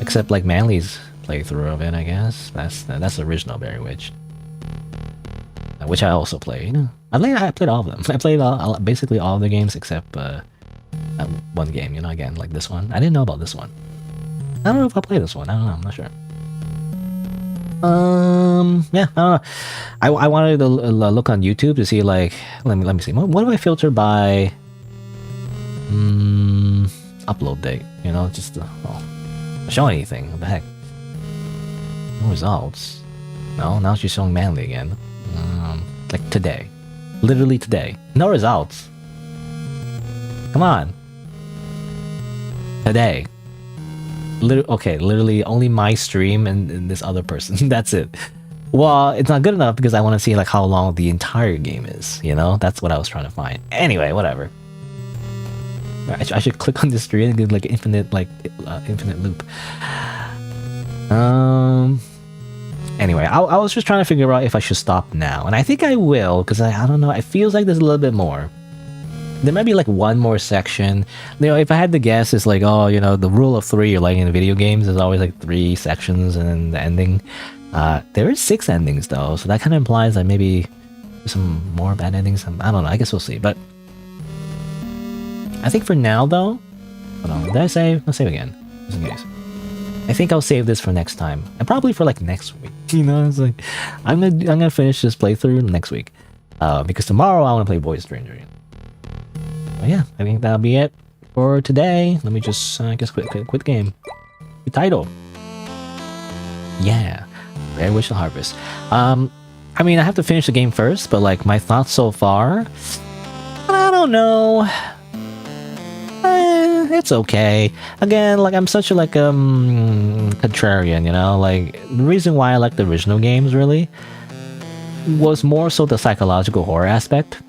except like Manly's playthrough of it. I guess that's the original Berrywitched, which I also played. I played all of them. I played basically all of the games except that one game. You know, again like this one. I didn't know about this one. I don't know if I'll play this one. I don't know. I'm not sure. Yeah, I don't know. I wanted to look on YouTube to see, like, let me see. What do I filter by? Upload date. You know, just show anything. What the heck? No results. No, now she's showing Manly again. Like today, literally today. No results. Come on. Today. Literally only my stream and this other person. That's it. Well, it's not good enough because I want to see like how long the entire game is. You know, that's what I was trying to find. Anyway, whatever. I should click on this screen and get like infinite loop. Anyway, I was just trying to figure out if I should stop now, and I think I will because I don't know. It feels like there's a little bit more. There might be like one more section. You know, if I had to guess, it's like, oh, you know, the rule of 3, like in video games, there's always like 3 sections and then the ending. There is 6 endings though, so that kind of implies that maybe some more bad endings. I don't know. I guess we'll see. But I think for now though, hold on, did I save? Let's save again, just in case. I think I'll save this for next time, and probably for like next week. You know, it's like I'm gonna finish this playthrough next week, because tomorrow I want to play Boy Stranger. But yeah, I think that'll be it for today. Let me just quit game. The title. Yeah, Berrywitched: The Harvest. I mean, I have to finish the game first, but like my thoughts so far, I don't know. It's okay. Again, like I'm such a contrarian, you know. Like the reason why I like the original games really was more so the psychological horror aspect.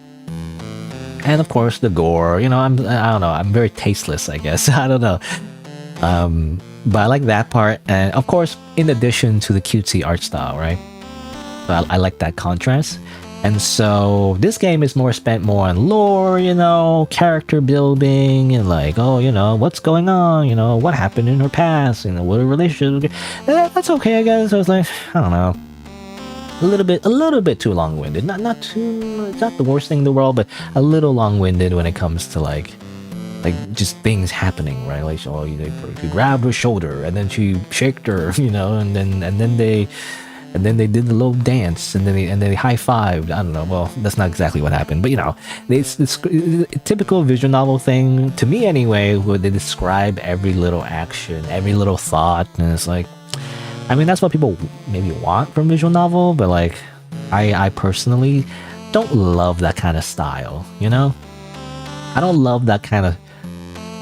And of course the gore, you know, I don't know, I'm very tasteless, I guess. I don't know. But I like that part, and of course, in addition to the cutesy art style, right? So I like that contrast. And so this game is spent more on lore, you know, character building, and like, oh, you know, what's going on, you know, what happened in her past, you know, what a relationship. That's okay, I guess. I was like, I don't know. A little bit too long-winded. Not too. It's not the worst thing in the world, but a little long-winded when it comes to like just things happening, right? Like, oh, she grabbed her shoulder and then she shaked her, you know, and then they did the little dance and then they high-fived. I don't know. Well, that's not exactly what happened, but you know, it's a typical visual novel thing to me anyway, where they describe every little action, every little thought, and it's like. I mean, that's what people maybe want from visual novel, but like, I personally don't love that kind of style, you know? I don't love that kind of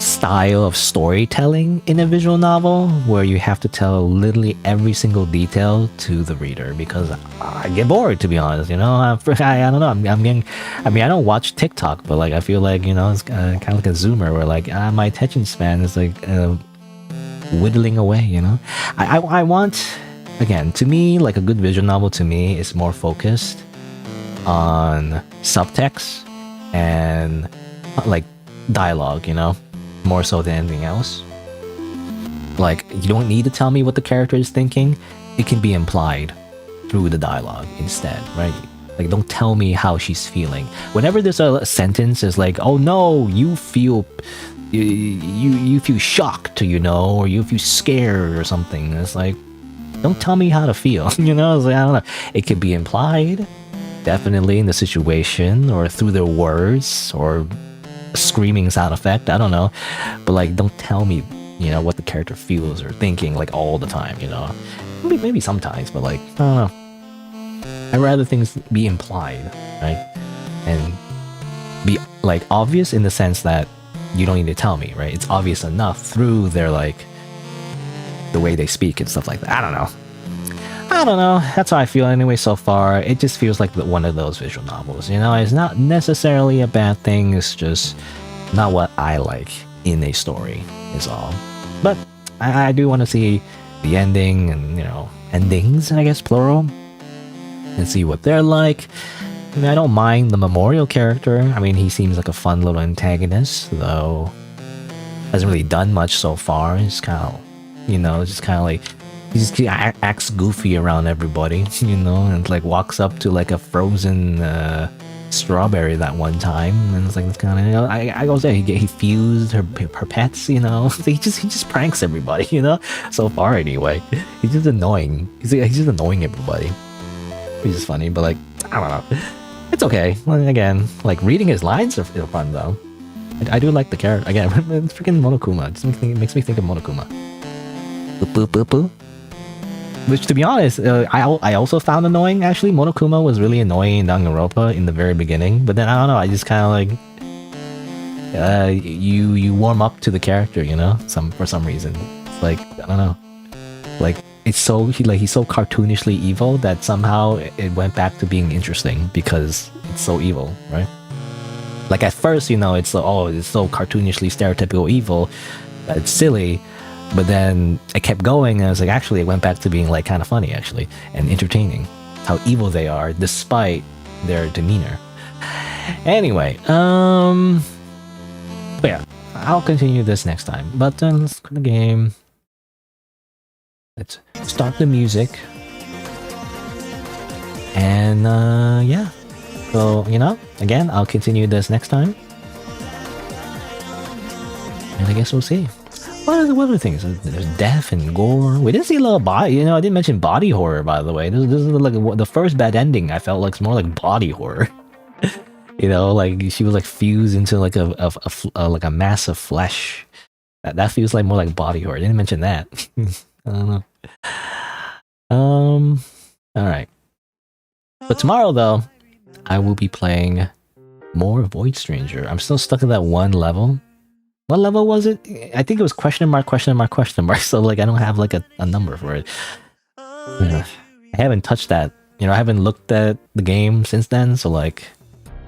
style of storytelling in a visual novel where you have to tell literally every single detail to the reader, because I get bored, to be honest, you know? I don't know, I'm getting, I mean, I don't watch TikTok, but like, I feel like, you know, it's kind of like a zoomer where like, my attention span is like, whittling away, you know. I want, again, to me, like a good visual novel to me is more focused on subtext and like dialogue, you know, more so than anything else. Like, you don't need to tell me what the character is thinking. It can be implied. through the dialogue instead, right? Like, don't tell me how she's feeling. Whenever there's a sentence is like, oh no, you feel shocked, you know, or you feel scared or something. It's like, don't tell me how to feel, you know? It's like, I don't know. It could be implied, definitely in the situation, or through their words, or screaming sound effect. I don't know, but like, don't tell me, you know, what the character feels or thinking like all the time, you know. Maybe sometimes, but like, I don't know. I'd rather things be implied, right? And be like obvious in the sense that you don't need to tell me, right? It's obvious enough through their like the way they speak and stuff like that. I don't know. That's how I feel anyway so far. It just feels like one of those visual novels, you know. It's not necessarily a bad thing. It's just not what I like in a story is all. But I do want to see the ending and, you know, endings, I guess, plural, and see what they're like. I mean, I don't mind the Memorial character. I mean, he seems like a fun little antagonist, though hasn't really done much so far. He's kind of, you know, just kind of like, he acts goofy around everybody, you know, and like walks up to like a frozen strawberry that one time, and it's like, it's kind of, you know, I go say he fused her pets, you know. He just pranks everybody, you know, so far anyway. He's just annoying. He's just annoying everybody. Which is funny, but like, I don't know. It's okay. Well, again, like reading his lines are fun though. I do like the character. Again, it's freaking Monokuma. It makes me think of Monokuma. Boop boop boop boop. Which, to be honest, I also found annoying. Actually, Monokuma was really annoying in Danganronpa in the very beginning. But then I don't know. I just kind of like you warm up to the character, you know. For some reason, it's like, I don't know. Like, it's so he's so cartoonishly evil that somehow it went back to being interesting because it's so evil, right? Like at first, you know, it's so cartoonishly stereotypical evil that it's silly, but then it kept going and I was like, actually it went back to being like kind of funny actually and entertaining. How evil they are despite their demeanor. Anyway, but yeah, I'll continue this next time. But let's go to the game. Let's start the music. And yeah. So, you know, again, I'll continue this next time. And I guess we'll see. What other things? There's death and gore. We didn't see a little body, you know, I didn't mention body horror, by the way. This is like the first bad ending I felt like it's more like body horror. You know, like she was like fused into like a mass of flesh. That feels like more like body horror. I didn't mention that. I don't know. Alright. But tomorrow, though, I will be playing more Void Stranger. I'm still stuck at that one level. What level was it? I think it was question mark. So, like, I don't have, like, a number for it. I haven't touched that. You know, I haven't looked at the game since then, so, like,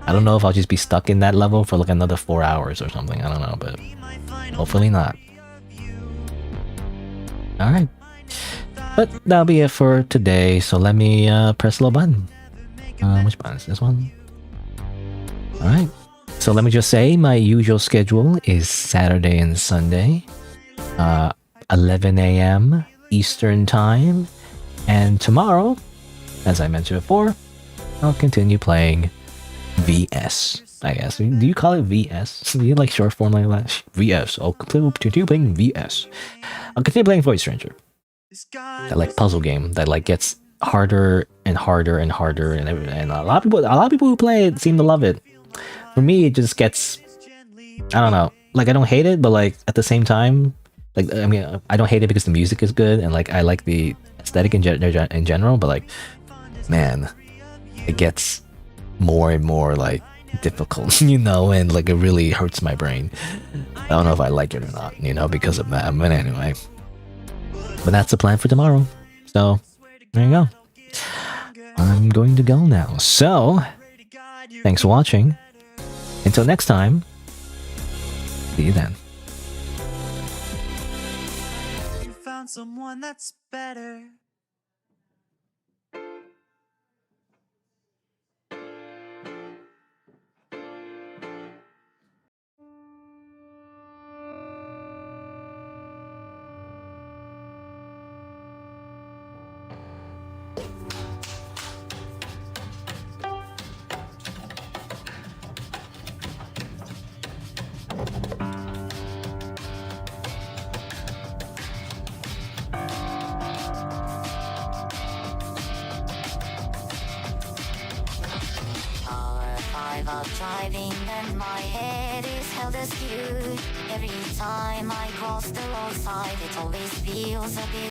I don't know if I'll just be stuck in that level for, like, another 4 hours or something. I don't know, but hopefully not. Alright. But that'll be it for today, so let me press a little button. Which button is this one? Alright. So let me just say, my usual schedule is Saturday and Sunday. 11 a.m. Eastern Time. And tomorrow, as I mentioned before, I'll continue playing VS. I guess. Do you call it VS? Do you like short form like that? VS. I'll continue playing VS. I'll continue playing Void Stranger. That like puzzle game that like gets harder and harder and harder, and a lot of people who play it seem to love it. For me, it just gets, I don't know. Like I don't hate it, but like at the same time, like I mean, I don't hate it because the music is good and like I like the aesthetic in general. But like, man, it gets more and more like difficult, you know, and like it really hurts my brain. I don't know if I like it or not, you know, because of that. But anyway, but that's the plan for tomorrow. So there you go. I'm going to go now. So thanks for watching. Until next time, see you then. You found someone that's better. drive out driving and my head is held askew. Every time I cross the roadside, it always feels a bit